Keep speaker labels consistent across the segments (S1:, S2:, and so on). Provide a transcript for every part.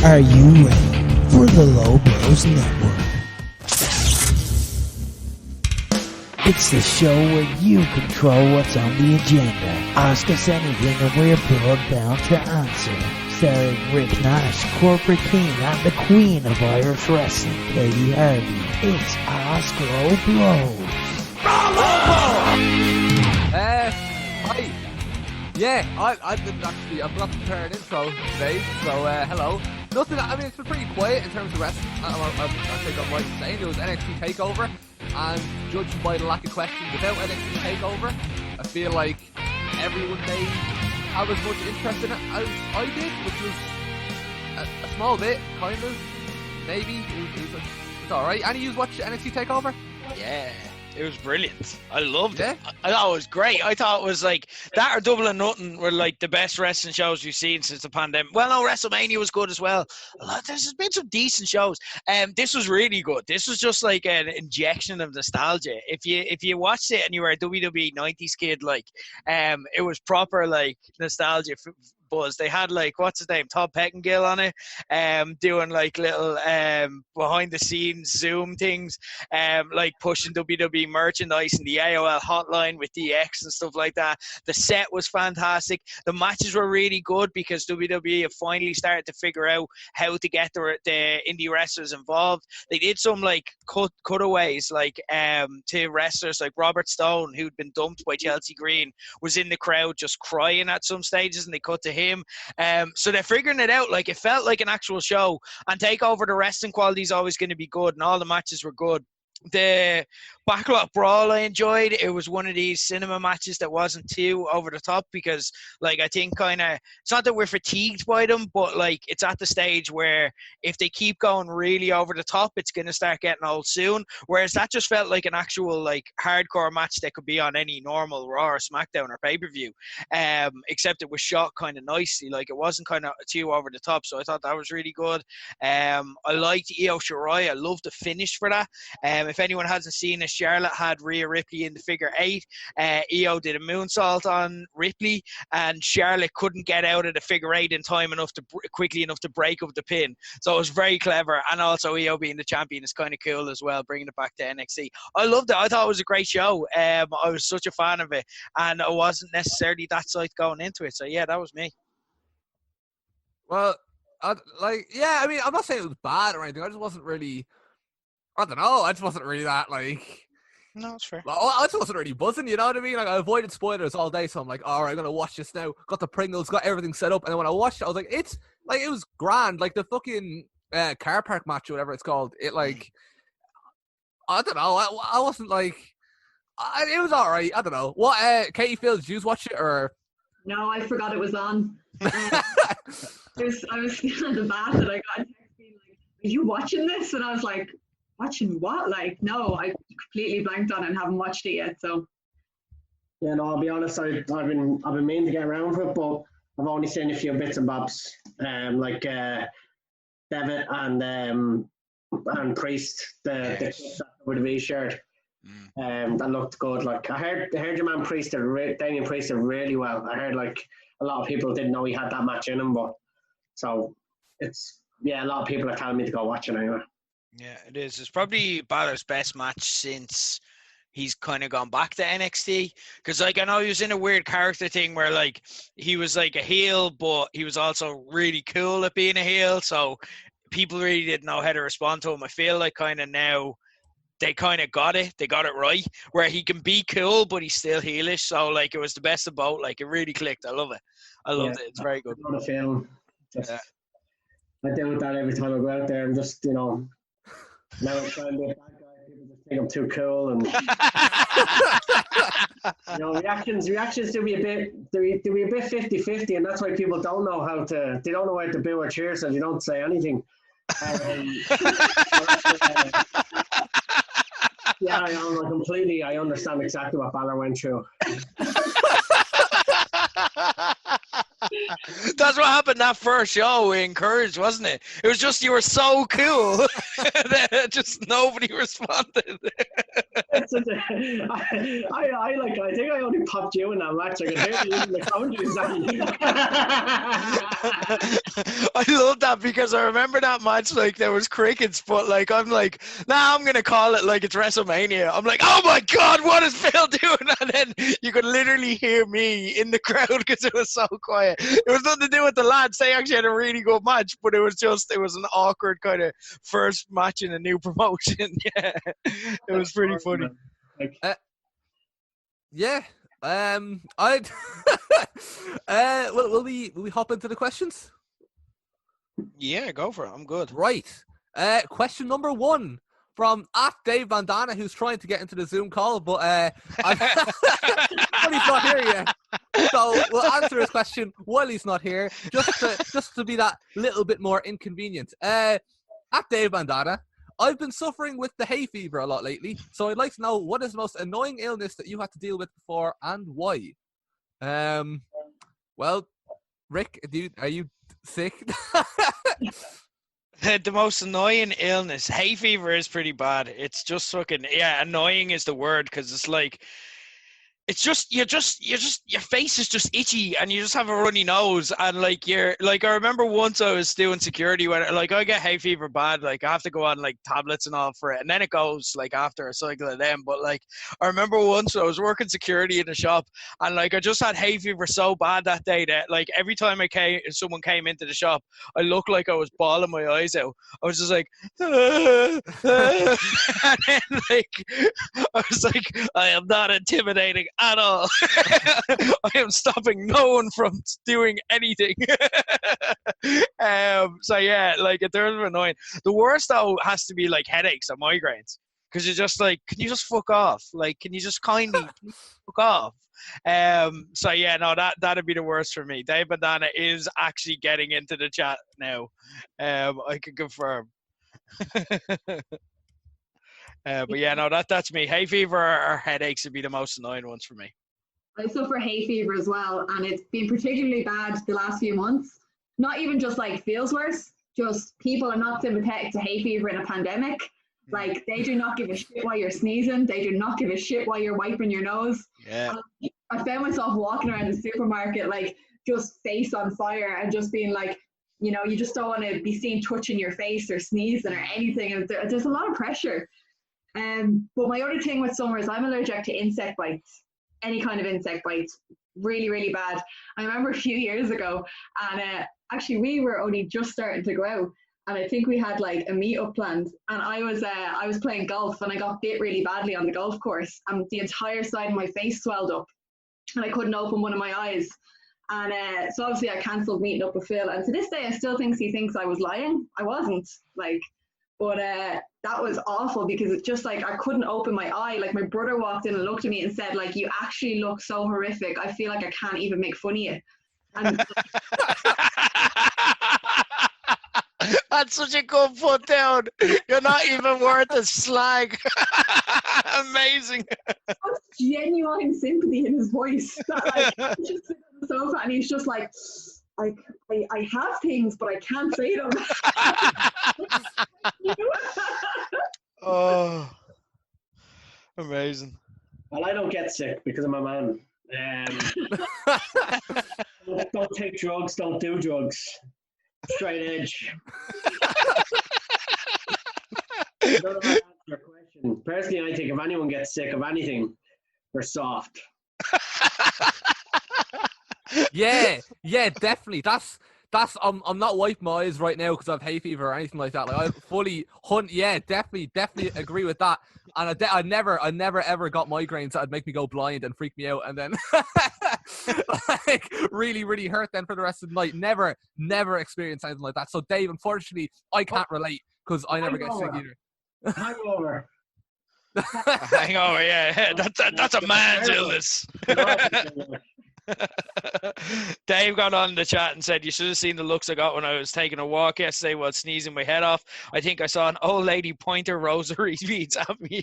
S1: Are you ready for the Low Blows Network? It's the show where you control what's on the agenda. Ask us anything and we're blood-bound to answer. Starring Rick Nash, Corporate King, and the Queen of Irish Wrestling, Katie Harvey. It's Ask Low Blows.
S2: Hi. Yeah, I didn't actually, I forgot to prepare an intro today, so hello. Nothing, I mean, it's been pretty quiet in terms of wrestling. I think I'm right in saying there was NXT TakeOver, and judging by the lack of questions about NXT TakeOver, I feel like everyone may have as much interest in it as I did, which was a small bit, kind of, maybe. It's alright. Any of you watch NXT TakeOver?
S3: Yeah. It was brilliant. I loved
S2: Yeah?
S3: it. I thought it was great. I thought it was like that or Double or Nothing were like the best wrestling shows we've seen since the pandemic. Well, no, WrestleMania was good as well. There's been some decent shows. This was really good. This was just like an injection of nostalgia. If you watched it and you were a WWE 90s kid, like it was proper like nostalgia buzz. They had like, what's his name, Todd Pettengill on it, doing like little behind the scenes Zoom things, like pushing WWE merchandise in the AOL hotline with DX and stuff like that. The set was fantastic. The matches were really good because WWE have finally started to figure out how to get the indie wrestlers involved. They did some like cutaways like to wrestlers like Robert Stone, who'd been dumped by Chelsea Green, was in the crowd just crying at some stages, and they cut to him. So they're figuring it out. Like, it felt like an actual show, and TakeOver, the wrestling quality is always going to be good, and all the matches were good. The Backlot Brawl I enjoyed. It was one of these cinema matches that wasn't too over the top because, like, I think kind of, it's not that we're fatigued by them, but like it's at the stage where if they keep going really over the top, it's going to start getting old soon. Whereas that just felt like an actual like hardcore match that could be on any normal Raw or SmackDown or pay-per-view, except it was shot kind of nicely. Like, it wasn't kind of too over the top, so I thought that was really good. I liked Io Shirai. I loved the finish for that. If anyone hasn't seen it, Charlotte had Rhea Ripley in the figure 8. Io did a moonsault on Ripley, and Charlotte couldn't get out of the figure 8 in time enough to quickly enough to break up the pin. So it was very clever, and also Io being the champion is kind of cool as well, bringing it back to NXT. I loved it. I thought it was a great show. I was such a fan of it, and I wasn't necessarily that psyched going into it. So yeah, that was me.
S2: Well, I mean, I'm not saying it was bad or anything. I just wasn't really, I don't know. I just wasn't really that, like...
S3: No, it's fair.
S2: I just wasn't really buzzing, you know what I mean? Like, I avoided spoilers all day, so I'm like, all right, I'm going to watch this now. Got the Pringles, got everything set up, and then when I watched it, I was like, it was grand. Like, the fucking car park match or whatever it's called, it, like, I don't know. I wasn't, like... it was all right. I don't know. What, Katie, Phil, did you watch it, or...?
S4: No, I forgot it was on. I was still in the bath, and I got a text being like, are you watching this? And I was like... Watching what? Like, no, I completely blanked on it and haven't watched it yet. So,
S5: yeah, no, I'll be honest. I've been meaning to get around to it, but I've only seen a few bits and bobs, like Devitt and Priest, the WWE shirt. That looked good. Like, I heard your man Priest, Damian Priest, did really well. I heard like a lot of people didn't know he had that match in him, but so it's a lot of people are telling me to go watch it anyway.
S3: Yeah, it is. It's probably Balor's best match since he's kind of gone back to NXT. Because, like, I know he was in a weird character thing where, like, he was, like, a heel, but he was also really cool at being a heel. So people really didn't know how to respond to him. I feel like kind of now they kind of got it. They got it right. Where he can be cool, but he's still heelish. So, like, it was the best of both. Like, it really clicked. I love it. I loved it. It's very good.
S5: I deal with that every time I go out there. I'm just, now I'm trying to be a bad guy. People just think I'm too cool, and reactions do be a bit 50-50, and that's why people don't know how to boo or cheer, so you don't say anything. I understand exactly what Balor went through.
S3: That's what happened that first show in Courage, wasn't it? It was just, you were so cool that just nobody responded.
S5: I think I only popped you in that match. I could hear you in the commentary.
S3: I love that that because I remember that match, like, there was crickets, but, like, I'm like, nah, I'm going to call it like it's WrestleMania. I'm like, oh my God, what is Phil doing? And then you could literally hear me in the crowd because it was so quiet. It was nothing to do with the lads. They actually had a really good match, but it was an awkward kind of first match in a new promotion. Yeah, it was pretty funny.
S2: Yeah. I'd. Will we hop into the questions?
S3: Yeah, go for it. I'm good.
S2: Right. Question number 1 from @Dave Bandana, who's trying to get into the Zoom call, but but he's not here yet. So we'll answer his question while he's not here, just to be that little bit more inconvenient. @Dave Bandana, I've been suffering with the hay fever a lot lately, so I'd like to know what is the most annoying illness that you had to deal with before and why. Well, Rick, are you sick?
S3: The most annoying illness, hay fever, is pretty bad. It's just fucking, yeah, annoying is the word, because it's like, it's just your face is just itchy and you just have a runny nose, and like I remember once I was doing security when like I get hay fever bad, like I have to go on like tablets and all for it, and then it goes like after a cycle of them. But like I remember once I was working security in a shop, and like I just had hay fever so bad that day that like every time someone came into the shop, I looked like I was bawling my eyes out. I was just like and then like I was like, I am not intimidating at all. I am stopping no one from doing anything. So yeah, like in terms of annoying, the worst though has to be like headaches and migraines, because you're just like, can you just fuck off? Like, can you just kindly fuck off? So yeah, no, that'd be the worst for me. Dave Bandana is actually getting into the chat now. I can confirm. But yeah, no, that's me. Hay fever or headaches would be the most annoying ones for me.
S4: I suffer hay fever as well, and it's been particularly bad the last few months. Not even just like feels worse, just people are not sympathetic to hay fever in a pandemic. Like, they do not give a shit why you're sneezing. They do not give a shit why you're wiping your nose.
S3: Yeah.
S4: I found myself walking around the supermarket, like, just face on fire and just being like, you know, you just don't want to be seen touching your face or sneezing or anything. And there's a lot of pressure. But my other thing with summer is I'm allergic to insect bites, any kind of insect bites, really, really bad. I remember a few years ago, and actually we were only just starting to go out, and I think we had like a meet-up planned, and I was playing golf, and I got bit really badly on the golf course, and the entire side of my face swelled up, and I couldn't open one of my eyes. And so obviously I cancelled meeting up with Phil, and to this day I still think he thinks I was lying. I wasn't, like. But that was awful, because it's just like I couldn't open my eye. Like, my brother walked in and looked at me and said, like, you actually look so horrific. I feel like I can't even make fun of you. And
S3: that's such a good put down. You're not even worth a slag. Amazing.
S4: Genuine sympathy in his voice. That, like, he's just sitting on the sofa and he's just like I have things, but I can't say them.
S3: Oh, amazing.
S5: Well, I don't get sick because I'm a man. Don't take drugs, don't do drugs. Straight edge. I don't know how to answer your question. Personally, I think if anyone gets sick of anything, they're soft.
S2: Yeah, definitely. That's. I'm not wiping my eyes right now because I have hay fever or anything like that. Like, I fully hunt. Yeah, definitely agree with that. And I never ever got migraines that'd make me go blind and freak me out, and then like really hurt then for the rest of the night. Never experienced anything like that. So Dave, unfortunately, I can't relate because I never get sick either.
S5: Hangover.
S3: Hangover, yeah. That's a man's illness. Dave got on in the chat and said, you should have seen the looks I got when I was taking a walk yesterday while sneezing my head off. I think I saw an old lady point her rosary beads at me.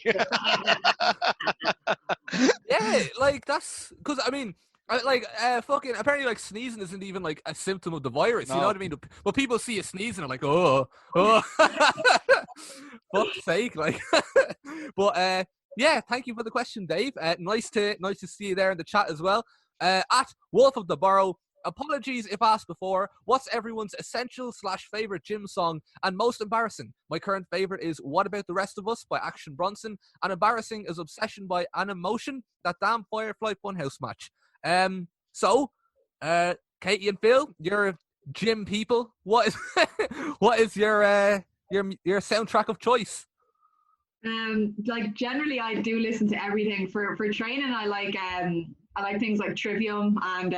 S2: Yeah, like, that's because I mean, fucking apparently, like, sneezing isn't even like a symptom of the virus. No. You know what I mean? But people see you sneezing and are like, oh, fuck's sake, like. But yeah, thank you for the question, Dave. Nice to see you there in the chat as well. At Wolf of the Borough, Apologies if asked before. What's everyone's essential / favorite gym song and most embarrassing? My current favorite is What About the Rest of Us by Action Bronson, and embarrassing is Obsession by Animotion, that damn Firefly funhouse match. Katie and Phil, you're gym people. What is what is your soundtrack of choice?
S4: Like generally I do listen to everything. For training I like things like Trivium and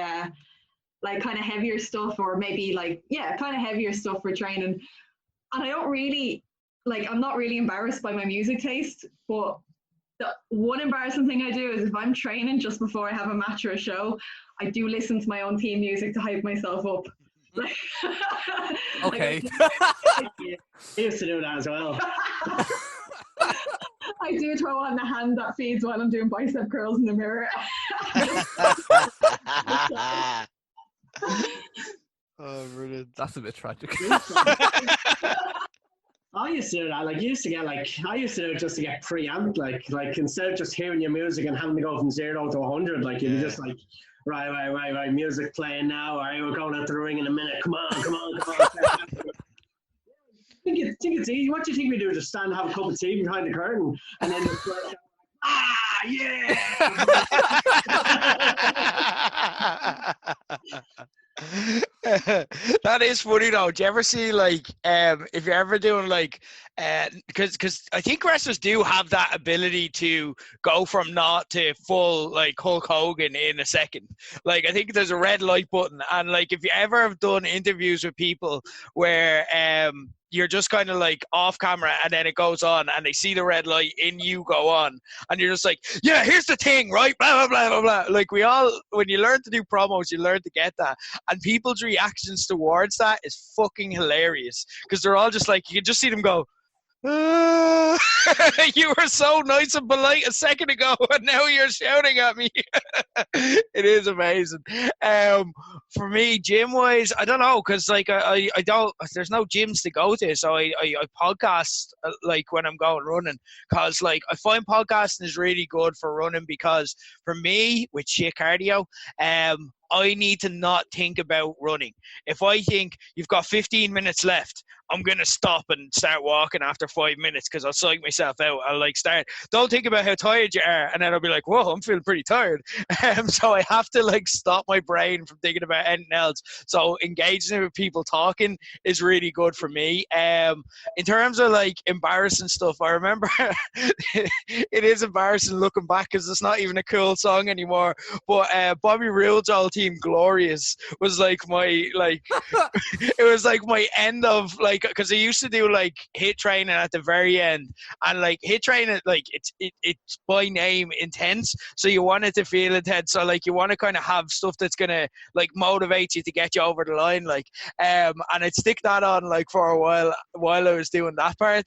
S4: like kind of heavier stuff, or maybe kind of heavier stuff for training. And I don't really I'm not really embarrassed by my music taste, but the one embarrassing thing I do is if I'm training just before I have a match or a show, I do listen to my own theme music to hype myself up.
S2: Okay.
S5: I used to do that as well.
S4: I do throw on the hand that feeds while I'm doing bicep curls in the mirror.
S3: Oh, brilliant.
S2: That's a bit tragic.
S5: I used to do that. I used to do it just to get preamped. Like instead of just hearing your music and having to go from 0 to 100, you'd be just like, right, music playing now. All right, we're going out to the ring in a minute. Come on. I think it's easy. What do you think we do? Just stand and have a cup of tea behind the curtain and then just like, yeah!
S3: That is funny though. Do you ever see if you're ever doing because I think wrestlers do have that ability to go from not to full Hulk Hogan in a second. I think there's a red light button, and if you ever have done interviews with people where you're just kind of off camera and then it goes on and they see the red light in you go on and you're just like, yeah, here's the thing, right? Blah, blah, blah, blah, blah. We all, when you learn to do promos, you learn to get that. And people's reactions towards that is fucking hilarious because they're all just you can just see them go, you were so nice and polite a second ago and now you're shouting at me. It is amazing. For me, gym wise, I don't know, because I don't, there's no gyms to go to, so I podcast when I'm going running, because I find podcasting is really good for running, because for me with shit cardio, I need to not think about running. If I think you've got 15 minutes left, I'm going to stop and start walking after 5 minutes because I'll psych myself out. I'll start. Don't think about how tired you are. And then I'll be like, whoa, I'm feeling pretty tired. So I have to stop my brain from thinking about anything else. So engaging with people talking is really good for me. In terms of embarrassing stuff, I remember it is embarrassing looking back because it's not even a cool song anymore. But Bobby Roode's old team Glorious was my it was my end of because I used to do hit training at the very end, and hit training it's by name intense, so you want it to feel intense, so you want to kind of have stuff that's gonna motivate you to get you over the line, and I'd stick that on for a while I was doing that part,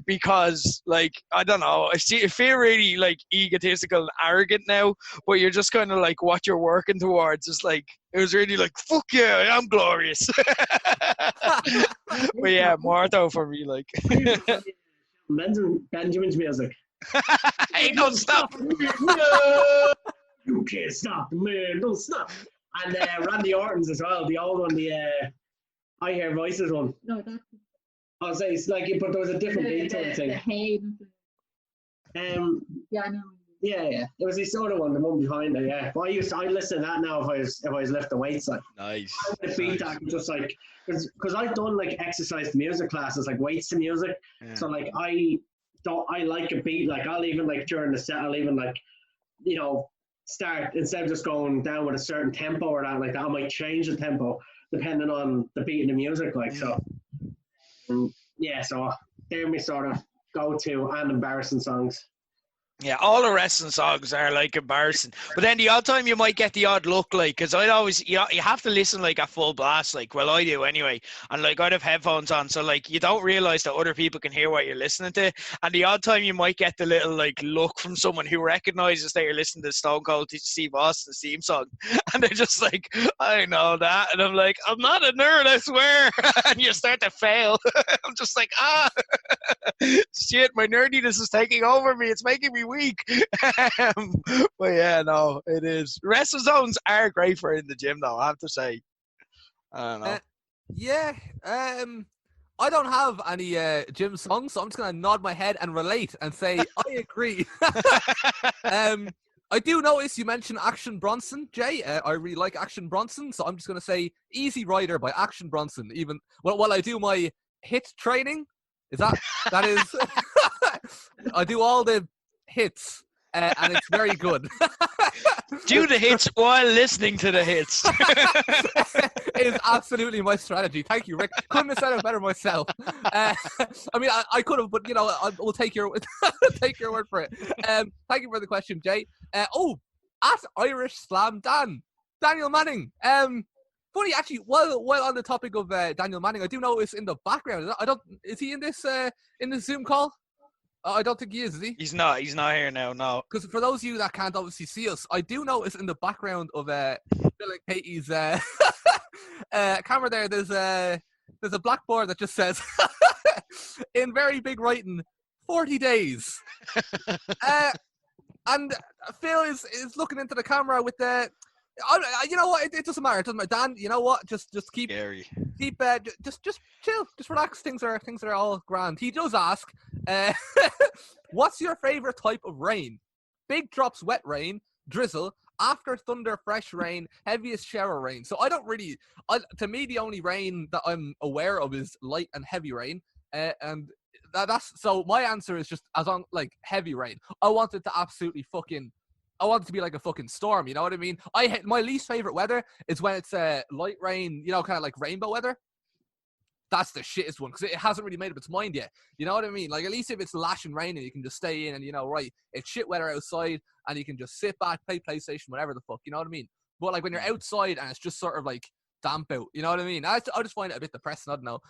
S3: because I don't know, I feel really egotistical and arrogant now, but you're just kind of what you're working towards is it was really fuck yeah, I'm glorious. But yeah, Marto for me
S5: Benjamin's music.
S3: Hey, don't stop.
S5: No, you can't stop the man, don't stop. And Randy Orton's as well, the old one, the I Hear Voices one.
S4: No, that's
S5: I'll say it's but there was a different beat to the thing.
S4: Yeah, I know.
S5: Yeah. It was this other one, the one behind it, yeah. But I listen to that now if I was lifting weights.
S3: Nice.
S5: The beat that just because I've done exercise to music classes, weights to music. Yeah. So I like a beat. I'll even during the set, I'll even start instead of just going down with a certain tempo or that I might change the tempo depending on the beat and the music. So they're my sort of go-to and embarrassing songs.
S3: Yeah, all the wrestling songs are embarrassing, but then the odd time you might get the odd look, because I'd always you have to listen at full blast, well I do anyway, and I'd have headphones on, so you don't realize that other people can hear what you're listening to, and the odd time you might get the little look from someone who recognizes that you're listening to Stone Cold Steve Austin's theme song, and they're just I know that, and I'm I'm not a nerd, I swear. And you start to fail. I'm just shit, my nerdiness is taking over me, it's making me week. But yeah, no, it is. Wrestle zones are great for in the gym, though. I have to say. I don't know.
S2: Yeah. I don't have any gym songs, so I'm just gonna nod my head and relate and say I agree. I do notice you mentioned Action Bronson, Jay. I really like Action Bronson, so I'm just gonna say Easy Rider by Action Bronson. Even while I do my hit training, that is I do all the hits, and it's very good.
S3: Do the hits while listening to the hits.
S2: It is absolutely my strategy. Thank you, Rick. Couldn't have said it better myself. I mean, I could have, but you know, we'll take your take your word for it. Thank you for the question, Jay. At Irish Slam Daniel Manning. Funny actually. While on the topic of Daniel Manning, I do notice in the background. Is he in this Zoom call? I don't think he is he? He's not here now, no. Because for those of you that can't obviously see us, I do notice in the background of Bill and Katie's camera there, there's a blackboard that just says, in very big writing, 40 days. And Phil is looking into the camera with the... you know what? It doesn't matter. It doesn't matter. Dan, you know what? Just keep
S3: Scary.
S2: Just chill. Just relax. Things are all grand. He does ask, what's your favorite type of rain? Big drops, wet rain, drizzle, after thunder, fresh rain, heaviest shower rain. So I don't really. To me, the only rain that I'm aware of is light and heavy rain, and that's so. My answer is just as on like heavy rain. I want it to absolutely fucking. I want it to be like a fucking storm, you know what I mean? My least favorite weather is when it's light rain, you know, kind of like rainbow weather. That's the shittest one because it hasn't really made up its mind yet. You know what I mean? Like at least if it's lashing rain and you can just stay in and you know, right, it's shit weather outside and you can just sit back, play PlayStation, whatever the fuck, you know what I mean? But like when you're outside and it's just sort of like damp out, you know what I mean? I just find it a bit depressing, I don't know.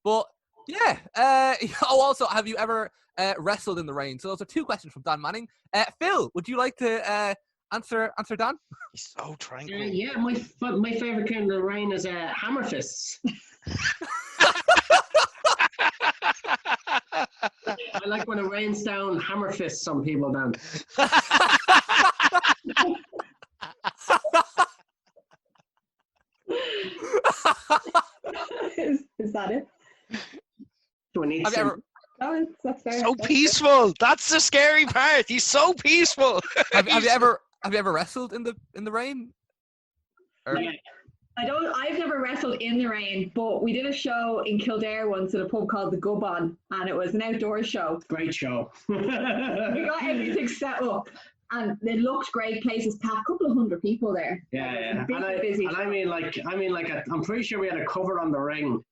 S2: But yeah. Also, have you ever wrestled in the rain? So those are two questions from Dan Manning. Phil, would you like to answer Dan?
S3: He's so tranquil.
S5: Yeah, my favorite kind of rain is hammer fists. I like when it rains down hammer fists some people down.
S4: Is that it?
S2: Have you ever?
S4: Oh, that's fair.
S3: So peaceful. That's the scary part. He's so peaceful.
S2: Have you ever wrestled in the rain? Or...
S5: Yeah.
S4: I've never wrestled in the rain, but we did a show in Kildare once at a pub called the Gubbon, and it was an outdoor show.
S5: Great show.
S4: We got everything set up, and it looked great. Places packed, a couple of hundred people there.
S5: Yeah.
S4: Busy.
S5: And I mean, I'm pretty sure we had a cover on the ring.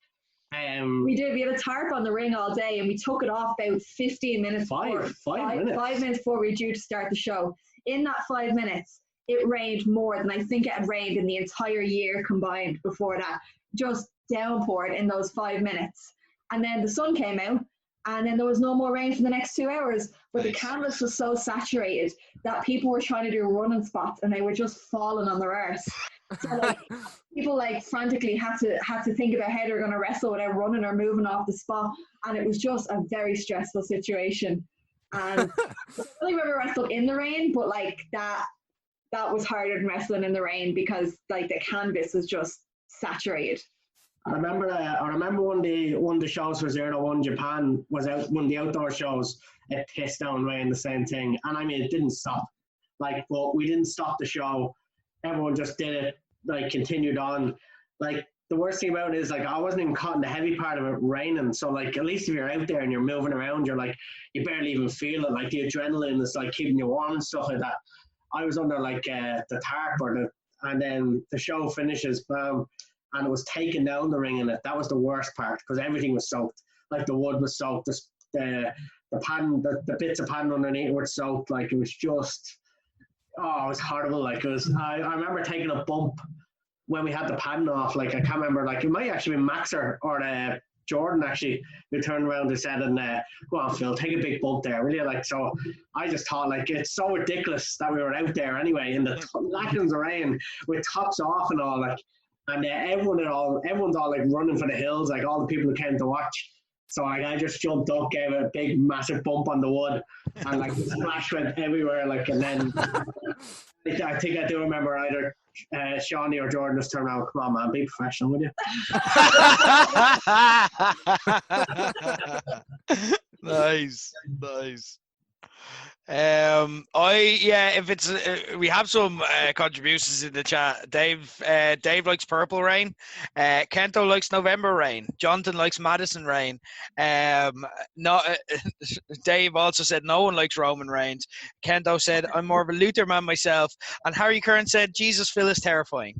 S4: We did. We had a tarp on the ring all day, and we took it off about 15 minutes.
S5: Five minutes.
S4: 5 minutes before we were due to start the show. In that 5 minutes, it rained more than I think it had rained in the entire year combined before that. Just downpoured in those 5 minutes. And then the sun came out, and then there was no more rain for the next 2 hours. But the canvas was so saturated that people were trying to do running spots, and they were just falling on their arse. So like, people like frantically had to think about how they're going to wrestle without running or moving off the spot. And it was just a very stressful situation. And I only ever wrestled in the rain, but like that was harder than wrestling in the rain because like the canvas was just saturated.
S5: I remember one of the shows was there. One Japan was out. One of the outdoor shows. It pissed down rain. The same thing, and I mean it didn't stop. Like, but we didn't stop the show. Everyone just did it. Like, continued on. Like the worst thing about it is like I wasn't even caught in the heavy part of it raining. So like at least if you're out there and you're moving around, you're like you barely even feel it. Like the adrenaline is like keeping you warm and stuff like that. I was under like the tarp and then the show finishes, bam, and it was taking down the ring in it. That was the worst part because everything was soaked. Like the wood was soaked, the padding, the bits of padding underneath were soaked. Like it was just, it was horrible. Like it was. I remember taking a bump when we had the padding off. Like I can't remember. Like it might actually be Maxer or Jordan actually who turned around and said, "And go on, Phil, take a big bump there, will you?" Like so, I just thought like it's so ridiculous that we were out there anyway in the lackings of rain with tops off and all like, and everyone's all like running for the hills, like all the people who came to watch. So like, I just jumped up, gave it a big, massive bump on the wood, and like the splash went everywhere. Like, and then I think I do remember either Shawnee or Jordan just turned around. Come on, man, be professional, would you?
S3: Nice. If it's we have some contributions in the chat. Dave likes Purple Rain. Kento likes November Rain. Jonathan likes Madison Rain. Dave also said no one likes Roman Reigns. Kento said I'm more of a Luther man myself, and Harry Kern said Jesus Phil is terrifying.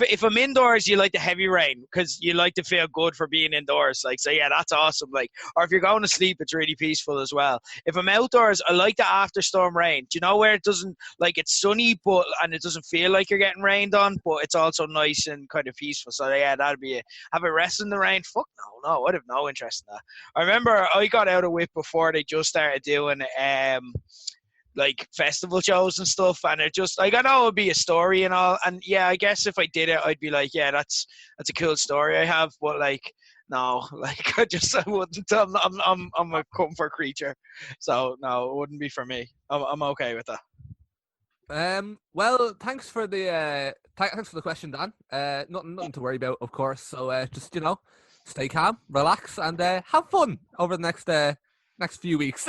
S3: If I'm indoors, you like the heavy rain because you like to feel good for being indoors. Like, so yeah, that's awesome. Like, or if you're going to sleep, it's really peaceful as well. If I'm outdoors, I like the after storm rain. Do you know where it doesn't, like, it's sunny, and it doesn't feel like you're getting rained on, but it's also nice and kind of peaceful. So yeah, that'd be it. Have a rest in the rain? Fuck no, I'd have no interest in that. I remember I got out of whip before they just started doing like festival shows and stuff, and it just, like, I know it would be a story and all, and yeah, I guess if I did it, I'd be like, yeah, that's a cool story I have, but like, no, like, I wouldn't. I'm a comfort creature, so no, it wouldn't be for me. I'm okay with that.
S2: Well, thanks for the question, Dan. Nothing to worry about, of course. So just stay calm, relax, and have fun over the next few weeks.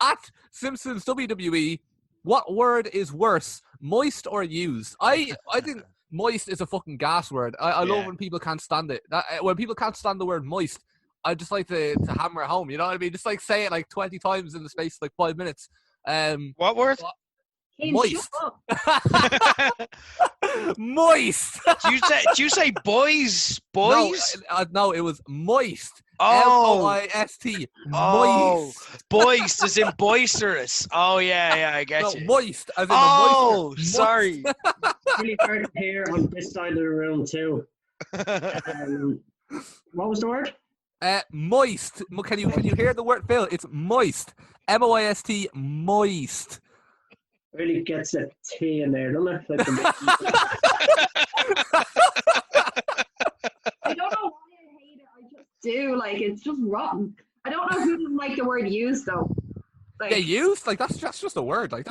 S2: At Simpsons WWE, what word is worse, moist or used? I think moist is a fucking gas word. I love when people can't stand it. When people can't stand the word moist, I just like to hammer it home. You know what I mean? Just like say it like 20 times in the space of like 5 minutes.
S3: What word?
S2: Moist. Moist.
S3: Do you say boys?
S2: No, it was moist.
S3: Oh,
S2: M-O-I-S-T.
S3: oh,
S2: Moist.
S3: boist as in boisterous. Oh yeah, I get you.
S2: Moist as in
S3: oh,
S2: the moisture.
S3: Sorry.
S5: Really hard to hear on this side of the room too. What was the word?
S2: Moist. Can you hear the word, Phil? It's moist. M-O-I-S-T. Moist.
S5: Really gets a T in there, doesn't it? Like
S4: I don't know why I hate it. I just do. Like, it's just rotten. I don't know who doesn't like the word used though. Like,
S2: yeah, used? Like, that's just a word. Like,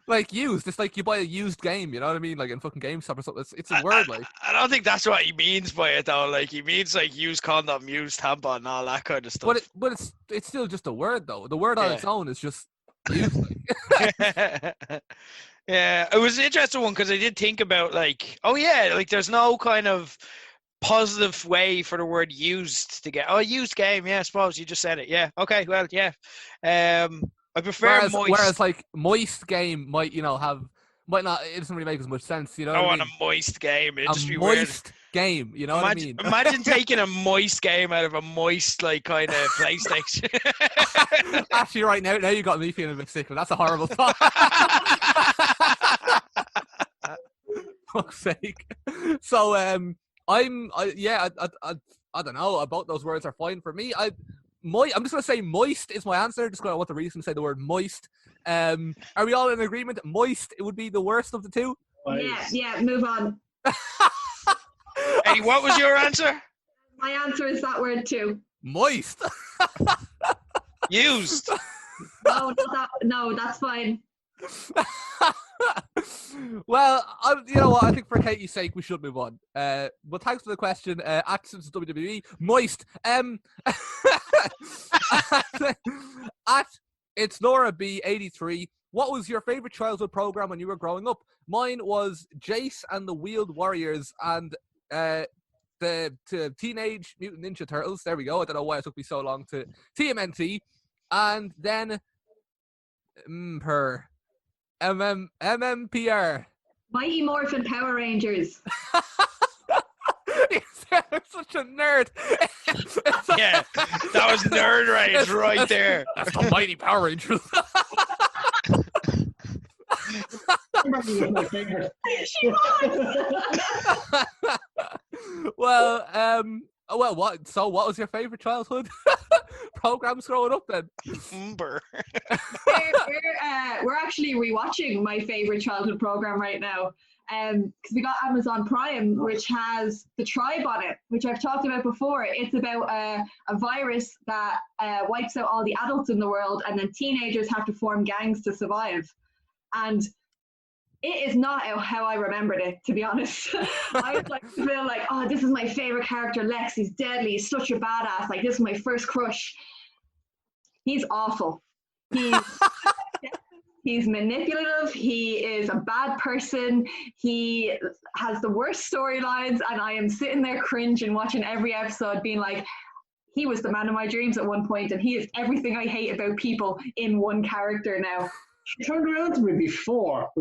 S2: like, used. It's like you buy a used game, you know what I mean? Like in fucking GameStop or something. It's a word, like.
S3: I don't think that's what he means by it though. Like, he means like used condom, used tampon, and all that kind of stuff.
S2: But it's still just a word though. The word on its own is just used.
S3: Yeah, it was an interesting one because I did think about like, oh yeah, like there's no kind of positive way for the word used to get. Oh, used game, yeah, I suppose you just said it. Yeah, okay, well, yeah. I prefer moist.
S2: Whereas like moist game might not. It doesn't really make as much sense, you know.
S3: I
S2: what
S3: want
S2: I mean?
S3: a moist game. It'd just be
S2: moist
S3: weird.
S2: Game, you know what I mean?
S3: Imagine taking a moist game out of a moist, like, kind of PlayStation.
S2: Actually, right now you got me feeling a bit sick, but that's a horrible thought. Fuck's sake. So, I don't know. Both those words are fine for me. I'm just gonna say moist is my answer. Just gonna want the reason to say the word moist. Are we all in agreement? Moist, it would be the worst of the two.
S4: Yeah. Move on.
S3: Hey, what was your answer?
S4: My answer is that word too.
S2: Moist.
S3: Used.
S2: No,
S4: that's fine.
S2: Well, you know what? I think for Katie's sake, we should move on. But thanks for the question. At Simpsons WWE, moist. At it's Laura B83. What was your favorite childhood program when you were growing up? Mine was Jayce and the Wheeled Warriors and the Teenage Mutant Ninja Turtles. There we go. I don't know why it took me so long to TMNT. And then MMPR.
S4: Mighty Morphin Power Rangers.
S2: You're such a nerd.
S3: Yeah, that was nerd rage right there.
S2: That's the Mighty Power Rangers.
S5: my favorite.
S2: Well, Oh well, what? So, what was your favorite childhood programs growing up then?
S3: Umber.
S4: We're actually rewatching my favorite childhood program right now. Because we got Amazon Prime, which has The Tribe on it, which I've talked about before. It's about a virus that wipes out all the adults in the world, and then teenagers have to form gangs to survive. And it is not how I remembered it, to be honest. I was like, feel like, oh, this is my favorite character, Lex. He's deadly. He's such a badass. Like, this is my first crush. He's awful. He's manipulative. He is a bad person. He has the worst storylines, and I am sitting there cringing watching every episode, being like, he was the man of my dreams at one point, and he is everything I hate about people in one character now.
S5: She turned around to me before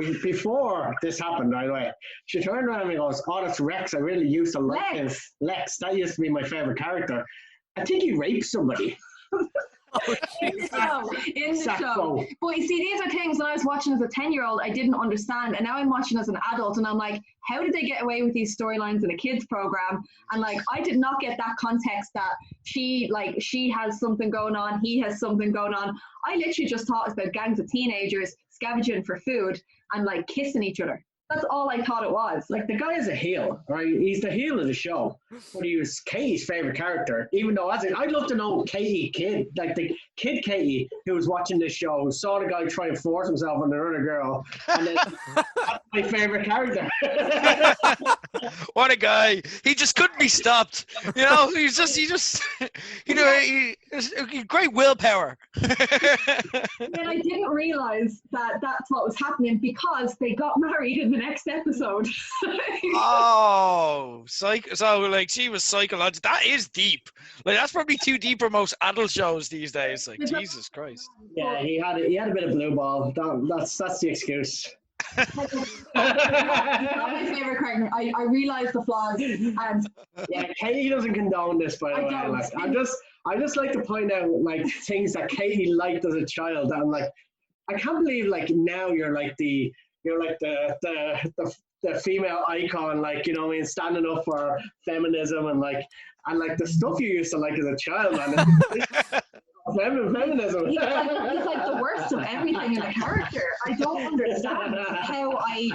S5: this happened, right away. She turned around and goes, "Oh, that's Rex. I really used to like him. Lex, that used to be my favorite character. I think he raped somebody."
S4: In the show. But you see, these are things when I was watching as a 10-year-old, I didn't understand. And now I'm watching as an adult, and I'm like, how did they get away with these storylines in a kids program? And like, I did not get that context that she has something going on, he has something going on. I literally just thought it's about gangs of teenagers scavenging for food and like kissing each other. That's all I thought it was.
S5: Like, the guy is a heel, right? He's the heel of the show. But he was Katie's favorite character, even though I'd love to know Katie Kid, like the kid Katie who was watching this show, saw the guy try and force himself on another girl, and then that's my favorite character.
S3: What a guy. He just couldn't be stopped. You know, he great willpower.
S4: And I didn't realize that that's what was happening because they got married in the next episode.
S3: Oh, so like she was psychological. That is deep. Like, that's probably too deep for most adult shows these days. Like, Jesus Christ.
S5: Yeah, he had a bit of blue ball. That's the excuse.
S4: Not my favorite character. I realize the flaws, and
S5: yeah, Katie doesn't condone this, by the way. Like, I just like to point out like things that Katie liked as a child. That I'm like, I can't believe like now you're like the female icon, like, you know what I mean, standing up for feminism and the stuff you used to like as a child, man. Feminism.
S4: He's like the worst of everything in the character. I don't understand how I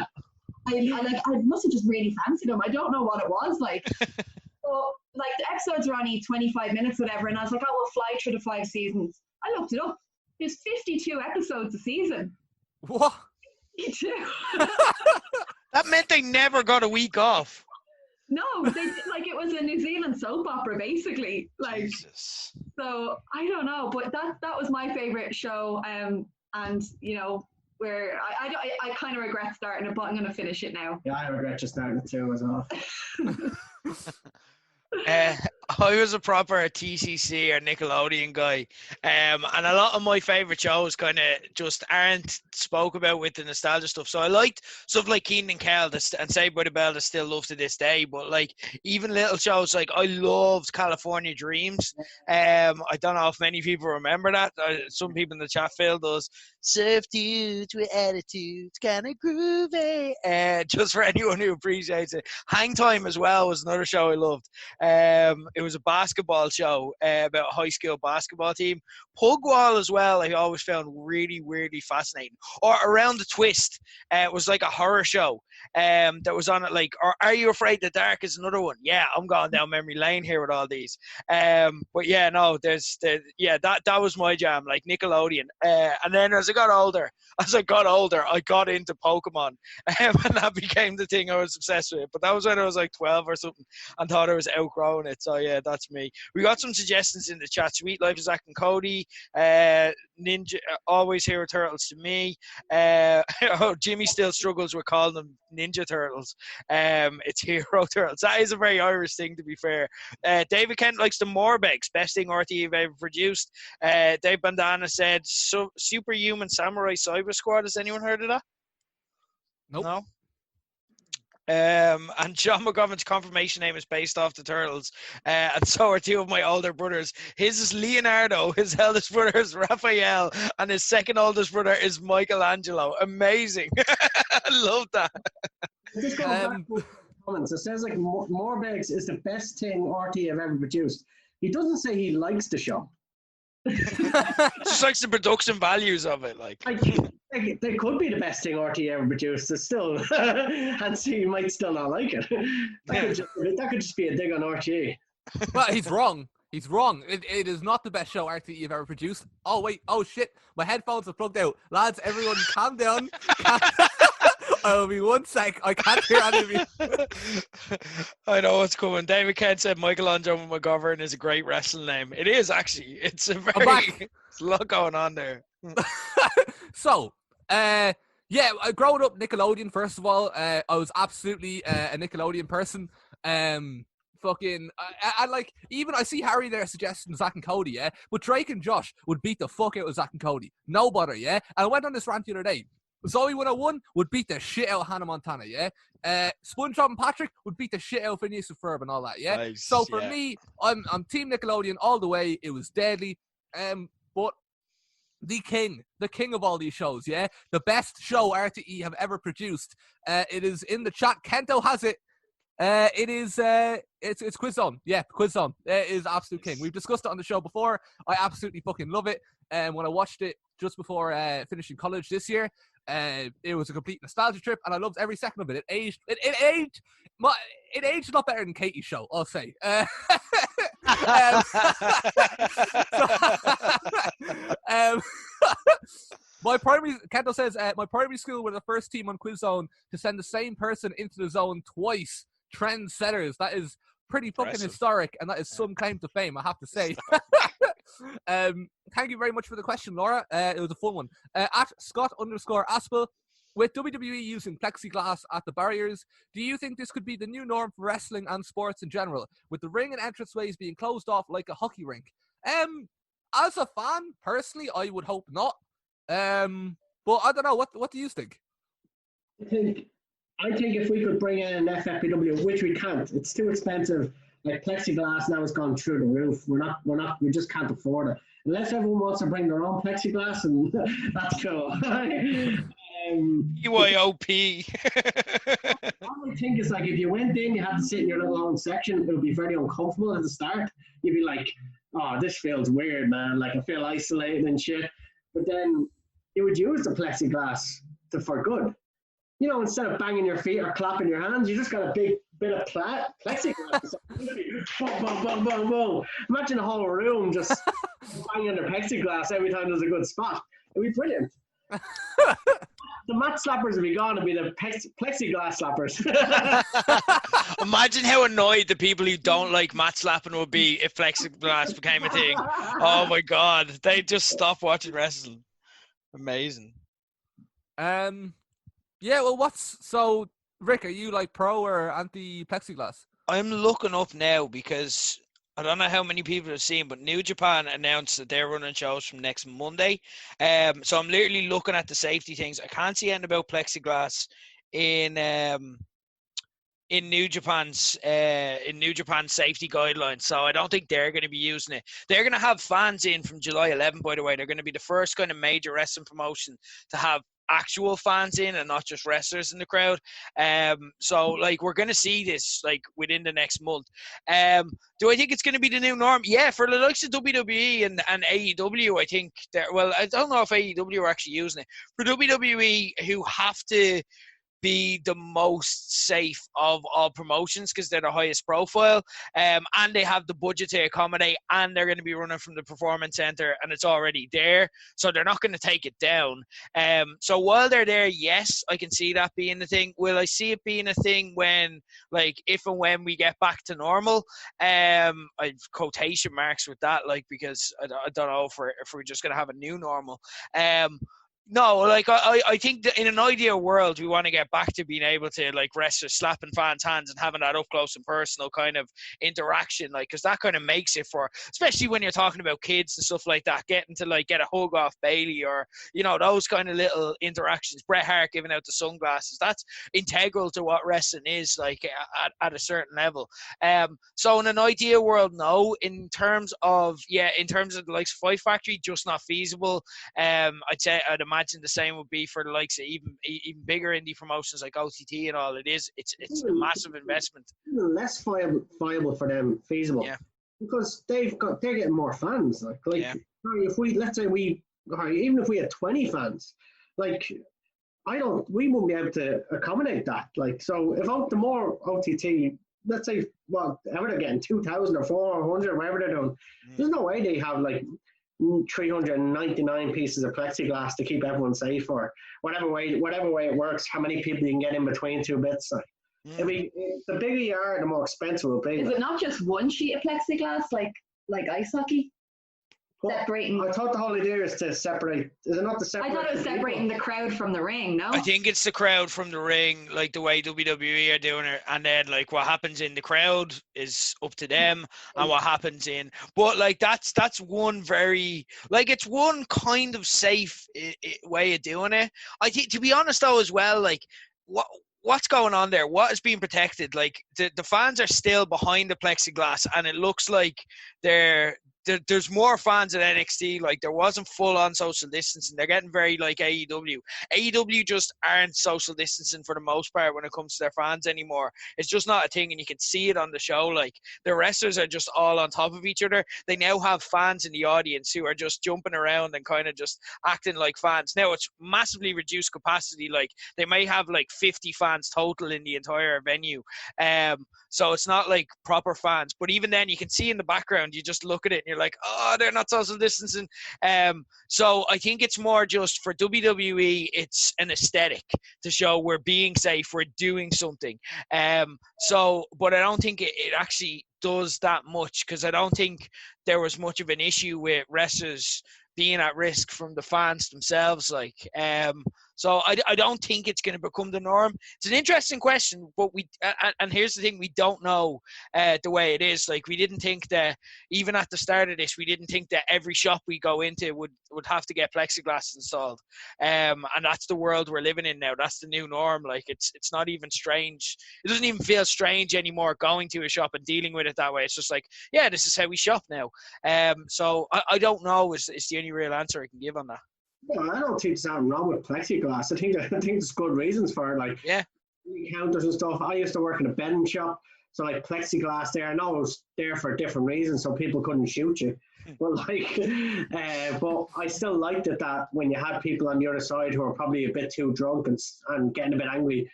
S4: must have just really fancied him. I don't know what it was like. So, like, the episodes are only 25 minutes, whatever, and I was like, oh, we'll fly through the 5 seasons. I looked it up. There's 52 episodes a season.
S2: What?
S4: 52.
S3: That meant they never got a week off.
S4: No, it was a New Zealand soap opera, basically. Like,
S3: Jesus.
S4: So I don't know, but that was my favorite show. And you know, where I kind of regret starting it, but I'm gonna finish it now.
S5: Yeah, I regret just starting it too as well.
S3: I was a proper TCC or Nickelodeon guy, and a lot of my favourite shows kind of just aren't spoke about with the nostalgia stuff. So I liked stuff like Keenan and Kel and Saved by the Bell that still love to this day. But like even little shows, like I loved California Dreams. I don't know if many people remember that. Some people in the chat field does. Surf dudes with attitudes, kind of groovy. Just for anyone who appreciates it. Hang Time as well was another show I loved. It was a basketball show about a high school basketball team. Pugwall as well, I always found really, really fascinating. Or Around the Twist was like a horror show that was on it. Like, or Are You Afraid the Dark is another one. Yeah, I'm going down memory lane here with all these. But yeah, no, that was my jam, like Nickelodeon. And then as I got older, I got into Pokemon, and that became the thing I was obsessed with. But that was when I was like 12 or something, and thought I was outgrowing it. So yeah, that's me. We got some suggestions in the chat. Sweet Life of Zach and Cody, Ninja, Always Hero Turtles to me. Jimmy still struggles with calling them Ninja Turtles. It's Hero Turtles. That is a very Irish thing, to be fair. David Kent likes the Morbegs, best thing RT you've ever produced. Dave Bandana said Superhuman Samurai Cyber Squad. Has anyone heard of that?
S2: Nope.
S3: No. And John McGovern's confirmation name is based off the Turtles, and so are two of my older brothers. His is Leonardo, his eldest brother is Raphael, and his second oldest brother is Michelangelo. Amazing. I love that.
S5: Just going back to comments. It says like Morbegs is the best thing RT have ever produced. He doesn't say he likes the show.
S3: Just likes the production values of it, like
S5: They could be the best thing RT ever produced. It's still, and so you might still not like it. That could just be a dig on RT.
S2: Well, he's wrong. He's wrong. It is not the best show RTE you've ever produced. Oh, wait. Oh, shit. My headphones are plugged out. Lads, everyone calm down. I'll be 1 sec. I can't hear any of you.
S3: I know what's coming. David Kent said Michelangelo McGovern is a great wrestling name. It is, actually. It's a very... There's a lot going on there.
S2: So, yeah, growing up Nickelodeon, first of all, I was absolutely a Nickelodeon person. Fucking, I like, even I see Harry there suggesting Zach and Cody, yeah? But Drake and Josh would beat the fuck out of Zach and Cody. No bother, yeah? And I went on this rant the other day. Zoe 101 would beat the shit out of Hannah Montana, yeah? SpongeBob and Patrick would beat the shit out of Phineas and Ferb and all that, yeah?
S3: Nice,
S2: so for me, I'm Team Nickelodeon all the way. It was deadly. But the king of all these shows, yeah? The best show RTE have ever produced. It is in the chat. Kento has it. It's Quiz Zone. Yeah, Quiz Zone. It is absolute king. We've discussed it on the show before. I absolutely fucking love it. And when I watched it just before finishing college this year, it was a complete nostalgia trip, and I loved every second of it. It aged a lot better than Katie's show, I'll say. Kento says, my primary school were the first team on Quiz Zone to send the same person into the zone twice. Trendsetters. That is pretty fucking historic, and that is some claim to fame, I have to say. Thank you very much for the question, Laura. It was a fun one. At Scott_Aspel, with WWE using plexiglas at the barriers, do you think this could be the new norm for wrestling and sports in general, with the ring and entranceways being closed off like a hockey rink? As a fan, personally, I would hope not. But I don't know. What do you think?
S5: I think if we could bring in an FFPW, which we can't, it's too expensive. Like plexiglass now has gone through the roof. We just can't afford it. Unless everyone wants to bring their own plexiglass, and that's cool.
S3: EYOP.
S5: All I think is like if you went in, you had to sit in your little own section, it would be very uncomfortable at the start. You'd be like, oh, this feels weird, man. Like I feel isolated and shit. But then you would use the plexiglass for good. You know, instead of banging your feet or clapping your hands, you just got a big bit of plexiglass. Boom, boom, boom, boom, boom. Imagine the whole room just banging their plexiglass every time there's a good spot. It'd be brilliant. The mat slappers would be gone. It'd be the plexiglass slappers.
S3: Imagine how annoyed the people who don't like mat slapping would be if plexiglass became a thing. Oh my God. They'd just stop watching wrestling. Amazing.
S2: Yeah, well, so, Rick, are you like pro or anti plexiglass?
S3: I'm looking up now because I don't know how many people have seen, but New Japan announced that they're running shows from next Monday. So I'm literally looking at the safety things. I can't see anything about plexiglass in New Japan's safety guidelines. So I don't think they're going to be using it. They're going to have fans in from July 11, by the way. They're going to be the first kind of major wrestling promotion to have actual fans in and not just wrestlers in the crowd. So like we're gonna see this like within the next month. Do I think it's gonna be the new norm? Yeah, for the likes of WWE and AEW, I think well, I don't know if AEW are actually using it. For WWE, who have to be the most safe of all promotions because they're the highest profile, and they have the budget to accommodate, and they're going to be running from the performance center, and it's already there, so they're not going to take it down. So while they're there, yes, I can see that being the thing. Will I see it being a thing when, like, if and when we get back to normal? I've quotation marks with that, like, because I don't know if we're just going to have a new normal. No, like I think that in an ideal world, we want to get back to being able to like wrestlers slapping fans' hands and having that up close and personal kind of interaction, like, because that kind of makes it for, especially when you're talking about kids and stuff like that, getting to like get a hug off Bailey or, you know, those kind of little interactions. Bret Hart giving out the sunglasses, that's integral to what wrestling is, like at a certain level. So in an ideal world, no. In terms of the likes of Fight Factory, just not feasible. I'd imagine imagine the same would be for the likes of even bigger indie promotions like OTT and all. It's a massive investment.
S5: Even less viable for them, feasible.
S3: Yeah.
S5: Because they're getting more fans. Like if we, let's say even if we had 20 fans, like we wouldn't be able to accommodate that. Like, so if the more OTT, let's say whatever they're getting, 2,000 or 400 or whatever they're doing, there's no way they have like 399 pieces of plexiglass to keep everyone safe, or whatever way it works, how many people you can get in between two bits. Like, the bigger you are, the more expensive it will be.
S4: Is it not just one sheet of plexiglass like ice hockey? Separating.
S5: I thought the whole idea is to separate. Is it not to separate?
S4: I thought it was separating the crowd from the ring. No,
S3: I think it's the crowd from the ring, like the way WWE are doing it, and then like what happens in the crowd is up to them, and what happens in. But like that's one very like it's one kind of safe way of doing it. I think, to be honest though, as well, like what's going on there? What is being protected? Like the fans are still behind the plexiglass, and it looks like there's more fans at NXT. Like there wasn't full on social distancing. They're getting very like AEW. AEW just aren't social distancing for the most part when it comes to their fans anymore. It's just not a thing, and you can see it on the show. Like the wrestlers are just all on top of each other. They now have fans in the audience who are just jumping around and kind of just acting like fans. Now it's massively reduced capacity. Like they may have like 50 fans total in the entire venue. So it's not like proper fans. But even then, you can see in the background, you just look at it and you're like, oh, they're not social distancing. So I think it's more just for WWE, it's an aesthetic to show we're being safe, we're doing something. But I don't think it actually does that much, because I don't think there was much of an issue with wrestlers being at risk from the fans themselves. So I don't think it's going to become the norm. It's an interesting question, but and here's the thing, we don't know the way it is. Like we didn't think that, even at the start of this, we didn't think that every shop we go into would have to get plexiglass installed. And that's the world we're living in now. That's the new norm. Like it's not even strange. It doesn't even feel strange anymore going to a shop and dealing with it that way. It's just like, yeah, this is how we shop now. So I don't know is the only real answer I can give on that.
S5: Well, I don't think there's anything wrong with plexiglass. I think there's good reasons for it. Like counters and stuff. I used to work in a bedding shop, so like plexiglass there. I know it was there for different reasons, so people couldn't shoot you. But but I still liked it that when you had people on the other side who were probably a bit too drunk and getting a bit angry,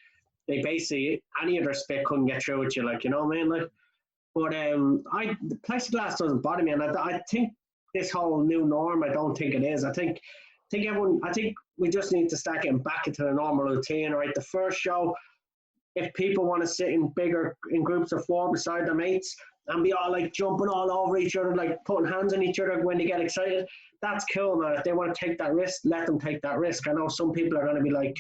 S5: they basically any other spit couldn't get through with you. Like, you know what I mean? Like, but the plexiglass doesn't bother me, and I think this whole new norm, I don't think it is. I think we just need to start getting back into the normal routine. Right, the first show, if people want to sit in groups of 4 beside their mates and be all like jumping all over each other, like putting hands on each other when they get excited, that's cool, man. If they want to take that risk, let them take that risk. I know some people are going to be like,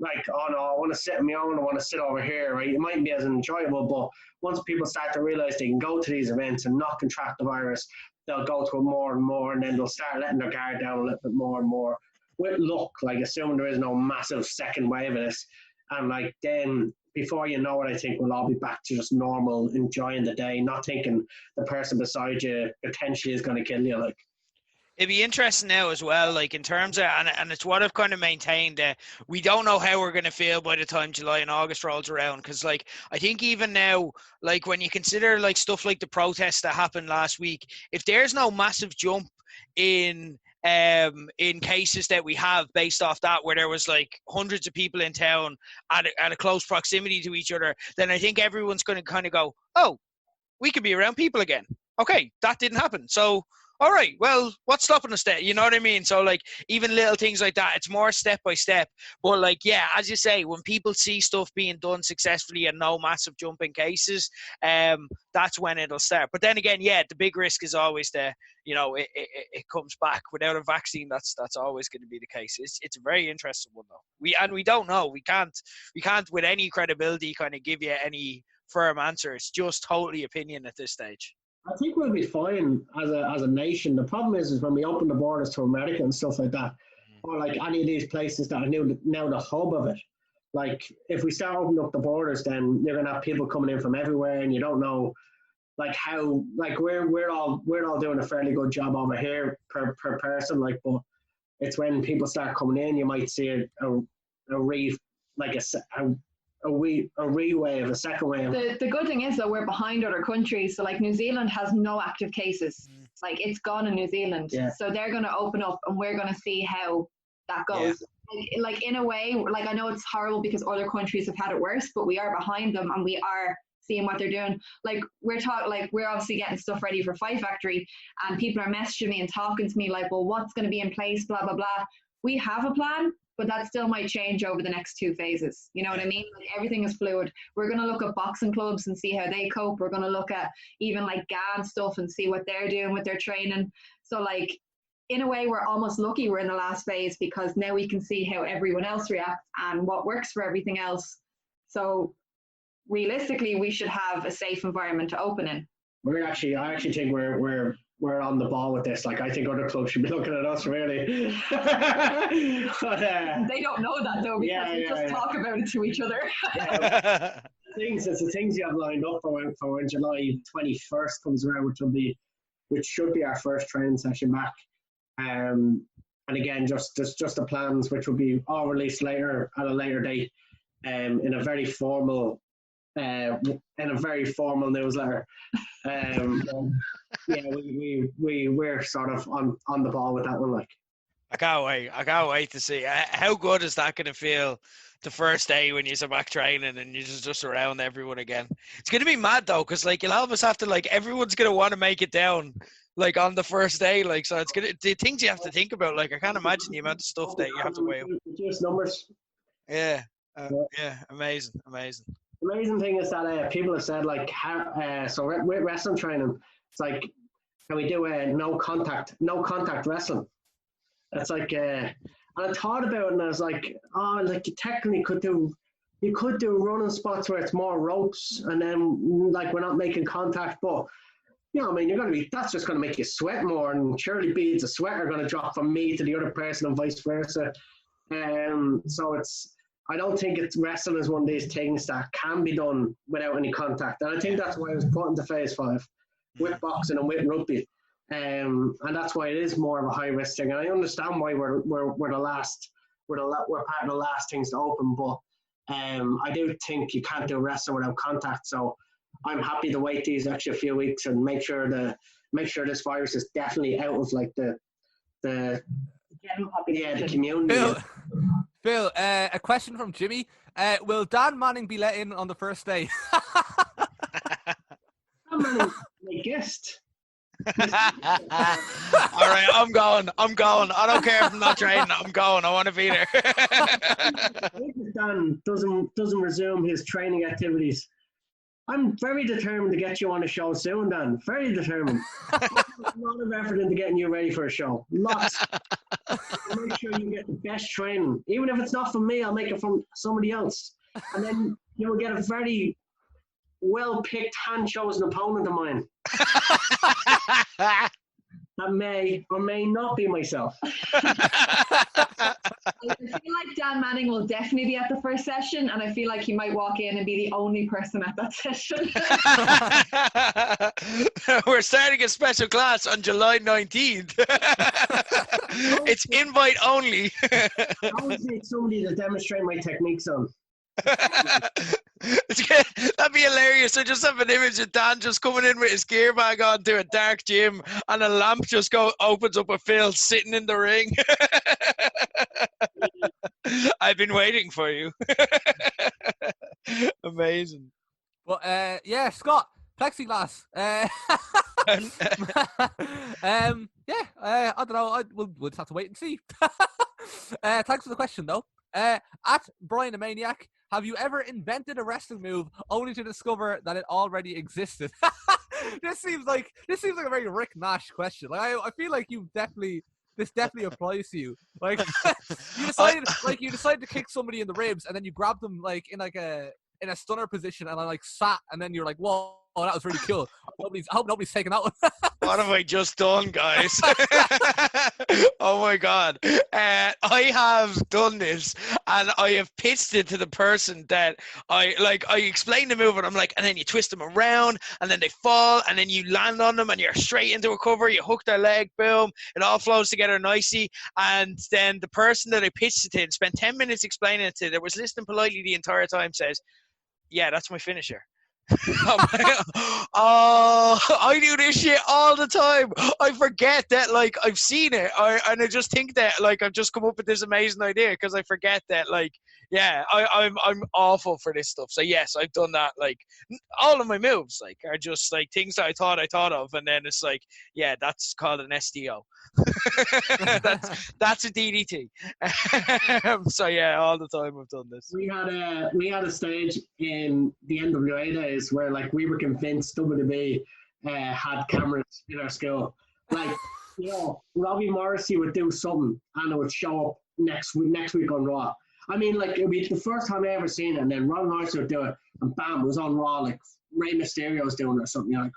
S5: oh no, I want to sit on my own, I want to sit over here, right? It mightn't be as enjoyable, but once people start to realize they can go to these events and not contract the virus, they'll go to it more and more, and then they'll start letting their guard down a little bit more and more. With luck, like assuming there is no massive second wave of this, and like then before you know it, I think we'll all be back to just normal, enjoying the day, not thinking the person beside you potentially is going to kill you. Like,
S3: it'd be interesting now as well, like in terms of, and it's what I've kind of maintained, that we don't know how we're going to feel by the time July and August rolls around. Because like, I think even now, like when you consider like stuff like the protests that happened last week, if there's no massive jump in cases that we have based off that, where there was like hundreds of people in town at a close proximity to each other, then I think everyone's going to kind of go, oh, we could be around people again. Okay, that didn't happen. So, all right, well, what's stopping us there? You know what I mean? So, like, even little things like that, it's more step by step. But, like, yeah, as you say, when people see stuff being done successfully and no massive jump in cases, that's when it'll start. But then again, yeah, the big risk is always it comes back. Without a vaccine, that's always going to be the case. It's a very interesting one, though. We don't know. We can't with any credibility kind of give you any firm answer. It's just totally opinion at this stage.
S5: I think we'll be fine as a nation. The problem is when we open the borders to America and stuff like that, or like any of these places that are now the hub of it. Like if we start opening up the borders, then you're gonna have people coming in from everywhere, and you don't know like how. Like we're all doing a fairly good job over here per person. Like, but It's when people start coming in, you might see a re like a re-wave, a second wave.
S4: The good thing is that we're behind other countries. So like New Zealand has no active cases. Like it's gone in New Zealand.
S5: Yeah.
S4: So they're going to open up and we're going to see how that goes. Like in a way, like I know it's horrible because other countries have had it worse, but we are behind them and we are seeing what they're doing. Like we're obviously getting stuff ready for Fight Factory, and people are messaging me and talking to me like, well, what's going to be in place, blah, blah, blah. We have a plan, but that still might change over the next 2 phases. You know what I mean? Like everything is fluid. We're going to look at boxing clubs and see how they cope. We're going to look at even like GAN stuff and see what they're doing with their training. So like, in a way, we're almost lucky we're in the last phase because now we can see how everyone else reacts and what works for everything else. So realistically, we should have a safe environment to open in.
S5: I actually think we're on the ball with this. Like I think other clubs should be looking at us really. But,
S4: they don't know that though because we just talk about it to each other.
S5: It's the things you have lined up for when July 21st comes around, which should be our first training session back. And again, just the plans, which will be all released later at a later date, in a very formal newsletter. We're sort of on the ball with that one. Like,
S3: I can't wait to see. How good is that going to feel the first day when you're back training and you're just around everyone again? It's going to be mad though, because like you'll always have to like everyone's going to want to make it down like on the first day. Like so, it's gonna the things you have to think about. Like I can't imagine the amount of stuff that you have to weigh up.
S5: Just numbers.
S3: Yeah, amazing.
S5: The amazing thing is that people have said like how so with wrestling training, it's like can we do no contact wrestling? It's like and I thought about it and I was like, oh, like you technically could do running spots where it's more ropes and then like we're not making contact, but you know, I mean, that's just going to make you sweat more, and surely beads of sweat are going to drop from me to the other person and vice versa. So I don't think wrestling is one of these things that can be done without any contact. And I think that's why I was put into phase 5 with boxing and with rugby. And that's why it is more of a high risk thing. And I understand why we're part of the last things to open, but I do think you can't do wrestling without contact. So I'm happy to wait these extra few weeks and make sure this virus is definitely out of like the
S4: general population.
S5: The community.
S2: Phil, a question from Jimmy. Will Dan Manning be let in on the first day?
S5: Dan Manning, my guest.
S3: All right, I'm going. I don't care if I'm not training. I'm going. I want to be there.
S5: If Dan doesn't resume his training activities, I'm very determined to get you on a show soon, Dan. Very determined. A lot of effort into getting you ready for a show. Lots. I'll make sure you get the best training. Even if it's not from me, I'll make it from somebody else. And then you will get a very well-picked, hand-chosen opponent of mine. That may or may not be myself.
S4: I feel like Dan Manning will definitely be at the first session, and I feel like he might walk in and be the only person at that session.
S3: We're starting a special class on July 19th. It's invite only.
S5: I always need somebody to demonstrate my techniques on.
S3: That'd be hilarious. I just have an image of Dan just coming in with his gear bag on to a dark gym, and a lamp just opens up a Phil sitting in the ring. I've been waiting for you. Amazing.
S2: Well, yeah, Scott, plexiglass. I don't know. We'll just have to wait and see. Thanks for the question, though. At Brian the Maniac, have you ever invented a wrestling move only to discover that it already existed? This seems like a very Rick Nash question. Like I feel like this definitely applies to you. Like you decided to kick somebody in the ribs and then you grabbed them like in a stunner position and I like sat and then you're like, whoa, that was really cool. I hope nobody's taking that one.
S3: What have I just done, guys? Oh my God. I have done this, and I have pitched it to the person that I explain the move, and I'm like, and then you twist them around, and then they fall, and then you land on them, and you're straight into a cover, you hook their leg, boom, it all flows together nicely. And then the person that I pitched it to and spent 10 minutes explaining it to, that was listening politely the entire time, says, yeah, that's my finisher. Oh, I do this shit all the time. I forget that, like, I've seen it, and I just think that, like, I've just come up with this amazing idea because I forget that, like, yeah, I'm awful for this stuff. So yes, I've done that. Like, all of my moves, like, are just like things that I thought of, and then it's like, yeah, that's called an SDO. that's a DDT. So yeah, all the time I've done this.
S5: We had a stage in the NWA days where, like, we were convinced WWE had cameras in our school. Like, you know, Robbie Morrissey would do something and it would show up next week on Raw. I mean, like, it would be the first time I ever seen it, and then Ron Morrissey would do it, and bam, it was on Raw, like Rey Mysterio was doing it or something. Like,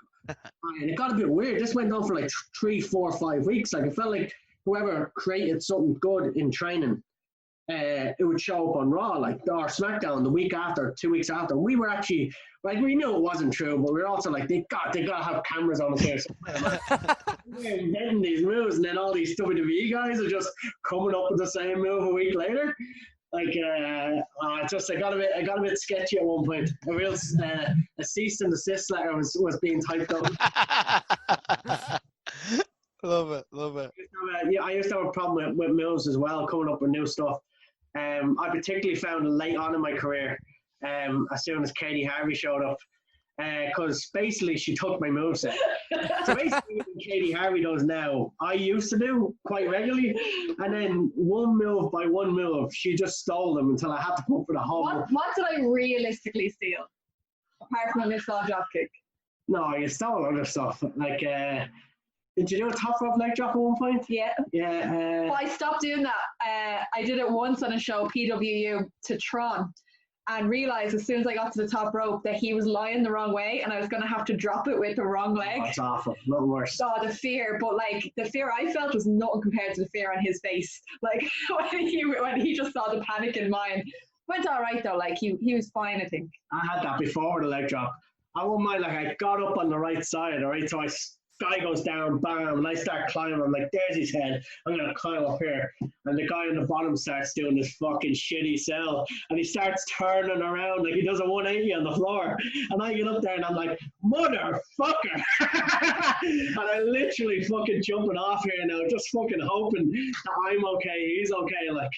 S5: and it got a bit weird. This went on for like 3, 4, 5 weeks. Like, it felt like whoever created something good in training, it would show up on Raw, like, or SmackDown the week after, 2 weeks after. We were actually, like, we knew it wasn't true, but we were also like, they got to have cameras on us here somewhere. We're inventing these moves, and then all these WWE guys are just coming up with the same move a week later. Like, I got a bit sketchy at one point. A real a cease and desist letter was being typed up.
S3: Love it.
S5: I used to have a problem with moves as well, coming up with new stuff. I particularly found it late on in my career, as soon as Katie Harvey showed up, because basically she took my moveset. So basically what Katie Harvey does now, I used to do quite regularly, and then one move by one move, she just stole them until I had to go for the whole.
S4: What did I realistically steal? Apart from a missile dropkick.
S5: No, you stole other stuff. Like, did you do a top rope leg drop at one point?
S4: Yeah.
S5: Yeah.
S4: But I stopped doing that. I did it once on a show, PWU, to Tron, and realised as soon as I got to the top rope that he was lying the wrong way, and I was going to have to drop it with the wrong leg.
S5: That's awful. Nothing worse.
S4: Oh, the fear. But, like, the fear I felt was nothing compared to the fear on his face. Like, when he just saw the panic in mine. Went all right, though. Like, he was fine, I think.
S5: I had that before the leg drop. I wouldn't mind, like, I got up on the right side, all right? So guy goes down, bam, and I start climbing. I'm like, there's his head. I'm going to climb up here. And the guy on the bottom starts doing this fucking shitty sell. And he starts turning around like he does a 180 on the floor. And I get up there and I'm like, motherfucker. And I literally fucking jumping off here now, just fucking hoping that I'm okay, he's okay. Like,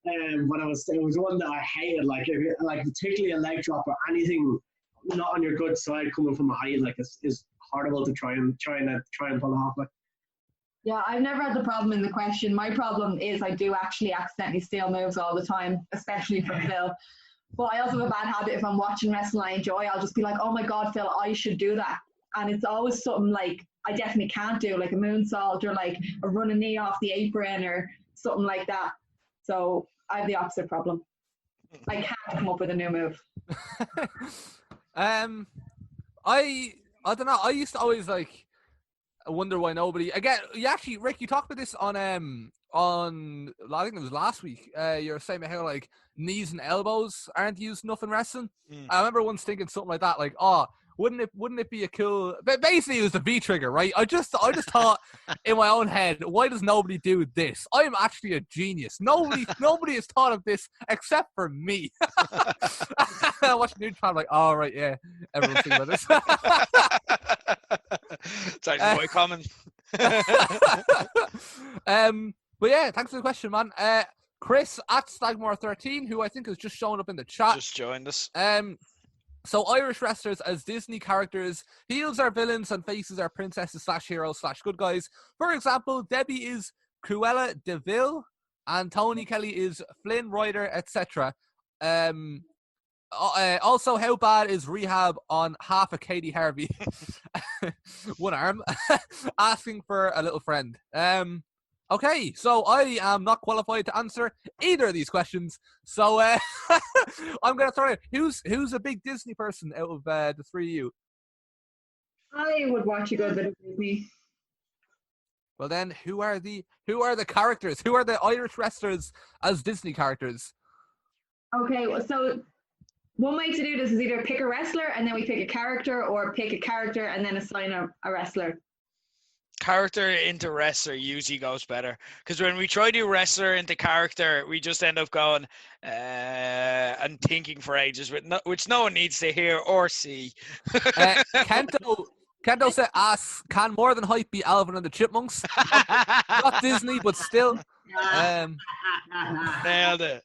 S5: but it was one that I hated. Like, particularly a leg drop or anything not on your good side coming from a height, like, is horrible to try and pull off. Like,
S4: yeah, I've never had the problem in the question. My problem is I do actually accidentally steal moves all the time, especially from Phil. But I also have a bad habit. If I'm watching wrestling I enjoy, I'll just be like, oh my God, Phil, I should do that. And it's always something like I definitely can't do, like a moonsault or like a running knee off the apron or something like that. So I have the opposite problem. I can't come up with a new move.
S2: I don't know. I used to always, like, wonder why nobody. Again, Rick, you talked about this on I think it was last week. You were saying about how, like, knees and elbows aren't used enough in wrestling. I remember once thinking something like that, like, wouldn't it be a cool? But basically, it was the V trigger, right? I just thought in my own head, why does nobody do this? I'm actually a genius. Nobody has thought of this except for me. I watched New Japan, like, oh right, yeah, everyone's thinking about this.
S3: Sorry, boy, common.
S2: But yeah, thanks for the question, man. Chris at Stagmore13, who I think has just shown up in the chat,
S3: just joined us.
S2: So Irish wrestlers as Disney characters, heels are villains and faces are princesses / heroes / good guys. For example, Debbie is Cruella de Vil and Tony Kelly is Flynn Rider, etc. Also, how bad is Rehab on half a Katie Harvey? One arm. Asking for a little friend. Okay, so I am not qualified to answer either of these questions. So I'm going to throw it. Who's a big Disney person out of the three of you?
S4: I would watch a good bit of Disney.
S2: Well then, who are the characters? Who are the Irish wrestlers as Disney characters?
S4: Okay, well, so one way to do this is either pick a wrestler and then we pick a character, or pick a character and then assign a wrestler.
S3: Character into wrestler usually goes better, because when we try to do wrestler into character, we just end up going and thinking for ages, which no one needs to hear or see.
S2: Kento said, can More Than Hype be Alvin and the Chipmunks? Not Disney, but still.
S3: Nailed it.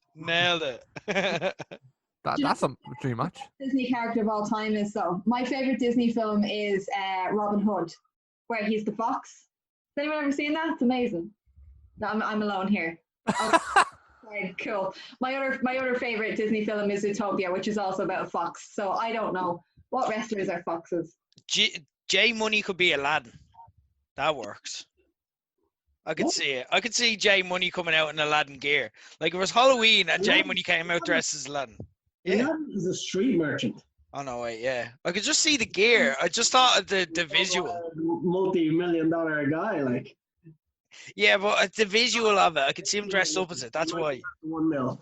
S2: That's a dream match.
S4: Disney character of all time is my favorite Disney film is Robin Hood, where he's the fox. Has anyone ever seen that? It's amazing. No, I'm alone here. Okay. Right, cool. My other favorite Disney film is Zootopia, which is also about a fox. So I don't know what wrestlers are foxes.
S3: Jay Money could be Aladdin. That works. I could see it. I could see Jay Money coming out in Aladdin gear. Like, it was Halloween and Jay Money came out dressed as Aladdin. Yeah.
S5: Aladdin is a street merchant.
S3: Oh, no, wait, yeah. I could just see the gear. I just thought of the visual.
S5: Multi-million-dollar guy, like.
S3: Yeah, but the visual of it, I could see him dressed up as it. That's why.
S5: 1 mil.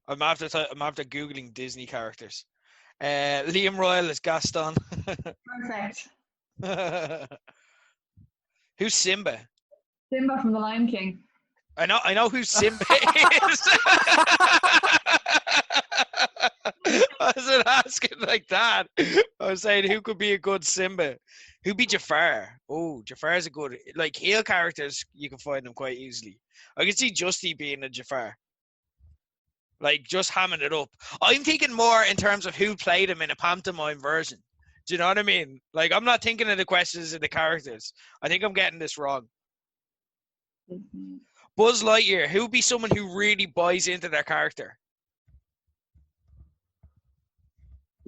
S3: I'm after Googling Disney characters. Liam Royal is Gaston.
S4: Perfect.
S3: Who's Simba?
S4: Simba from The Lion King.
S3: I know who Simba is. I wasn't asking like that. I was saying who could be a good Simba. Who'd be Jafar? Oh, Jafar's a good, like, heel characters. You can find them quite easily. I can see Justy being a Jafar. Like, just hamming it up. I'm thinking more in terms of who played him in a pantomime version. Do you know what I mean? Like, I'm not thinking of the questions and the characters. I think I'm getting this wrong. Buzz Lightyear, who would be someone who really buys into their character?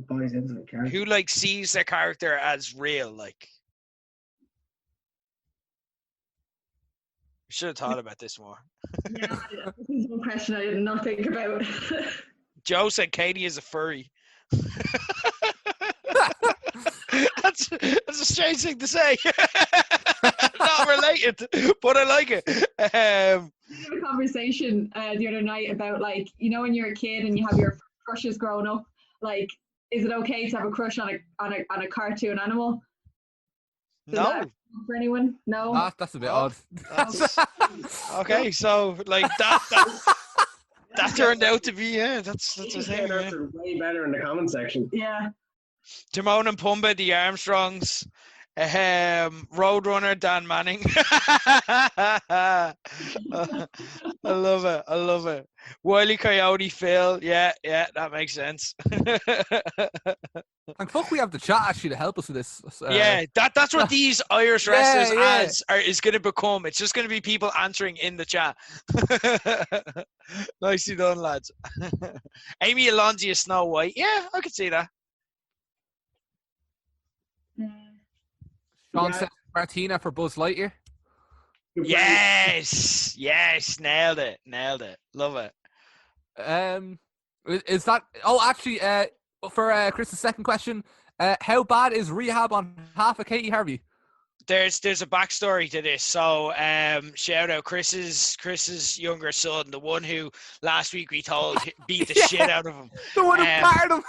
S5: Buys into the character.
S3: Who, like, sees their character as real, like? Should have thought about this more.
S4: Yeah, this is one question I did not think about.
S3: Joe said Katie is a furry. That's a strange thing to say. Not related, but I like it.
S4: We had a conversation the other night about, like, you know, when you're a kid and you have your crushes growing up, like, is it okay to have a crush on a cartoon animal?
S3: No.
S4: For anyone? No.
S2: That's a bit odd.
S3: Okay, so like that turned out to be that's his name.
S5: That's way better in the comment section.
S4: Yeah.
S3: Timon and Pumbaa, the Armstrongs, Roadrunner, Dan Manning. I love it. Wile E. Coyote, Phil. Yeah, that makes sense.
S2: And fuck, we have the chat actually to help us with this.
S3: Yeah, that's what these Irish wrestlers is going to become. It's just going to be people answering in the chat. Nicely done, lads. Amy Alonzi is Snow White. Yeah, I could see that.
S2: Sean said Martina for Buzz Lightyear.
S3: Yes, nailed it. Love it.
S2: Is that? Oh, actually, for Chris's second question, how bad is rehab on half of Katie Harvey?
S3: There's a backstory to this. So shout out Chris's younger son, the one who last week we told beat the shit out of him.
S2: The one who battered him.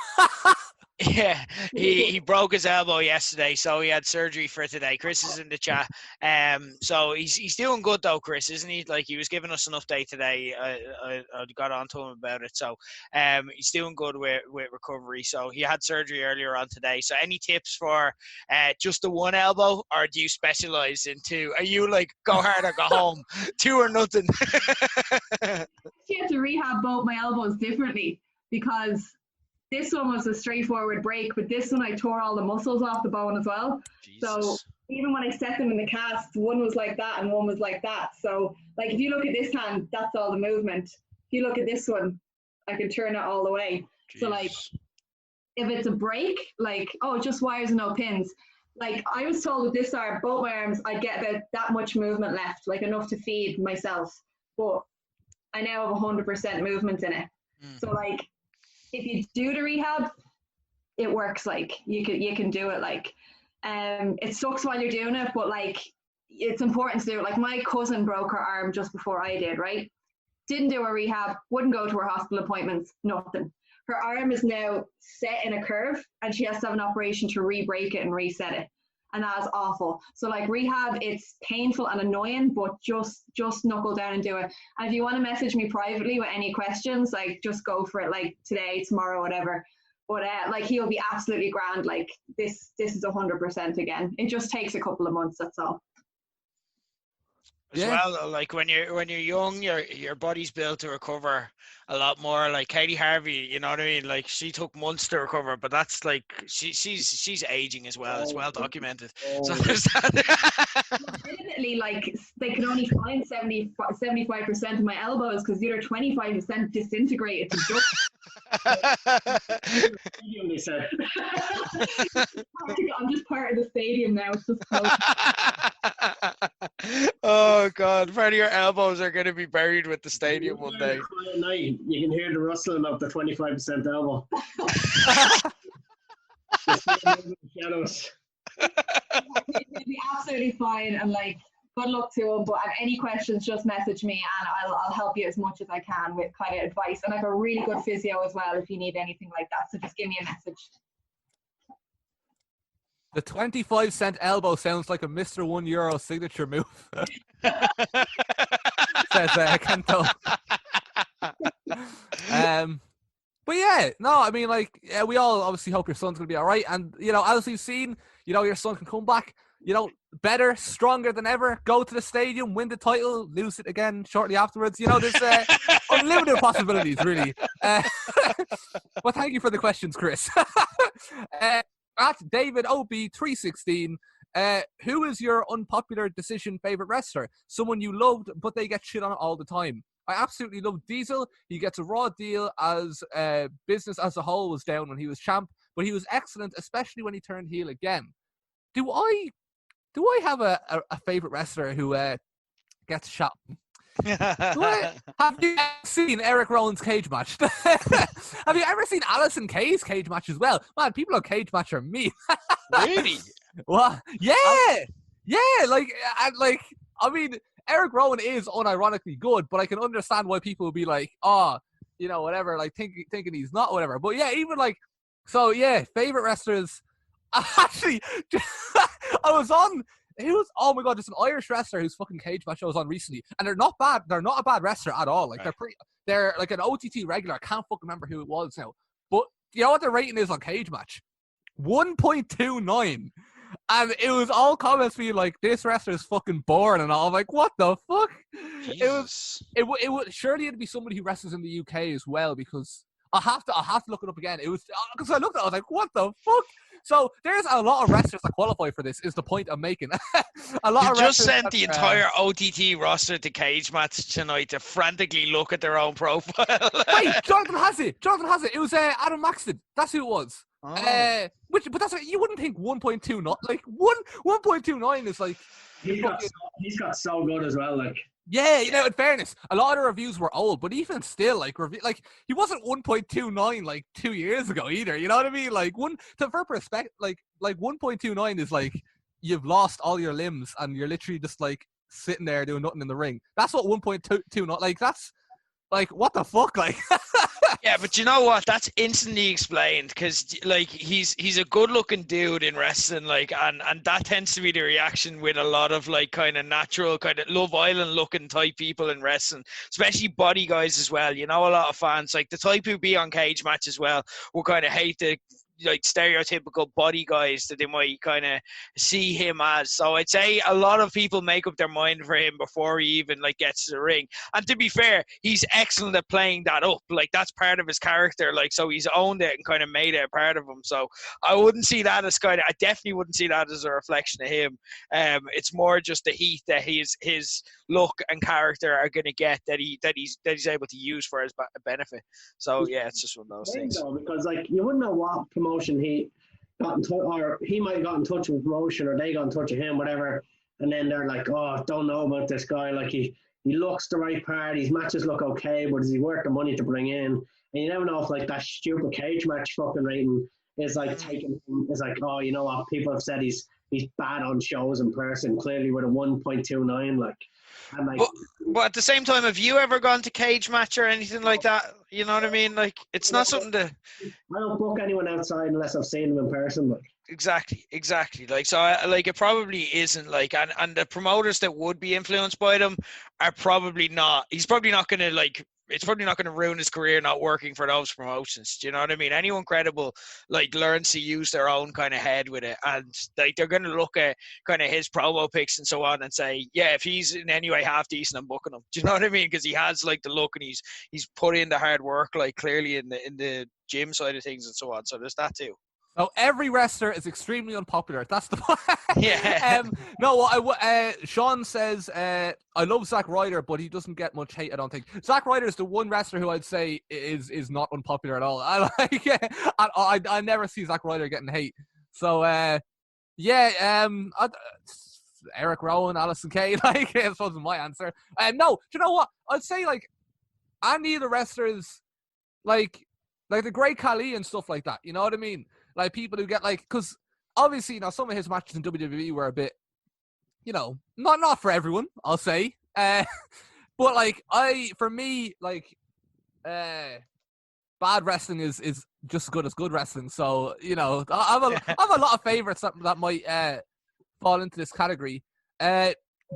S3: Yeah, he broke his elbow yesterday, so he had surgery for today. Chris is in the chat. So he's doing good though, Chris, isn't he? Like, he was giving us an update today. I got on to him about it. So he's doing good with recovery. So he had surgery earlier on today. So any tips for just the one elbow, or do you specialize in two? Are you like go hard or go home? Two or nothing?
S4: I had to rehab both my elbows differently, because this one was a straightforward break, but this one I tore all the muscles off the bone as well. Jesus. So even when I set them in the cast, one was like that and one was like that. So, like, if you look at this hand, that's all the movement. If you look at this one, I can turn it all the way. Jeez. So, like, if it's a break, like, oh, just wires and no pins. Like, I was told with this arm, both my arms, I'd get about that much movement left, like enough to feed myself. But I now have 100% movement in it. So, like, if you do the rehab, it works. Like you can do it. Like, it sucks while you're doing it, but like it's important to do it. Like my cousin broke her arm just before I did, right? Didn't do a rehab, wouldn't go to her hospital appointments, nothing. Her arm is now set in a curve and she has to have an operation to re-break it and reset it. And that is awful. So like rehab, it's painful and annoying, but just knuckle down and do it. And if you want to message me privately with any questions, like just go for it, like today, tomorrow, whatever. But like he'll be absolutely grand. Like this is 100% again. It just takes a couple of months, that's all.
S3: As well, like when you're young, your body's built to recover a lot more. Like Katie Harvey, you know what I mean? Like she took months to recover, but that's like she's aging as well. It's well documented. So there's that.
S4: Legitimately, like they can only find 75% of my elbows because the other 25% disintegrated to dust.
S5: They said.
S4: I'm just part of the stadium now. It's just
S3: oh God, part of your elbows are going to be buried with the stadium one day.
S5: Quiet night, you can hear the rustling of the 25% elbow. Shadows.
S4: It'll be absolutely fine, and like good luck to him. But any questions, just message me, and I'll help you as much as I can with kind of advice. And I have a really good physio as well if you need anything like that. So just give me a message.
S2: The 25-cent elbow sounds like a Mr. €1 signature move. Says Kento. But yeah, no, I mean, like, yeah, we all obviously hope your son's going to be all right. And, you know, as we've seen, you know, your son can come back, you know, better, stronger than ever, go to the stadium, win the title, lose it again shortly afterwards. You know, there's unlimited possibilities, really. But thank you for the questions, Chris. At David OB316, who is your unpopular decision favorite wrestler? Someone you loved, but they get shit on all the time. I absolutely love Diesel. He gets a raw deal as business as a whole was down when he was champ, but he was excellent, especially when he turned heel again. Do I have a favorite wrestler who gets shot? Have you ever seen Eric Rowan's cage match? Have you ever seen Alison Kay's cage match as well? Man, people on cage match are mean.
S3: Really?
S2: Well, yeah. Like, I mean, Eric Rowan is unironically good, but I can understand why people would be like, oh, you know, whatever, like thinking he's not, whatever. But yeah, even like, so yeah, favorite wrestlers. Actually, I was on. Oh my God, there's an Irish wrestler whose fucking cage match I was on recently, and they're not bad. They're not a bad wrestler at all. Like they're like an OTT regular. I can't fucking remember who it was now. But you know what the rating is on cage match? 1.29. And it was all comments being like, this wrestler is fucking boring and all. I'm like, what the fuck?
S3: Jesus.
S2: It would surely it'd be somebody who wrestles in the UK as well, because I'll have to look it up again. It was because I looked at it, I was like, what the fuck? So there's a lot of wrestlers that qualify for this, is the point I'm making. A lot
S3: you
S2: of
S3: just sent the entire OTT roster to cage match tonight to frantically look at their own profile.
S2: Wait, Jonathan has it. It was Adam Maxton. That's who it was.
S3: Oh.
S2: But that's you wouldn't think 1.29. Like 1.29 is like
S5: he's got so good as well. Like,
S2: yeah, you know, in fairness, a lot of the reviews were old, but even still, like he wasn't 1.29 like 2 years ago either. You know what I mean? Like for perspective, like 1.29 is like you've lost all your limbs and you're literally just like sitting there doing nothing in the ring. That's what 1.29 like. That's like what the fuck, like.
S3: Yeah, but you know what? That's instantly explained because, like, he's a good-looking dude in wrestling, like, and that tends to be the reaction with a lot of like kind of natural, kind of Love Island-looking type people in wrestling, especially body guys as well. You know, a lot of fans, like the type who be on cage match as well, will kind of hate the like stereotypical body guys that they might kind of see him as. So I'd say a lot of people make up their mind for him before he even like gets to the ring. And to be fair, he's excellent at playing that up. Like that's part of his character. Like, so he's owned it and kind of made it a part of him. So I wouldn't see that as I definitely wouldn't see that as a reflection of him. It's more just the heat that his look and character are going to get that he's able to use for his benefit. So yeah, it's just one of those things.
S5: Because like you wouldn't know what promotion he got in touch, or he might have got in touch with promotion, or they got in touch with him, whatever. And then they're like, "Oh, don't know about this guy. Like he he looks the right part. His matches look okay, but is he worth the money to bring in? And you never know if like that stupid cage match fucking rating is like taken. It's like, oh, you know what? People have said he's bad on shows in person. Clearly with a 1.29, like. And like,
S3: but at the same time, have you ever gone to cage match or anything like that? You know what I mean? Like, it's not something to.
S5: I don't book anyone outside unless I've seen them in person. Like.
S3: Exactly. Like, so like it probably isn't like, and the promoters that would be influenced by them are probably not. He's probably not going to like. It's probably not going to ruin his career not working for those promotions. Do you know what I mean? Anyone credible like learns to use their own kind of head with it, and like they're going to look at kind of his promo picks and so on and say, yeah, if he's in any way half decent, I'm booking him. Do you know what I mean? Because he has like the look and he's put in the hard work, like clearly in the gym side of things and so on. So there's that too.
S2: So every wrestler is extremely unpopular. That's the point.
S3: Yeah.
S2: Sean says, I love Zack Ryder, but he doesn't get much hate, I don't think. Zack Ryder is the one wrestler who I'd say is not unpopular at all. I never see Zack Ryder getting hate. So, Eric Rowan, Alison Kay, like, I suppose is my answer. No, do you know what? I'd say, like, any of the wrestlers, like the Great Khali and stuff like that, you know what I mean? Like, people who get, like, because obviously, you know, some of his matches in WWE were a bit, you know, not for everyone, I'll say. But, like, for me, like, bad wrestling is just as good as good wrestling. So, you know, I have a lot of favorites that might fall into this category.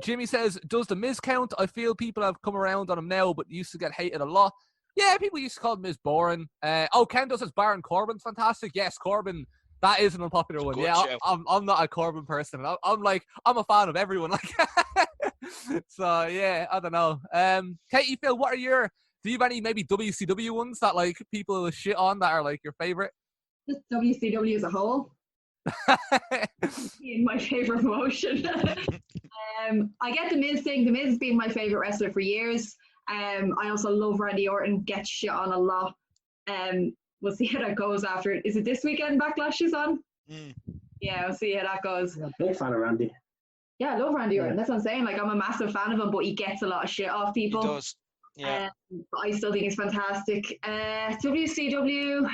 S2: Jimmy says, does the Miz count? I feel people have come around on him now, but used to get hated a lot. Yeah, people used to call Miz boring. Kendo says Baron Corbin's fantastic. Yes, Corbin, that is an unpopular one. Yeah, I'm not a Corbin person. I'm a fan of everyone. Like, so yeah, I don't know. Katie, Phil, do you have any maybe WCW ones that like people shit on that are like your favorite?
S4: Just WCW as a whole. My favorite promotion. I get the Miz thing. The Miz has been my favorite wrestler for years. I also love Randy Orton, gets shit on a lot. We'll see how that goes after it. Is it this weekend Backlash is on? Yeah, we'll see how that goes.
S5: I'm a big fan of Randy.
S4: Yeah, I love Randy Orton. That's what I'm saying. Like, I'm a massive fan of him, but he gets a lot of shit off people.
S3: He does. Yeah.
S4: But I still think he's fantastic. WCW.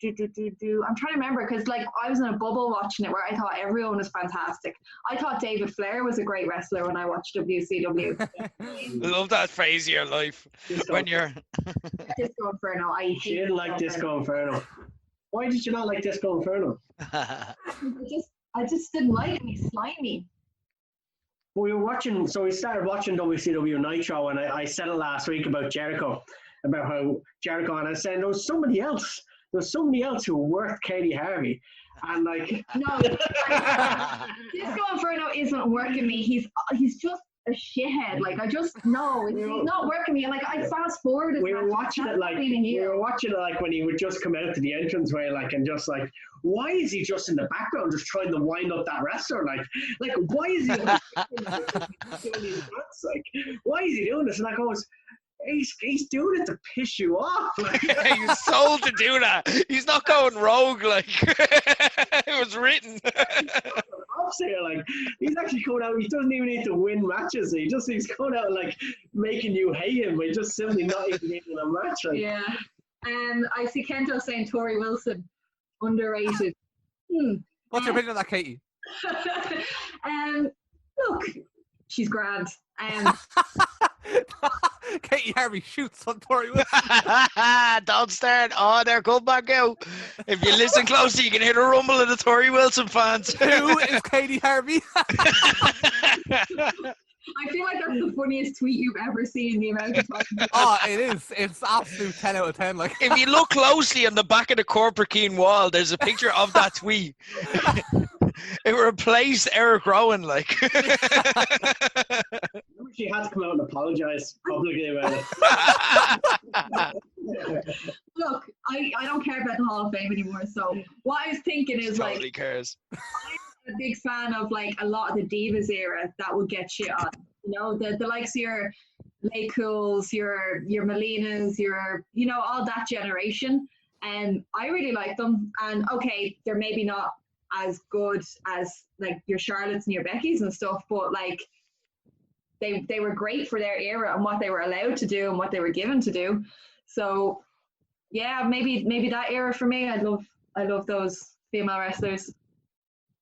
S4: I'm trying to remember because like I was in a bubble watching it where I thought everyone was fantastic. I thought David Flair was a great wrestler when I watched WCW.
S3: I love that phase of your life when you're
S4: Disco Inferno.
S5: She didn't like Disco Inferno. Why did you not like Disco Inferno?
S4: I just didn't like him. He's slimy.
S5: We started watching WCW Nitro, and I said it last week about Jericho, and I was saying there was somebody else who worked Katie Harvey, and like
S4: no, Disco Inferno isn't working me. He's just a shithead. Like I just no, he's not working me. Like I fast forwarded.
S5: We were watching it like when he would just come out to the entranceway, like and just like, why is he just in the background just trying to wind up that wrestler? Like why is he doing these butts? Like why is he doing this? And I goes, he's doing it to piss you off. Like,
S3: he's sold to do that. He's not going rogue. Like it was written.
S5: Like he's actually coming out. He doesn't even need to win matches. He's coming out like making you hate him by just simply not even winning a match. Like.
S4: Yeah. I see Kento saying Tori Wilson underrated.
S2: What's your opinion on that, Katie?
S4: Look, she's grand.
S2: Katie Harvey shoots on Tori Wilson.
S3: Don't start. Oh, they're good back out. If you listen closely, you can hear the rumble of the Tori Wilson fans.
S2: Who is Katie Harvey?
S4: I feel like that's the funniest tweet you've ever seen. The amount of time.
S2: Oh, it is. It's absolute 10 out of 10. Like,
S3: if you look closely on the back of the Corporate Keen wall, there's a picture of that tweet. It replaced Eric Rowan, like.
S5: She had to come out and apologise publicly about it.
S4: Look, I don't care about the Hall of Fame anymore. So what I was thinking is
S3: totally cares.
S4: I'm a big fan of like a lot of the Divas era that would get shit on. You know, the likes of your Lay Cools, your Melinas, all that generation. And I really like them. And okay, they're maybe not as good as like your Charlottes and your Beckys and stuff, but like they were great for their era and what they were allowed to do and what they were given to do. So yeah, maybe that era for me. I love those female wrestlers.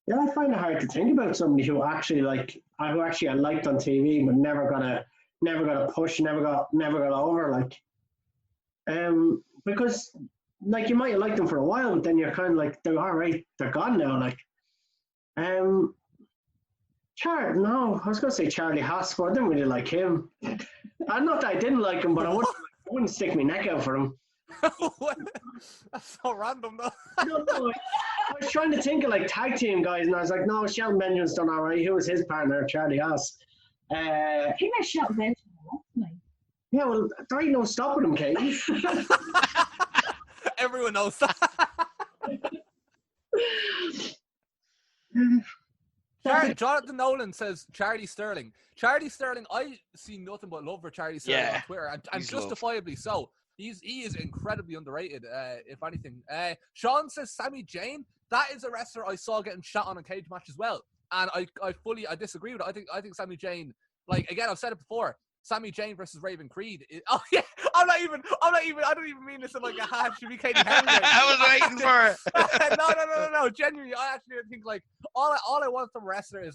S5: Yeah, I find it hard to think about somebody who actually I liked on TV, but never got a push, never got over, because like you might have liked them for a while, but then you're kind of like, they're all right, they're gone now. Like, no, I was gonna say Charlie Haas, but I didn't really like him. Not that I didn't like him, but I wouldn't stick my neck out for him.
S2: That's so random, though.
S5: No, I was trying to think of like tag team guys, and I was like, no, Shelton Benjamin's done all right. Who was his partner? Charlie Haas.
S4: I think that's Shelton Benjamin.
S5: Yeah, well, there ain't no stopping him, Katie.
S2: Everyone knows that. Jonathan Nolan says Charlie Sterling. Charlie Sterling, I see nothing but love for Charlie Sterling on Twitter, and justifiably so. He is incredibly underrated, if anything. Sean says Sami Zayn. That is a wrestler I saw getting shot on a cage match as well, and I disagree with it. I think Sami Zayn, like, again, I've said it before. Sami Zayn versus Raven Creed. I don't even mean this in like a half. Should be Katie Henry.
S3: I was waiting for it.
S2: No. Genuinely, I actually think like all I want from a wrestler is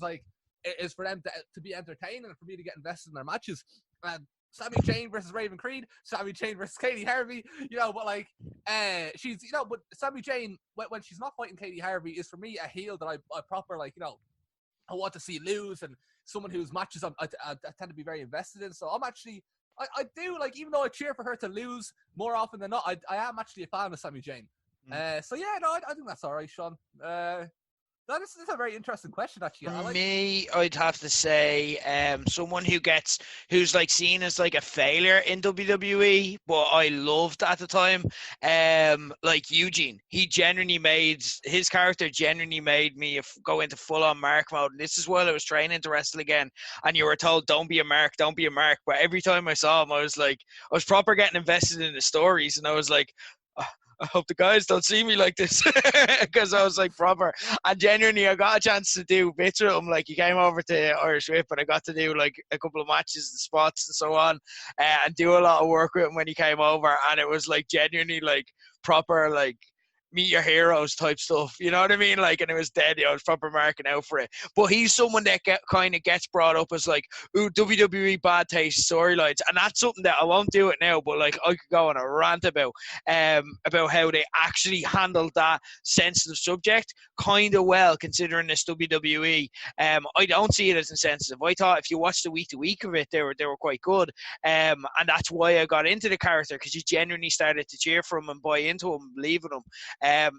S2: for them to be entertained and for me to get invested in their matches. And Sami Zayn versus Raven Creed, Sami Zayn versus Katie Harvey, but like, she's, but Sami Zayn, when she's not fighting Katie Harvey, is for me a heel that I proper, like, I want to see lose, and someone whose matches I tend to be very invested in. So I'm actually, I do, like, even though I cheer for her to lose more often than not, I am actually a fan of Sami Zayn. So yeah, no, I think that's all right, Sean. This is a very interesting question, actually.
S3: For me, I'd have to say someone who's like seen as like a failure in WWE, but I loved at the time, like Eugene. His character genuinely made me go into full-on Mark mode. And this is while I was training to wrestle again, and you were told, don't be a Mark. But every time I saw him, I was proper getting invested in the stories, and I was like, I hope the guys don't see me like this, because I was like proper. And genuinely, I got a chance to do bits with him. Like, he came over to Irish Whip, and I got to do like a couple of matches and spots and so on, and do a lot of work with him when he came over. And it was like genuinely like proper, like, meet your heroes type stuff, you know what I mean? Like, and it was dead. I was proper marking out for it. But he's someone that kind of gets brought up as like, ooh, WWE bad taste storylines, and that's something that I won't do it now, but like I could go on a rant about how they actually handled that sensitive subject kind of well, considering this WWE. I don't see it as insensitive. I thought if you watch the week to week of it, they were quite good, and that's why I got into the character, because you genuinely started to cheer for him and buy into him and believe in him.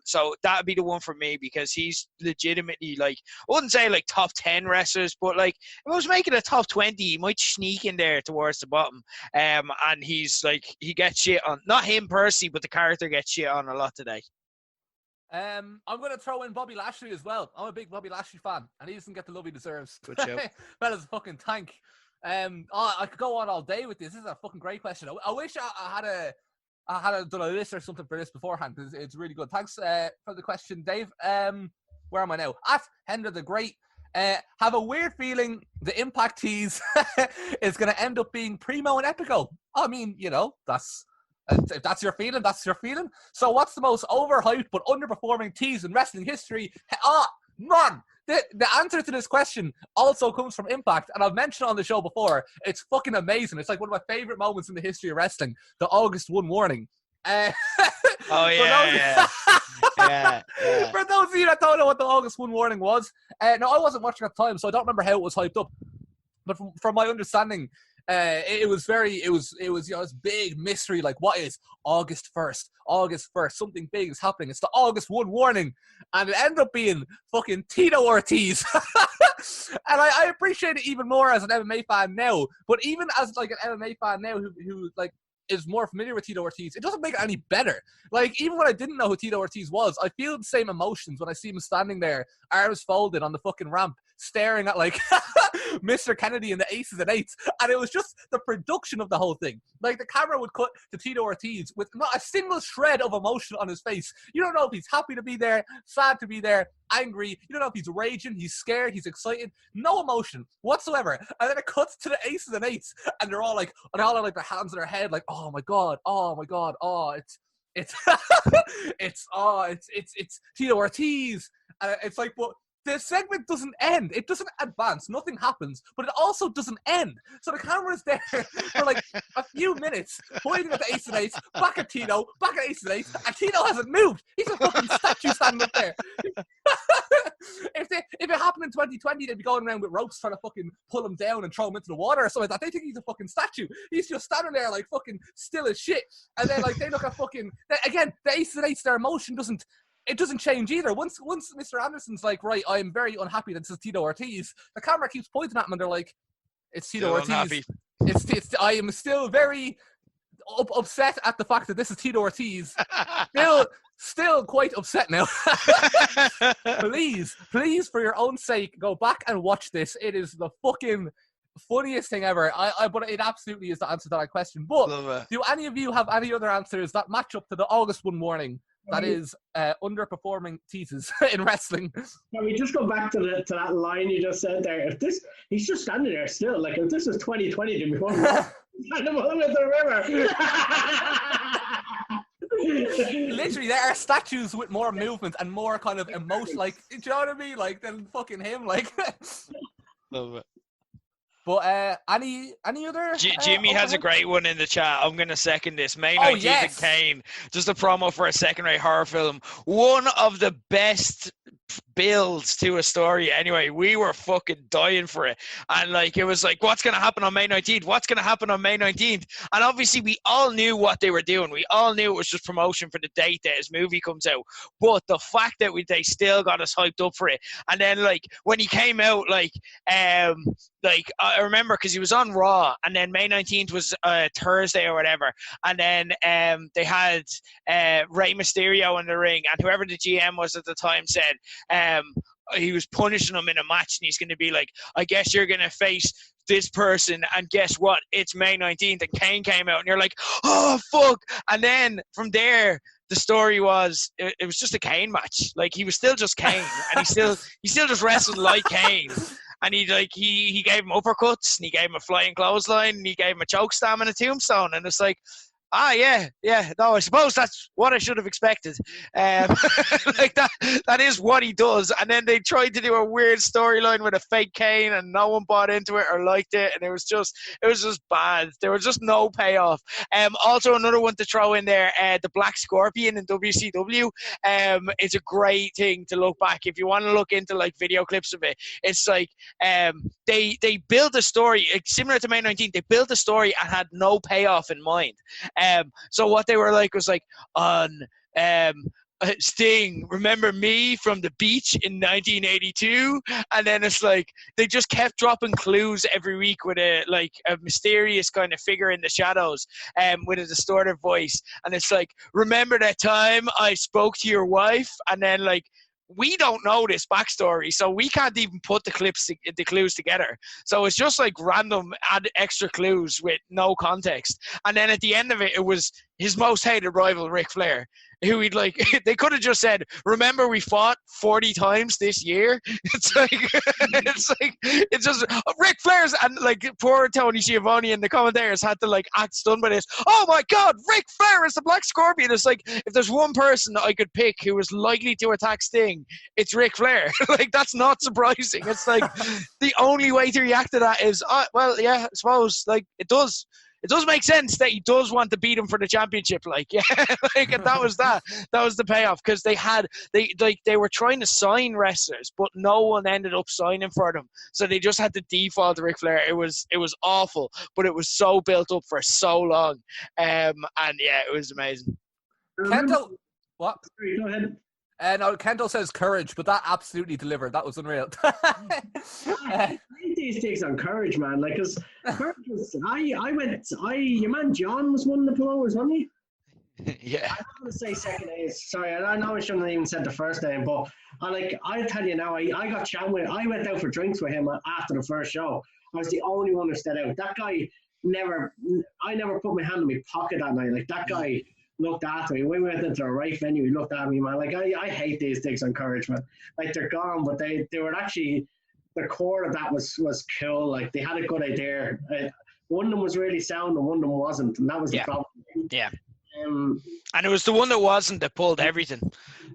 S3: So that'd be the one for me, because he's legitimately, like, I wouldn't say like top 10 wrestlers, but like if I was making a top 20, he might sneak in there towards the bottom. And he's like, he gets shit on, not him personally, but the character gets shit on a lot today.
S2: I'm going to throw in Bobby Lashley as well. I'm a big Bobby Lashley fan, and he doesn't get the love he deserves.
S3: Good show.
S2: Fella's a fucking tank. I could go on all day with this. This is a fucking great question. I wish I had done a list or something for this beforehand, because it's really good. Thanks for the question, Dave. Where am I now? At Hender the Great. Have a weird feeling the Impact tease is going to end up being Primo and Epico. I mean, that's... if that's your feeling, that's your feeling. So what's the most overhyped but underperforming tease in wrestling history? Man, the answer to this question also comes from Impact, and I've mentioned it on the show before. It's fucking amazing. It's like one of my favorite moments in the history of wrestling, the August 1 warning.
S3: Oh, yeah.
S2: For those of you that don't know what the August 1 warning was, no, I wasn't watching at the time, so I don't remember how it was hyped up. But from my understanding, it was this big mystery, like, what is August 1st, something big is happening, it's the August 1 warning, and it ended up being fucking Tito Ortiz. And I appreciate it even more as an MMA fan now, but even as like an MMA fan now who like is more familiar with Tito Ortiz, it doesn't make it any better. Like, even when I didn't know who Tito Ortiz was, I feel the same emotions when I see him standing there, arms folded on the fucking ramp, staring at like Mr. Kennedy and the aces and eights, and it was just the production of the whole thing. Like the camera would cut to Tito Ortiz with not a single shred of emotion on his face. You don't know if he's happy to be there, sad to be there, angry. You don't know if he's raging, he's scared, he's excited. No emotion whatsoever. And then it cuts to the aces and eights, and they're all like, and they all have like their hands on their head, like, oh my god, it's it's Tito Ortiz. And it's like, but the segment doesn't end. It doesn't advance. Nothing happens, but it also doesn't end. So the camera's there for like a few minutes, pointing at the ace and eight, back at Tito, back at ace and eight, and Tito hasn't moved. He's a fucking statue standing up there. If it happened in 2020, they'd be going around with ropes trying to fucking pull him down and throw him into the water or something like that. They think he's a fucking statue. He's just standing there like fucking still as shit. And then like they look at fucking again, the ace and eights, their emotion doesn't change either. Once Mr. Anderson's like, right, I'm very unhappy that this is Tito Ortiz, the camera keeps pointing at him and they're like, it's Tito Ortiz. Unhappy. It's I am still very upset at the fact that this is Tito Ortiz. Still quite upset now. Please, for your own sake, go back and watch this. It is the fucking funniest thing ever. But it absolutely is the answer to that question. But do any of you have any other answers that match up to the August 1 warning? That is underperforming teases in wrestling.
S5: Can we just go back to that line you just said there? If this, he's just standing there still. Like if this was 2020, then we wouldn't animal with the river.
S2: Literally, there are statues with more movement and more kind of emotion. Like, do you know what I mean? Like than fucking him. Like.
S3: Love it.
S2: But any other?
S3: Jimmy has a great one in the chat. I'm going to second this. May 19th and Kane. Just a promo for a second-rate horror film. One of the best builds to a story. Anyway, we were fucking dying for it. And like, it was like, what's going to happen on May 19th? What's going to happen on May 19th? And obviously we all knew what they were doing. We all knew it was just promotion for the date that his movie comes out. But the fact that they still got us hyped up for it. And then like, when he came out, like I remember because he was on Raw, and then May 19th was Thursday or whatever, and then they had Rey Mysterio in the ring, and whoever the GM was at the time said he was punishing him in a match, and he's going to be like, I guess you're going to face this person, and guess what? It's May 19th, and Kane came out, and you're like, oh fuck! And then from there, the story was it was just a Kane match. Like he was still just Kane, and he still just wrestled like Kane. And he gave him uppercuts, and he gave him a flying clothesline, and he gave him a choke slam and a tombstone. And it's like, yeah. No, I suppose that's what I should have expected. Like that is what he does. And then they tried to do a weird storyline with a fake Kane, and no one bought into it or liked it. And it was just bad. There was just no payoff. Also another one to throw in there, the Black Scorpion in WCW. It's a great thing to look back. If you want to look into like video clips of it, it's like, they built a story similar to May 19th. They built a story and had no payoff in mind. So what they were like was like on Sting, remember me from the beach in 1982? And then it's like they just kept dropping clues every week with a mysterious kind of figure in the shadows with a distorted voice. And it's like, remember that time I spoke to your wife? And then like, we don't know this backstory, so we can't even put the clues together. So it's just like random add extra clues with no context. And then at the end of it, it was his most hated rival, Ric Flair, who he'd like, they could have just said, remember we fought 40 times this year? It's just Ric Flair's, and like poor Tony Schiavone and the commentators had to like act stunned by this. Oh my God, Ric Flair is the Black Scorpion. It's like, if there's one person that I could pick who was likely to attack Sting, it's Ric Flair. Like, that's not surprising. It's like, the only way to react to that is, well, yeah, I suppose, like, it does make sense that he does want to beat him for the championship. Like, yeah, like, and that was the payoff, because they were trying to sign wrestlers, but no one ended up signing for them. So they just had to default to Ric Flair. It was awful, but it was so built up for so long. And yeah, it was amazing.
S2: Kento, what?
S5: Sorry, go ahead.
S2: No, Kento says courage, but that absolutely delivered. That was unreal.
S5: These takes on courage, man. Like, cause courage was, your man John was one of the promoters, wasn't he?
S3: Yeah.
S5: I'm going to say second ace. Sorry, I know I shouldn't have even said the first name, but I'll tell you now, I got chatting with, I went out for drinks with him after the first show. I was the only one who stayed out. That guy I never put my hand in my pocket that night. Like, that guy looked after me. We went into the right venue, he looked at me, man. Like, I hate these things on Courage, man. Like, they're gone, but they were actually, the core of that was cool. Like, they had a good idea. One of them was really sound and one of them wasn't, and that was the problem.
S3: Yeah. And it was the one that wasn't that pulled everything,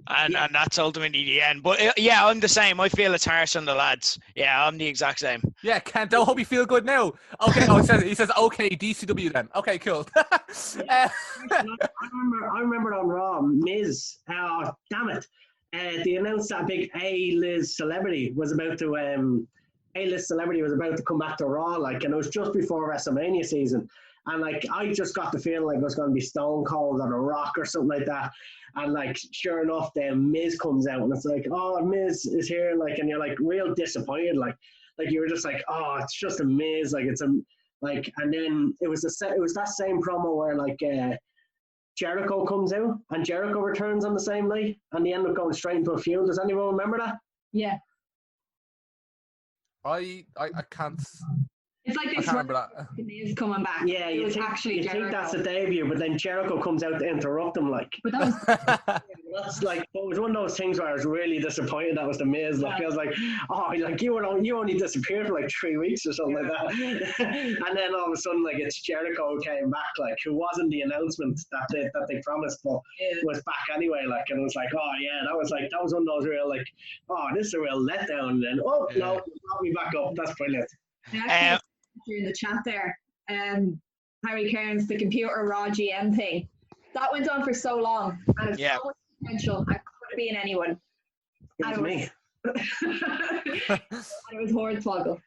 S3: and that's ultimately the end. But yeah, I'm the same. I feel it's harsh on the lads. Yeah, I'm the exact same.
S2: Yeah, Kent, I hope you feel good now. Okay, he says okay, DCW then. Okay, cool.
S5: I remember on Raw, Miz. Damn it! They announced that big A-list celebrity was about to come back to Raw, like, and it was just before WrestleMania season. And, like, I just got the feeling like it was going to be Stone Cold or The Rock or something like that. And, like, sure enough, then Miz comes out and it's like, oh, Miz is here, like, and you're like real disappointed, like you were just like, oh, it's just a Miz, like, it's a, like, and then it was that same promo where, like, Jericho comes out and Jericho returns on the same night and they end up going straight into a feud. Does anyone remember that?
S4: Yeah.
S2: I can't.
S4: It's like
S2: I
S4: they
S2: can't
S4: swear
S2: remember that.
S4: Miz coming back.
S5: Yeah,
S4: it was actually
S5: you
S4: Jericho.
S5: think that's the debut, but then Jericho comes out to interrupt him, like.
S4: But that was
S5: That's like, it was one of those things where I was really disappointed that was the Miz. Like, I was like, oh, like you only disappeared for like 3 weeks or something like that. And then all of a sudden, like, it's Jericho who came back, like, who wasn't the announcement that they promised, but was back anyway. Like, and it was like, oh yeah, that was one of those real, like, oh, this is a real letdown. And then, oh no, brought me back up. That's brilliant.
S4: in the chat there, Harry Cairns, the computer raw GM thing, that went on for so long and it's so much potential. I could have been anyone.
S5: It was me.
S4: And it was Hornswoggle,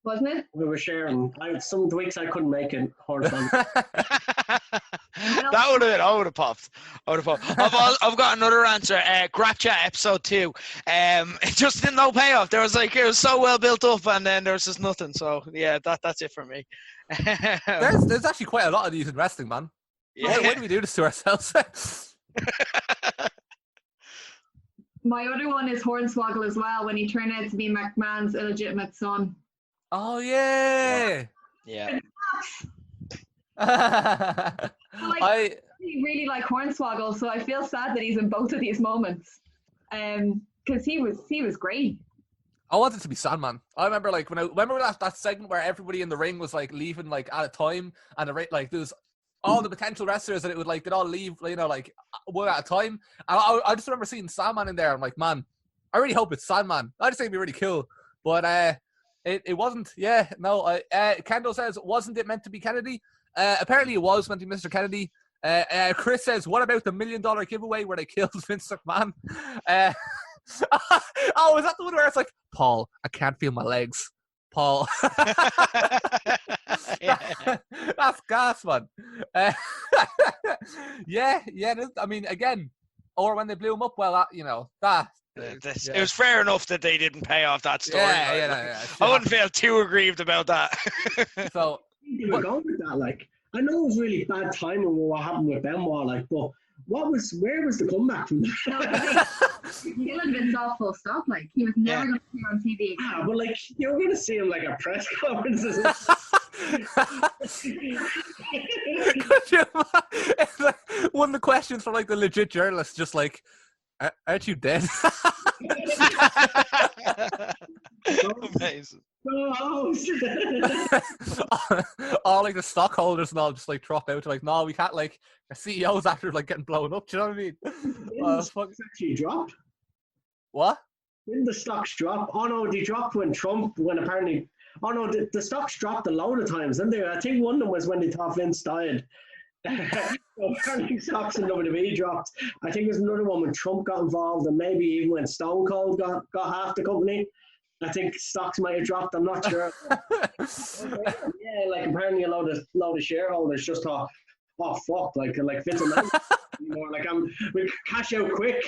S4: wasn't it?
S5: We were sharing. Some weeks I couldn't make it. Hornswoggle.
S3: I would have popped. I've got another answer. Grap Chat episode 2. It just didn't no payoff. There was like, it was so well built up, and then there was just nothing. So yeah, that's it for me.
S2: There's actually quite a lot of these in wrestling, man.
S3: Yeah.
S2: Why do we do this to ourselves?
S4: My other one is Hornswoggle as well, when he turned out to be McMahon's illegitimate son.
S2: Oh yeah.
S3: Yeah.
S4: I really like Hornswoggle, so I feel sad that he's in both of these moments. Because he was great.
S2: I wanted to be Sandman. I remember like remember that segment where everybody in the ring was like leaving like at a time, and like there was all the potential wrestlers that it would like they'd all leave, you know, like one at a time. And I just remember seeing Sandman in there. I'm like, man, I really hope it's Sandman. I just think it'd be really cool. But it wasn't. Yeah, no. Kendall says, wasn't it meant to be Kennedy? Apparently it was meant to be Mr. Kennedy. Chris says, what about the $1 million giveaway where they killed Vince McMahon? Oh, is that the one where it's like, Paul, I can't feel my legs. Paul. That's gas, man. Yeah. I mean, again, or when they blew him up, well, you know, that.
S3: It was fair enough that they didn't pay off that story.
S2: Yeah.
S3: I wouldn't feel too aggrieved about that.
S2: So
S5: they were going with that. Like, I know it was really bad timing with what happened with Benoit, like, but where was the comeback from that?
S4: He had been off full stop. Like, he was never going to be on TV again.
S5: Yeah, but like, you were going to see him like at press conferences.
S2: Could you? It's like one of the questions from like the legit journalist, just like, aren't you dead?
S3: Amazing.
S2: All like the stockholders and all just like drop out. Like, no, we can't. Like, our CEO's after like getting blown up. Do you know what I mean?
S5: Didn't the stocks actually drop?
S2: What?
S5: Didn't the stocks drop? Oh no, they dropped when apparently. Oh no, the stocks dropped a load of times, didn't they? I think one of them was when they thought Vince died. So apparently stocks in WWE dropped. I think there's another one when Trump got involved, and maybe even when Stone Cold got half the company. I think stocks might have dropped. I'm not sure. Yeah, like apparently a load of shareholders just thought, oh fuck, like Vince McMahon anymore. Like we cash out quick.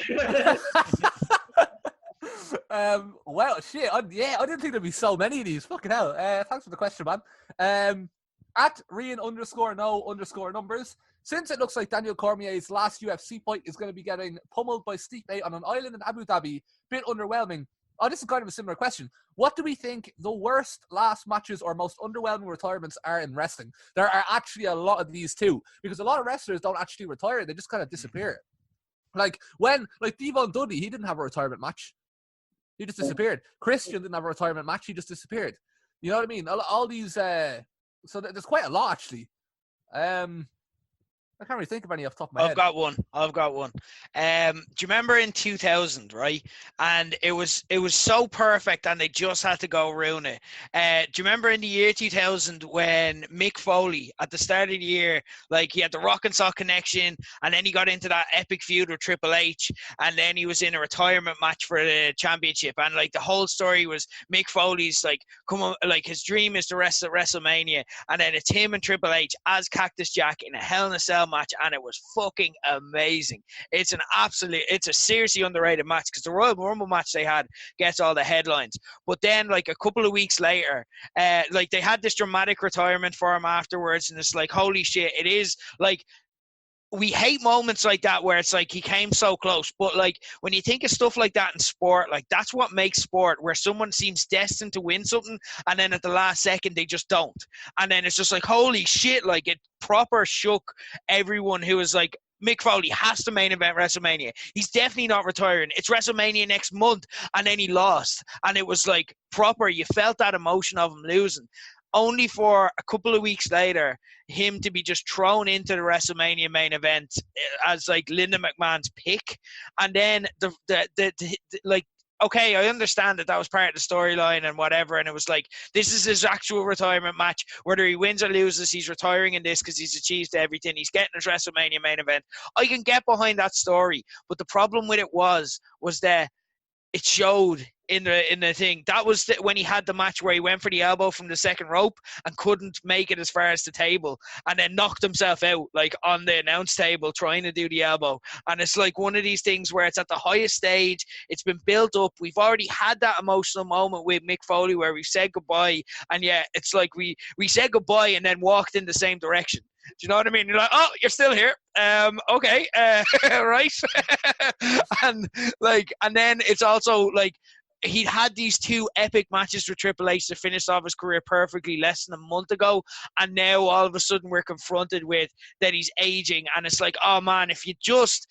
S2: Well, shit. I didn't think there'd be so many of these. Fucking hell. Thanks for the question, man. at Rian_no_numbers. Since it looks like Daniel Cormier's last UFC fight is going to be getting pummeled by Stipe on an island in Abu Dhabi, bit underwhelming. Oh, this is kind of a similar question. What do we think the worst last matches or most underwhelming retirements are in wrestling? There are actually a lot of these too, because a lot of wrestlers don't actually retire; they just kind of disappear. Like Devon Dudley, he didn't have a retirement match; he just disappeared. Christian didn't have a retirement match; he just disappeared. You know what I mean? All these, so there's quite a lot actually. I can't really think of any off the top of my head.
S3: I've got one. Do you remember in 2000, right? And it was so perfect, and they just had to go ruin it. Do you remember in the year 2000 when Mick Foley at the start of the year, like he had the Rock and Sock connection, and then he got into that epic feud with Triple H, and then he was in a retirement match for the championship, and like the whole story was Mick Foley's like, come on, like his dream is to wrestle at WrestleMania, and then it's him and Triple H as Cactus Jack in a Hell in a Cell match, and it was fucking amazing. It's a seriously underrated match, because the Royal Rumble match they had gets all the headlines, but then like a couple of weeks later, like they had this dramatic retirement for him afterwards, and it's like, holy shit, it is like, we hate moments like that where it's like he came so close, but like when you think of stuff like that in sport, like that's what makes sport, where someone seems destined to win something and then at the last second they just don't, and then it's just like, holy shit, like it proper shook everyone who was like, Mick Foley has to main event WrestleMania. He's definitely not retiring. It's WrestleMania next month, and then he lost, and it was like proper, you felt that emotion of him losing, only for a couple of weeks later him to be just thrown into the WrestleMania main event as like Linda McMahon's pick. And then the like, okay, I understand that was part of the storyline and whatever, and it was like, this is his actual retirement match. Whether he wins or loses, he's retiring in this because he's achieved everything. He's getting his WrestleMania main event. I can get behind that story, but the problem with it was that it showed in the thing. That was when he had the match where he went for the elbow from the second rope and couldn't make it as far as the table, and then knocked himself out like on the announce table trying to do the elbow. And it's like one of these things where it's at the highest stage, it's been built up, we've already had that emotional moment with Mick Foley where we've said goodbye, and yeah, it's like we said goodbye and then walked in the same direction. Do you know what I mean? You're like, oh, you're still here. Okay, right. and then it's also like, he'd had these two epic matches with Triple H to finish off his career perfectly less than a month ago, and now all of a sudden we're confronted with that he's aging, and it's like, oh man, if you just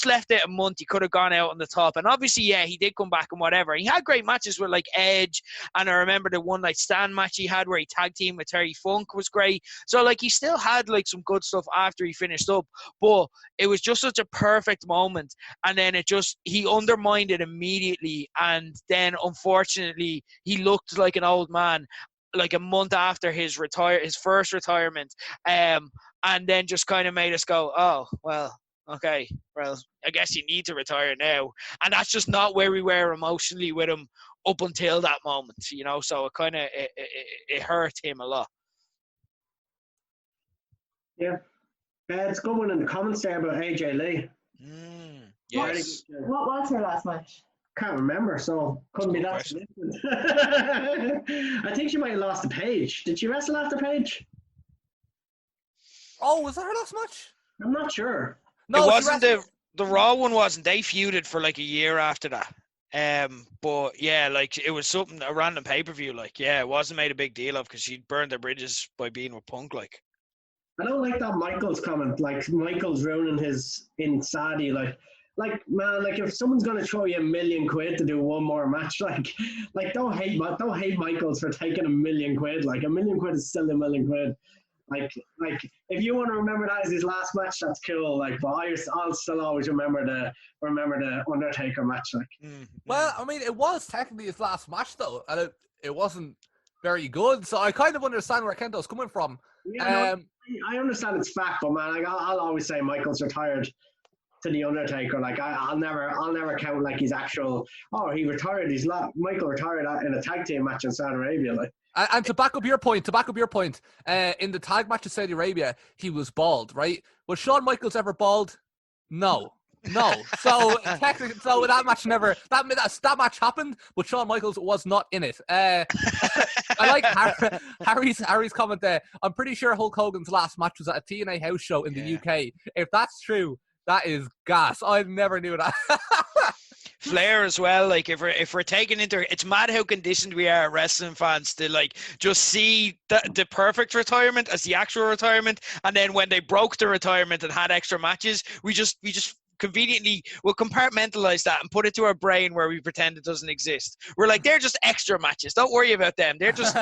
S3: left it a month, he could have gone out on the top. And obviously, yeah, he did come back and whatever. He had great matches with like Edge, and I remember the one night stand match he had where he tag teamed with Terry Funk was great. So like, he still had like some good stuff after he finished up, but it was just such a perfect moment, and then he undermined it immediately, and then unfortunately he looked like an old man like a month after his first retirement, and then just kind of made us go, oh well, okay, well, I guess you need to retire now. And that's just not where we were emotionally with him up until that moment, you know. So it kind of it hurt him a lot.
S5: Yeah, it's a good one in the comments there about AJ Lee.
S3: Yes.
S4: What was her last match?
S5: Can't remember, so couldn't be that significant. I think she might have lost the Paige. Did she wrestle after Paige?
S2: Oh, was that her last match?
S5: I'm not sure.
S3: No, it wasn't. The Raw one wasn't. They feuded for like a year after that. But yeah, like it was a random pay-per-view. Like, yeah, it wasn't made a big deal of because she burned their bridges by being with Punk. Like,
S5: I don't like that Michaels comment. Like, Michaels ruining his in Saudi. Like man, like if someone's gonna throw you $1 million to do one more match, like don't hate Michaels for taking $1 million. Like $1 million is still $1 million. Like if you want to remember that as his last match, that's cool. Like, but I'll still always remember the Undertaker match. Like,
S2: well, I mean, it was technically his last match though, and it wasn't very good. So I kind of understand where Kento's coming from.
S5: Yeah, I understand it's fact, but man, like I'll always say Michaels retired to the Undertaker. Like I'll never count like his actual. Oh, he retired. Michael retired in a tag team match in Saudi Arabia. Like,
S2: and to back up your point, in the tag match in Saudi Arabia, he was bald, right? Was Shawn Michaels ever bald? No. So technically, that match happened, but Shawn Michaels was not in it. I like Harry's comment there. I'm pretty sure Hulk Hogan's last match was at a TNA house show in the UK. If that's true, that is gas. I never knew that.
S3: Flair as well. Like if we're taking into, it's mad how conditioned we are wrestling fans to like just see the perfect retirement as the actual retirement, and then when they broke the retirement and had extra matches, we just conveniently will compartmentalize that and put it to our brain where we pretend it doesn't exist. We're like, they're just extra matches. Don't worry about them. They're just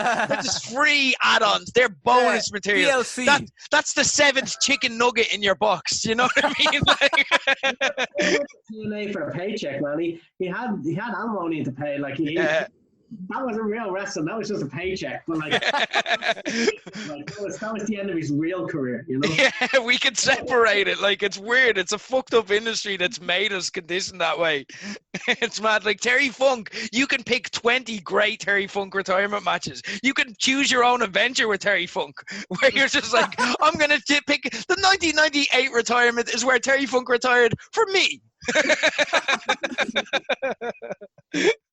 S3: free add-ons. They're bonus material.
S2: DLC.
S3: That's the 7th chicken nugget in your box. You know what I mean? Like,
S5: TNA for a paycheck, man. He had alimony to pay. Like that wasn't real wrestling. That was just a paycheck. But like, that was the end of his real career, you know?
S3: Yeah, we can separate it. Like, it's weird. It's a fucked up industry that's made us conditioned that way. It's mad. Like Terry Funk, you can pick 20 great Terry Funk retirement matches. You can choose your own adventure with Terry Funk, where you're just like, I'm going to pick the 1998 retirement is where Terry Funk retired for me.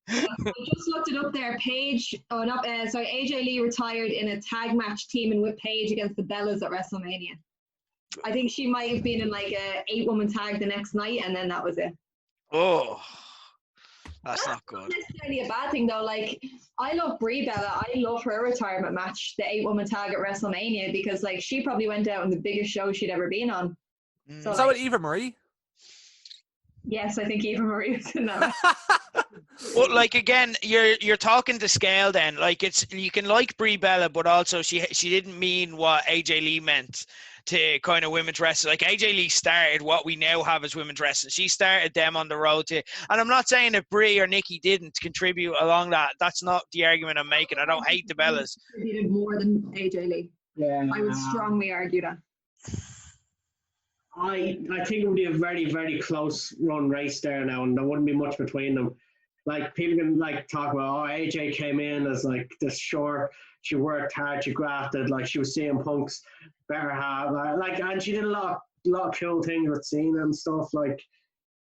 S4: I just looked it up there. AJ Lee retired in a tag match teaming with Paige against the Bellas at WrestleMania. I think she might have been in like a 8-woman tag the next night, and then that was it.
S3: Oh, that's not good.
S4: Not necessarily a bad thing though. Like, I love Brie Bella. I love her retirement match, the 8-woman tag at WrestleMania, because like she probably went out on the biggest show she'd ever been on.
S2: So is that with Eva Marie?
S4: Yes, I think Eva Marie was in that.
S3: Well, like again, you're talking to scale. Then, like you can like Brie Bella, but also she didn't mean what AJ Lee meant to kind of women's wrestling. Like AJ Lee started what we now have as women's wrestling. She started them on the road to, and I'm not saying if Brie or Nikki didn't contribute along that. That's not the argument I'm making. I don't hate the Bellas.
S4: Contributed more than AJ Lee.
S5: Yeah,
S4: I would strongly argue that.
S5: I think it would be a very, very close run race there now, and there wouldn't be much between them. Like, people can like talk about, AJ came in as like this short, she worked hard, she grafted, like she was CM Punk's better half, like, and she did a lot of cool things with Cena and stuff, like,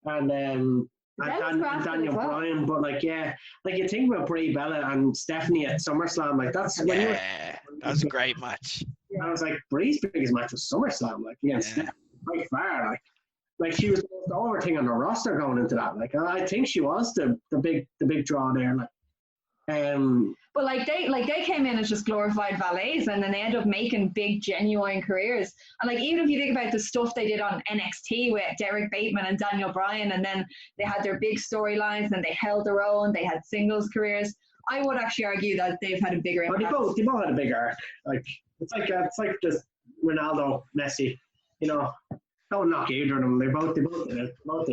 S5: and Daniel Bryan, but like, yeah, like you think about Brie Bella and Stephanie at SummerSlam, like that
S3: was a great match.
S5: I was like, Brie's biggest match was SummerSlam, like against Stephanie. By far, like she was the over thing on the roster going into that. Like, I think she was the big draw there. Like,
S4: but they came in as just glorified valets, and then they ended up making big, genuine careers. And like, even if you think about the stuff they did on NXT with Derek Bateman and Daniel Bryan, and then they had their big storylines and they held their own. They had singles careers. I would actually argue that they've had a bigger impact.
S5: They both had a big arc. Like it's like this Ronaldo, Messi. You know, don't knock either of them. They both did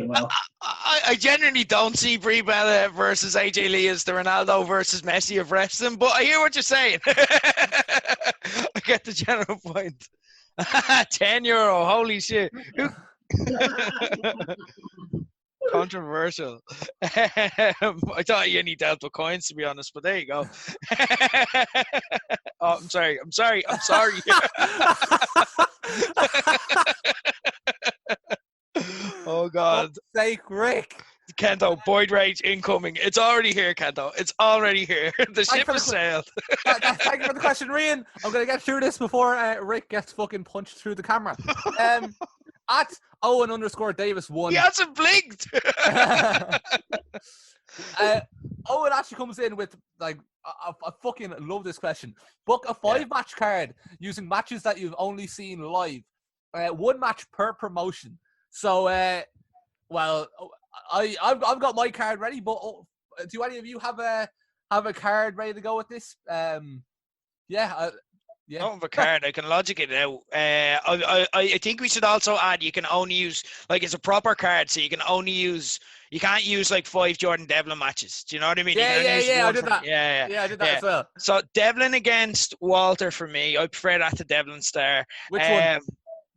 S5: well.
S3: I genuinely don't see Brie Bella versus AJ Lee as the Ronaldo versus Messi of wrestling, but I hear what you're saying. I get the general point. €10, holy shit. Controversial. I thought you only dealt with coins, to be honest, but there you go. Oh, I'm sorry. Oh God.
S2: Sake, Rick.
S3: Kento, Boyd Rage incoming. It's already here, Kento. It's already here. The ship has sailed.
S2: Thank you for the question, Rian. I'm going to get through this before Rick gets fucking punched through the camera. At Owen_Davis1.
S3: He hasn't blinked.
S2: Owen actually comes in with, like, I fucking love this question. Book a 5-match card using matches that you've only seen live. 1 match per promotion. So, well, I've got my card ready, but do any of you have a card ready to go with this? Yeah.
S3: I don't have a card. I can logic it out. I think we should also add you can only use, like, it's a proper card, so you can't use like 5 Jordan Devlin matches. Do you know what I mean?
S2: Yeah, I did that. Yeah, I did that as well.
S3: So Devlin against Walter for me. I prefer that to Devlin Star.
S2: Which one?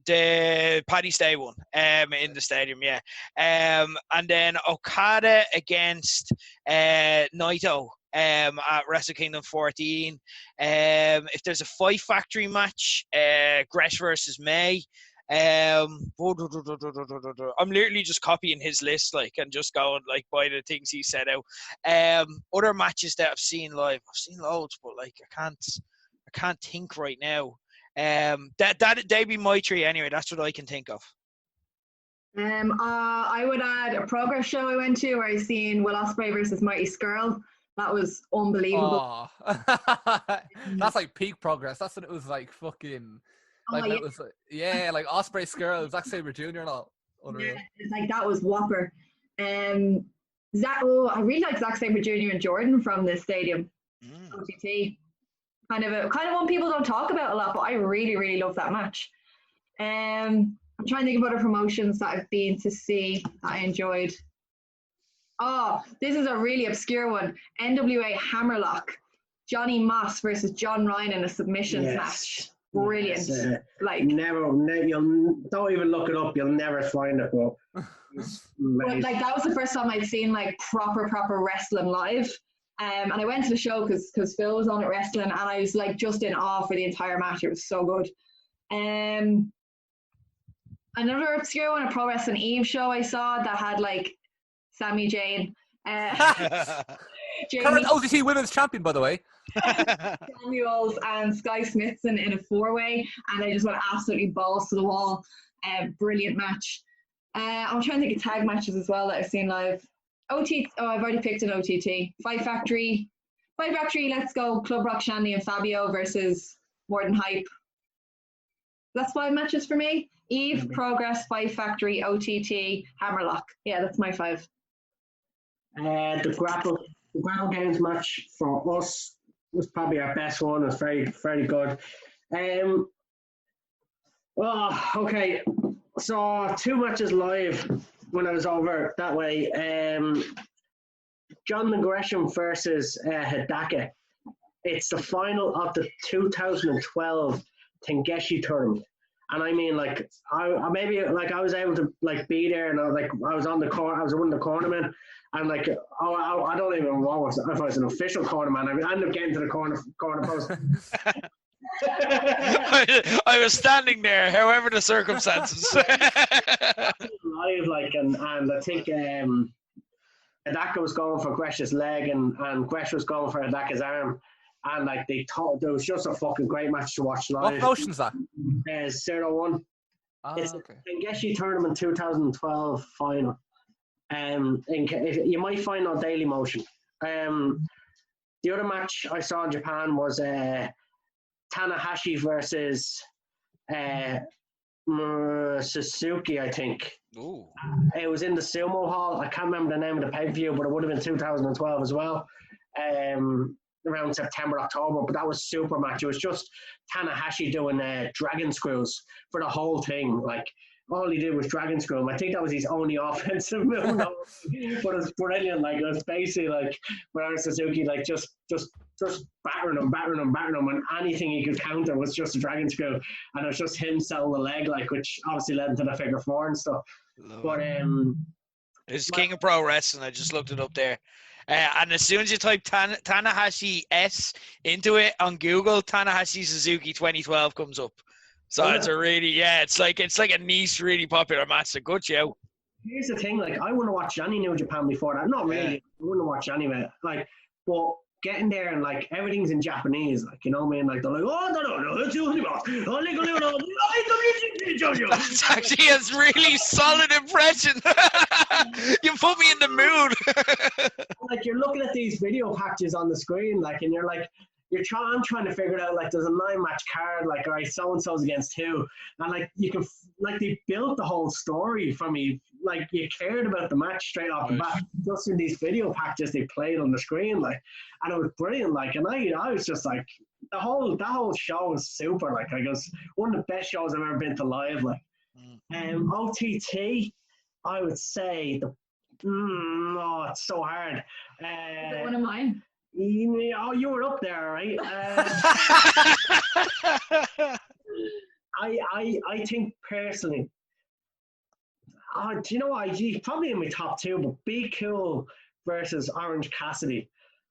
S3: The Paddy Stay one in the stadium, yeah. And then Okada against Naito at Wrestle Kingdom 14. If there's a Fight Factory match, Gresh versus May. I'm literally just copying his list, like, and just going like by the things he said out. Other matches that I've seen live, I've seen loads, but like I can't think right now. They'd be my three anyway. That's what I can think of.
S4: I would add a progress show I went to where I seen Will Ospreay versus Mighty Skrull. That was unbelievable.
S2: Oh. That's like peak progress. That's what it was like. Fucking like it was like Osprey Skrull, Zack Sabre Jr. and all. Unreal.
S4: Yeah, it's like that was whopper. I really like Zack Sabre Jr. and Jordan from this stadium. OTT. Kind of one people don't talk about a lot, but I really, really love that match. I'm trying to think of other promotions that I've been to see that I enjoyed. Oh, this is a really obscure one. NWA Hammerlock. Johnny Moss versus John Ryan in a submissions match. Brilliant.
S5: Yes,
S4: Never,
S5: you'll don't even look it up. You'll never find it. But
S4: like that was the first time I'd seen like proper wrestling live. And I went to the show because Phil was on it wrestling, and I was like just in awe for the entire match. It was so good. Another obscure one, a Pro Wrestling Eve show I saw that had like Sami Zayn.
S2: Current OTT Women's Champion, by the way.
S4: Samuels and Sky Smithson in a four-way, and they just went absolutely balls to the wall. Brilliant match. I'm trying to think of tag matches as well that I've seen live. I've already picked an OTT. Fight Factory, Let's Go, Club Rock Shandy and Fabio versus More Than Hype. That's 5 matches for me. Eve, Progress, Fight Factory, OTT, Hammerlock. Yeah, that's my 5.
S5: The grapple games match for us was probably our best one. It was very, very good. Okay. So 2 matches live when I was over that way. John Gresham versus Hidaka. It's the final of the 2012 Tengeshi tournament. And I mean, like, I was able to like be there, and I was on the court. I was one of the cornermen, and like, I don't even know if I was an official cornerman. I ended up getting to the corner post.
S3: I was standing there, however the circumstances.
S5: Live, like, and I think Hidaka was going for Gresh's leg, and Gresh was going for Hidaka's arm. And like they thought, there was just a fucking great match to watch live.
S2: What promotion's that?
S5: 0-1. It's the Tengeshi Tournament 2012 final. You might find on Daily Motion. The other match I saw in Japan was Tanahashi versus Suzuki, I think.
S3: Ooh.
S5: It was in the Sumo Hall. I can't remember the name of the pay-per-view, but it would have been 2012 as well. Around September, October, but that was super match. It was just Tanahashi doing dragon screws for the whole thing. Like, all he did was dragon screw him. I think that was his only offensive move. But it was brilliant. Like, it was basically like Murata Suzuki, like just battering him, and anything he could counter was just a dragon screw. And it was just him selling the leg, like, which obviously led into the figure 4 and stuff. But
S3: it's King of Pro Wrestling. I just looked it up there. And as soon as you type Tanahashi S into it on Google, Tanahashi Suzuki 2012 comes up. So it's a really, it's like a niche, really popular match. It's a good show.
S5: Here's the thing, like, I wouldn't have watched any New Japan before that. Not really. I wouldn't have watched any of it. Like, but getting there and like everything's in Japanese, like, you know what I mean? Like, they're like,
S3: That's actually a really solid impression. You put me in the mood.
S5: Like, you're looking at these video packages on the screen, like, and you're like, I'm trying to figure it out. Like, there's a 9-match card. Like, all right, so and so's against who, and like, you can, like, they built the whole story for me. Like, you cared about the match straight off the bat, just in these video packages they played on the screen. Like, and it was brilliant. Like, and I was just like, that whole show was super. Like, I guess one of the best shows I've ever been to live. Like, OTT, I would say it's so hard.
S4: Is it one of mine?
S5: You were up there, right? I think personally, do you know what? He's probably in my top 2, but Be Cool versus Orange Cassidy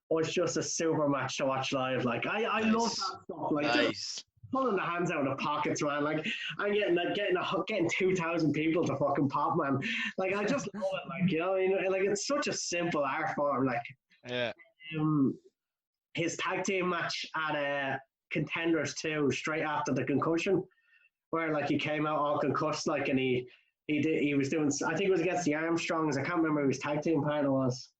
S5: was just a super match to watch live. Like, I love that stuff. Like,
S3: nice.
S5: pulling the hands out of the pockets, man. Like, I'm getting 2,000 people to fucking pop, man. Like, I just love it. Like, you know, like it's such a simple art form. Like,
S3: Yeah.
S5: His tag team match at Contenders 2, straight after the concussion, where like he came out all concussed, like, and he was doing, I think it was against the Armstrongs. I can't remember who his tag team partner was.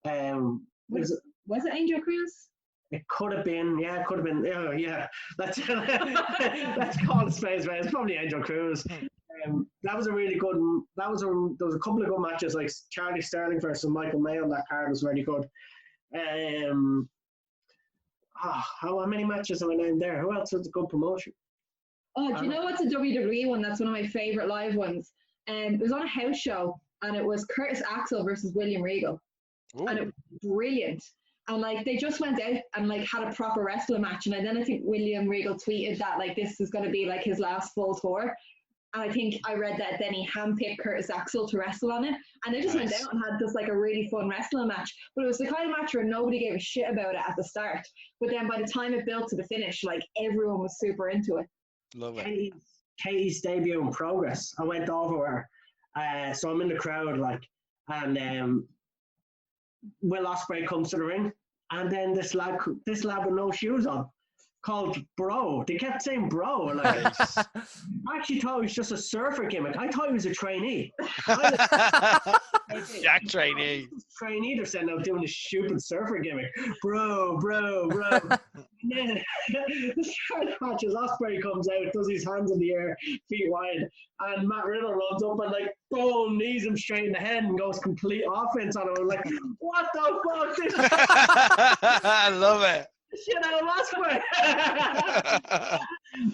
S4: Was it Angel Cruz?
S5: It could have been, yeah, it could have been. Oh, yeah, let's call it space, man. It's probably Angel Cruz. That was a really good. There was a couple of good matches, like Charlie Sterling versus Michael May on that card was really good. How many matches have I named there? Who else was a good promotion?
S4: Oh, do you know what's a WWE one? That's one of my favorite live ones. It was on a house show, and it was Curtis Axel versus William Regal, and it was brilliant. And like they just went out and like had a proper wrestling match, and then I think William Regal tweeted that like this is going to be like his last full tour. And I think I read that then he handpicked Curtis Axel to wrestle on it, and they just went out and had this like a really fun wrestling match. But it was the kind of match where nobody gave a shit about it at the start, but then by the time it built to the finish, like everyone was super into it.
S3: Love it.
S5: Katie's debut in Progress. I went over her, so I'm in the crowd, like, and Will Ospreay comes to the ring, and then this lad with no shoes on, called Bro. They kept saying Bro. Like, I actually thought it was just a surfer gimmick. I thought he was a trainee.
S3: Jack trainee.
S5: Trainee, they're sitting out doing this stupid surfer gimmick. Bro. And then the start of the match is Ospreay comes out, does his hands in the air, feet wide, and Matt Riddle runs up and like boom, knees him straight in the head and goes complete offense on him. I'm like, what the fuck? This
S3: I love it.
S5: shit out of Ospreay.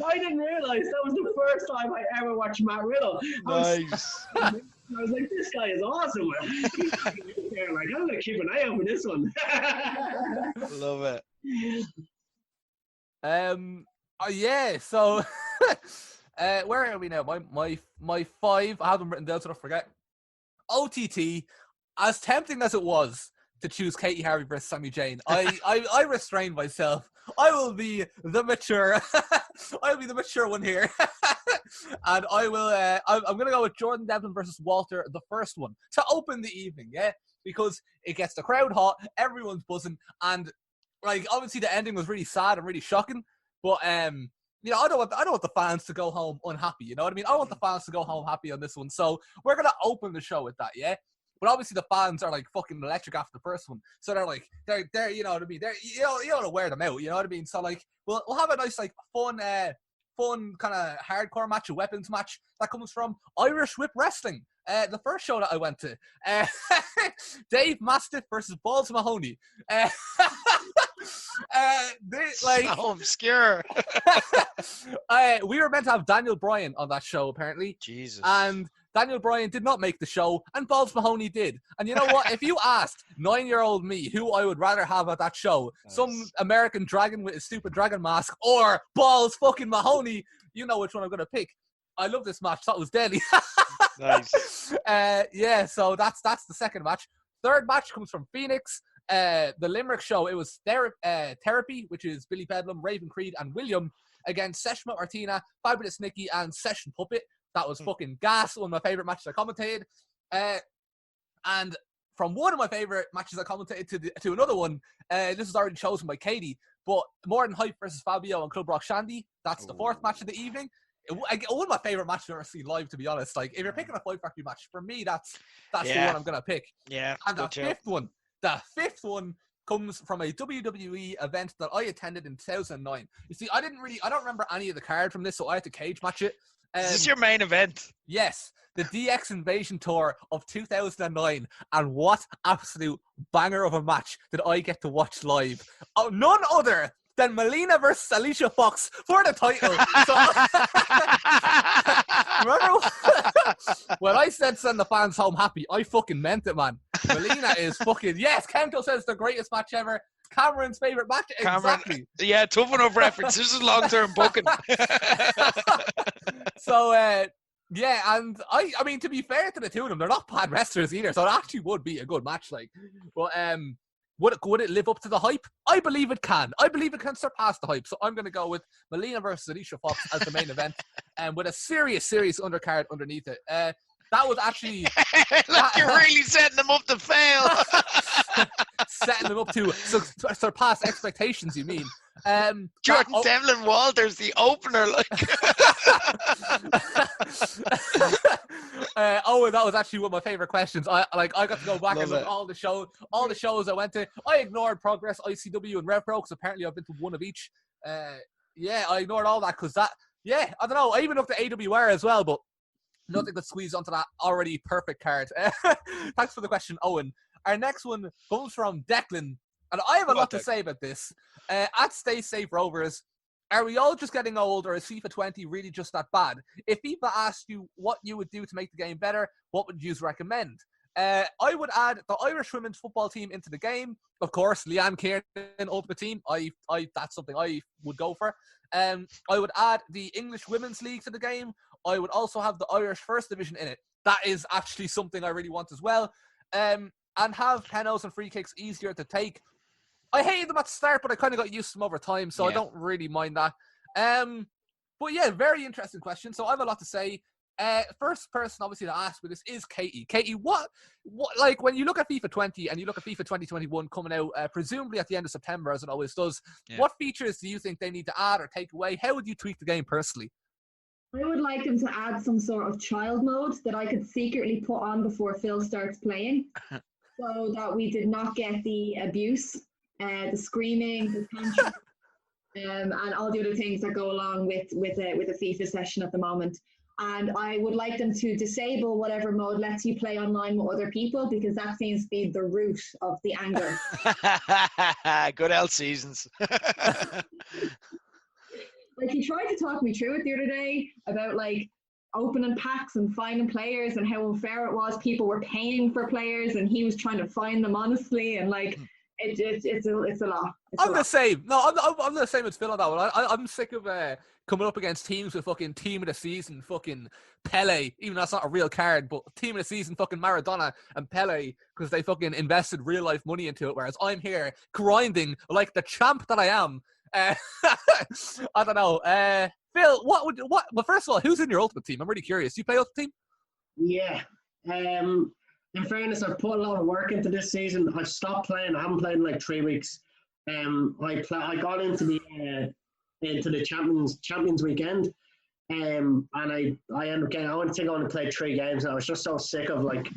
S5: I didn't realize that was the first time I ever watched Matt Riddle.
S3: Nice.
S5: I was like, this guy is awesome, man. Like, I'm gonna keep an eye out for this one.
S3: Love it.
S2: Yeah, so where are we now? My 5, I have them written down so I don't forget. OTT, as tempting as it was to choose Katie Harvey versus Sami Zayn, I restrained myself. I will be the mature I'll be the mature one here. And I will I'm gonna go with Jordan Devlin versus Walter, the first one, to open the evening, yeah? Because it gets the crowd hot, everyone's buzzing, and like obviously the ending was really sad and really shocking, but you know, I don't want the fans to go home unhappy, you know what I mean? I want the fans to go home happy on this one. So we're gonna open the show with that, yeah? But obviously the fans are like fucking electric after the first one. So they're like they're you know what I mean? They're you know to wear them out, you know what I mean? So like we'll have a nice like fun kind of hardcore match, a weapons match that comes from Irish Whip Wrestling. The first show that I went to. Dave Mastiff versus Balls Mahoney.
S3: So obscure.
S2: We were meant to have Daniel Bryan on that show, apparently.
S3: Jesus.
S2: And Daniel Bryan did not make the show, and Balls Mahoney did. And you know what? If you asked 9-year-old me who I would rather have at that show, some American dragon with a stupid dragon mask or Balls fucking Mahoney, you know which one I'm going to pick. I love this match. That was deadly.
S3: Nice.
S2: Yeah, so that's the second match. Third match comes from Phoenix. The Limerick show, it was Therapy, which is Billy Bedlam, Raven Creed, and William, against Seshma Martina, Fabulous Nikki, and Session Puppet. That was fucking gas. One of my favorite matches I commentated. And from one of my favorite matches I commentated to another one, this was already chosen by Katie, but More Than Hype versus Fabio and Club Rock Shandy. That's the fourth match of the evening. One of my favorite matches I've ever seen live, to be honest. Like, if you're picking a Fight Factory match, for me, that's the one I'm going to pick.
S3: Yeah.
S2: And the fifth one comes from a WWE event that I attended in 2009. You see, I don't remember any of the card from this, so I had to cage match it.
S3: Is this your main event?
S2: Yes, the DX Invasion Tour of 2009, and what absolute banger of a match did I get to watch live? Oh, none other than Melina versus Alicia Fox for the title. So, remember when I said send the fans home happy? I fucking meant it, man. Melina is fucking, yes, Kento says the greatest match ever. Cameron's favorite match. Exactly.
S3: Yeah, tough enough reference. This is long-term booking.
S2: So, yeah, and I mean, to be fair to the two of them, they're not bad wrestlers either, so it actually would be a good match, like. But would it live up to the hype? I believe it can. I believe it can surpass the hype. So I'm going to go with Melina versus Alicia Fox as the main event, and with a serious undercard underneath it. That was actually
S3: you're really setting them up to fail.
S2: Setting them up to surpass expectations. You mean?
S3: Jordan Devlin Walters, the opener,
S2: Owen, that was actually one of my favorite questions. I got to go back and look at all the shows I went to. I ignored Progress, ICW, and RevPro because apparently I've been to one of each. I ignored all that because I don't know. I even looked at AWR as well, but nothing could squeeze onto that already perfect card. Thanks for the question, Owen. Our next one comes from Declan, and I have a lot to say about this. At Stay Safe Rovers, are we all just getting old, or is FIFA 20 really just that bad? If FIFA asked you what you would do to make the game better, what would you recommend? I would add the Irish women's football team into the game. Of course, Leanne Kieran, Ultimate Team. That's something I would go for. I would add the English Women's League to the game. I would also have the Irish First Division in it. That is actually something I really want as well. And have penalties and free kicks easier to take. I hated them at the start, but I kind of got used to them over time, so I don't really mind that. But yeah, very interesting question. So I have a lot to say. First person, obviously, to ask me this is Katie. Katie, what, like, when you look at FIFA 20 and you look at FIFA 2021 coming out, presumably at the end of September, as it always does, what features do you think they need to add or take away? How would you tweak the game personally?
S4: I would like them to add some sort of child mode that I could secretly put on before Phil starts playing, so that we did not get the abuse, the screaming, the tantrum, and all the other things that go along with a FIFA session at the moment. And I would like them to disable whatever mode lets you play online with other people, because that seems to be the root of the anger.
S3: Good L seasons.
S4: Like, he tried to talk me through it the other day about like opening packs and finding players and how unfair it was. People were paying for players and he was trying to find them honestly, and like it's a lot.
S2: I'm the same. No, I'm the same as Phil on that one. I'm sick of coming up against teams with fucking team of the season, fucking Pele, even though that's not a real card, but team of the season, fucking Maradona and Pele, because they fucking invested real life money into it, whereas I'm here grinding like the champ that I am. I don't know. Phil, well, first of all, who's in your Ultimate Team? I'm really curious. You play Ultimate Team?
S5: Yeah. In fairness, I've put a lot of work into this season. I've stopped playing. I haven't played in like 3 weeks. I got into the Champions weekend, and I ended up getting. I only played 3 games, and I was just so sick of like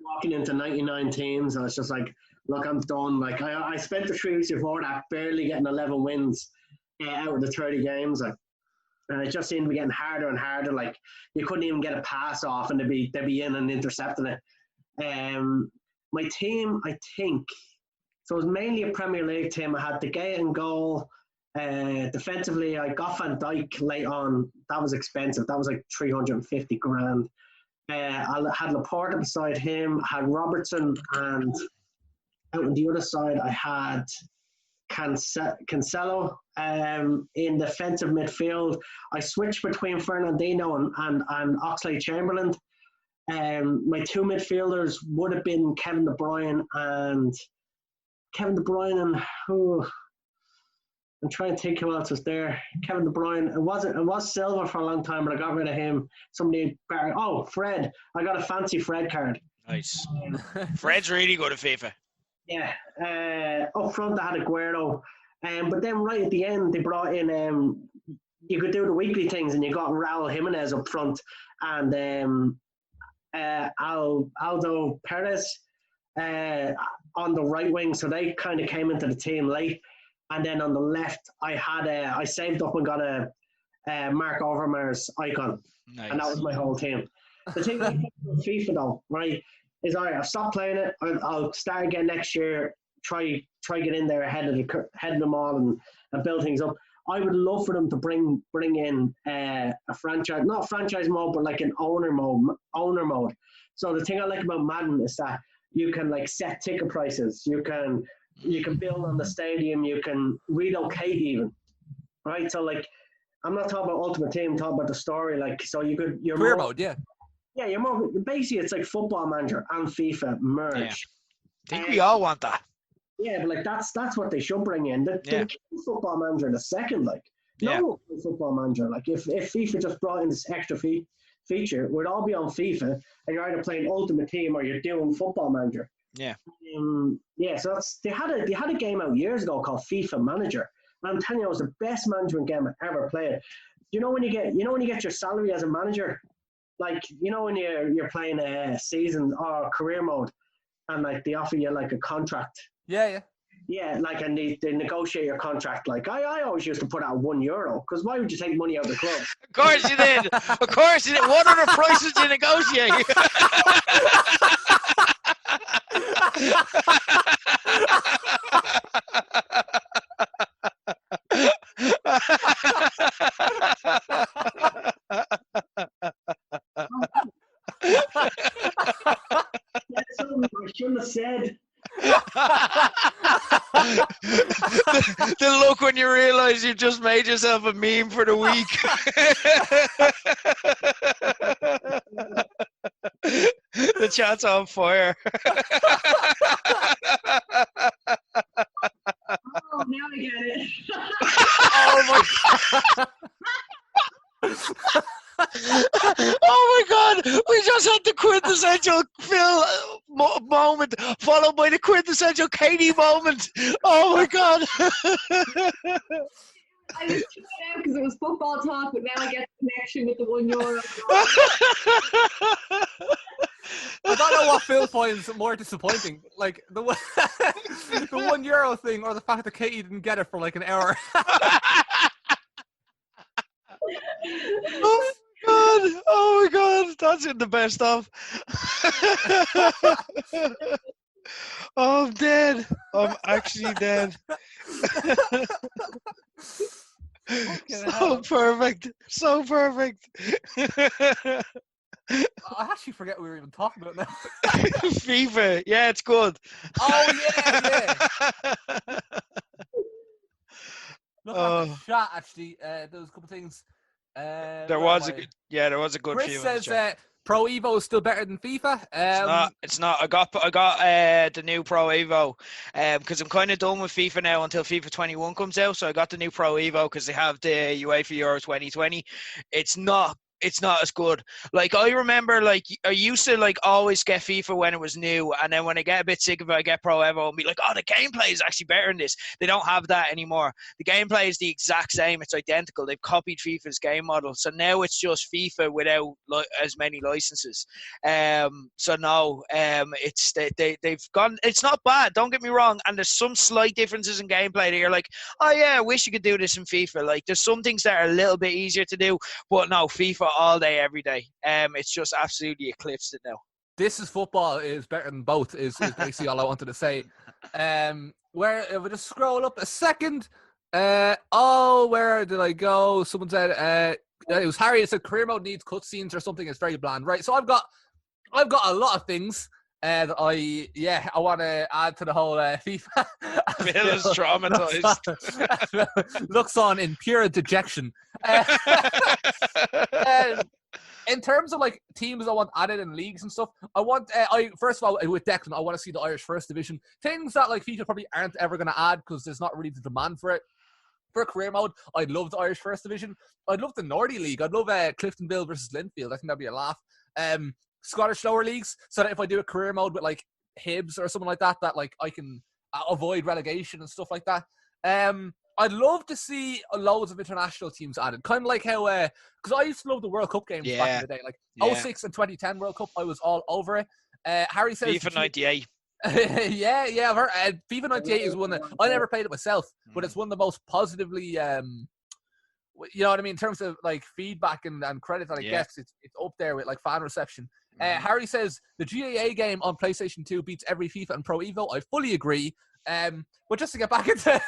S5: walking into 99 teams. I was just like, look, I'm done. Like I spent the 3 weeks before that barely getting 11 wins out of the 30 games. And it just seemed to be getting harder and harder. Like, you couldn't even get a pass off and they'd be in and intercepting it. My team, I think, so it was mainly a Premier League team. I had De Gea in goal. Defensively, I got Van Dijk late on. That was expensive. That was like 350 grand. I had Laporta beside him. I had Robertson, and out on the other side, I had Cancelo in defensive midfield. I switched between Fernandinho and Oxlade-Chamberlain. My 2 midfielders would have been Kevin De Bruyne and I'm trying to think who else was there. Kevin De Bruyne. It was Silva for a long time, but I got rid of him. Fred. I got a fancy Fred card.
S3: Nice. Fred's really good at FIFA.
S5: Yeah, up front I had Aguero, but then right at the end they brought in, you could do the weekly things, and you got Raul Jimenez up front, and Aldo Perez on the right wing, so they kind of came into the team late, and then on the left I saved up and got a Mark Overmars icon, nice. And that was my whole team. The thing with FIFA though, right? Is all right. I've stopped playing it. I'll start again next year. Try get in there ahead of them all and build things up. I would love for them to bring in a franchise, not franchise mode, but like an owner mode. So the thing I like about Madden is that you can like set ticket prices. You can build on the stadium. You can relocate even. Right. So like, I'm not talking about Ultimate Team. I'm talking about the story. Like, so your
S2: career mode, yeah.
S5: Yeah, you're more basically it's like Football Manager and FIFA merge.
S3: Yeah. I think we all want that.
S5: Yeah, but like that's what they should bring in. The football manager in a second, like no football manager. Like if FIFA just brought in this extra feature, we'd all be on FIFA, and you're either playing Ultimate Team or you're doing Football Manager.
S3: Yeah.
S5: So they had a game out years ago called FIFA Manager. And I'm telling you, it was the best management game I ever played. When you get your salary as a manager, like when you're playing a season or career mode, and like they offer you like a contract.
S2: Yeah.
S5: Yeah, like and they negotiate your contract. Like I always used to put out €1 because why would you take money out of the club?
S3: Of course you did. Of course you did. What are the prices you negotiate?
S5: That's something I shouldn't have said.
S3: The look when you realise you've just made yourself a meme for the week. The chat's on fire.
S4: Oh, now I get it.
S2: Oh my god.
S3: Oh my god, we just had the quintessential Phil moment followed by the quintessential Katie moment. Oh my god.
S4: I was tuned out because it was football talk, but now I get the connection with the €1.
S2: I don't know what Phil finds more disappointing, like the €1 thing, or the fact that Katie didn't get it for like an hour.
S3: Oh my god, that's in the best of. Oh, I'm dead. I'm actually dead. So perfect. So perfect.
S2: I actually forget what we were even talking about now.
S3: FIFA. Yeah, it's good.
S2: Oh, yeah. Look at the chat, actually. There was a couple of things.
S3: There was a good
S2: Chris
S3: few.
S2: says Pro Evo is still better than FIFA.
S3: It's not. I got the new Pro Evo because I'm kind of done with FIFA now until FIFA 21 comes out. So I got the new Pro Evo because they have the UEFA Euro 2020. It's not as good. Like I remember, like I used to like always get FIFA when it was new, and then when I get a bit sick of it, I get Pro Evo and be like, oh, the gameplay is actually better than this. They don't have that anymore. The gameplay is the exact same. It's identical. They've copied FIFA's game model, so now it's just FIFA without as many licenses. So no, it's they've gone. It's not bad. Don't get me wrong. And there's some slight differences in gameplay that you're like, oh yeah, I wish you could do this in FIFA. Like there's some things that are a little bit easier to do, but no, FIFA all day, every day. It's just absolutely eclipsed it now.
S2: This is football is better than both is basically all I wanted to say. Where if we just scroll up a second. Where did I go? Someone said it was Harry. It said career mode needs cutscenes or something. It's very bland, right? So I've got a lot of things that I want to add to the whole FIFA.
S3: Phil is traumatized.
S2: Looks on in pure dejection. In terms of like teams I want added in leagues and stuff, I want first of all with Declan, I want to see the Irish First Division, things that like FIFA probably aren't ever going to add because there's not really the demand for it. For career mode, I'd love the Irish First Division. I'd love the Nordy League. I'd love Cliftonville versus Linfield. I think that'd be a laugh. Scottish lower leagues, so that if I do a career mode with like Hibs or something like that like I can avoid relegation and stuff like that. I'd love to see loads of international teams added, kind of like how because I used to love the World Cup games back in the day, like 06 and 2010 World Cup. I was all over it. Harry says
S3: FIFA 98.
S2: yeah, I've heard FIFA 98 is one that I never played it myself, but it's one of the most positively you know what I mean in terms of like feedback and credit that I get. It's up there with like fan reception. Harry says the GAA game on PlayStation 2 beats every FIFA and Pro Evo. I fully agree. But just to get back into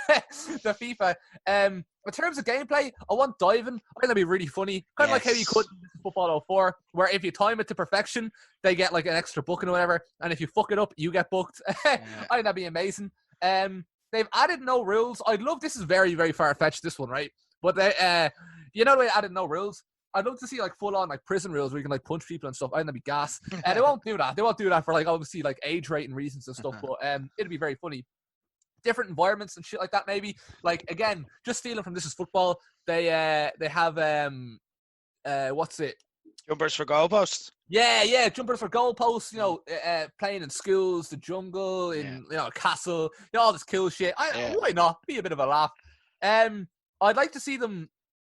S2: the FIFA, in terms of gameplay, I want diving. I think that'd be really funny. Kind of like how you could in Football 04, where if you time it to perfection, they get like an extra booking or whatever. And if you fuck it up, you get booked. I think that'd be amazing. They've added no rules. I'd love, this is very, very far-fetched, this one, right? But they, they added no rules. I'd love to see like full on like prison rules where you can like punch people and stuff. I think that'd be gas. They won't do that. They won't do that for like obviously like age rating reasons and stuff. But it'd be very funny. different environments and shit like that. Maybe like again, just stealing from This Is Football. They have what's it?
S3: Jumpers for goalposts.
S2: Yeah, jumpers for goalposts. You know, playing in schools, the jungle, in you know, a castle. You know, all this cool shit. Why not? Be a bit of a laugh. I'd like to see them.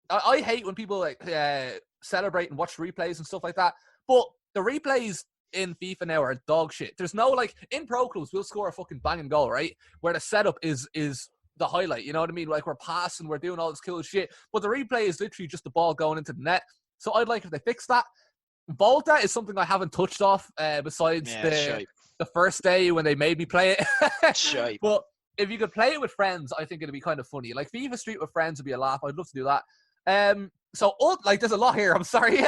S2: I hate when people like celebrate and watch replays and stuff like that. But the replays in FIFA now are dog shit. There's no like in pro clubs we'll score a fucking banging goal, right? Where the setup is the highlight. You know what I mean? Like we're passing, we're doing all this cool shit. But the replay is literally just the ball going into the net. So I'd like if they fix that. Volta is something I haven't touched off besides the first day when they made me play it. But if you could play it with friends, I think it'd be kind of funny. Like FIFA Street with friends would be a laugh. I'd love to do that. So like there's a lot here. I'm sorry.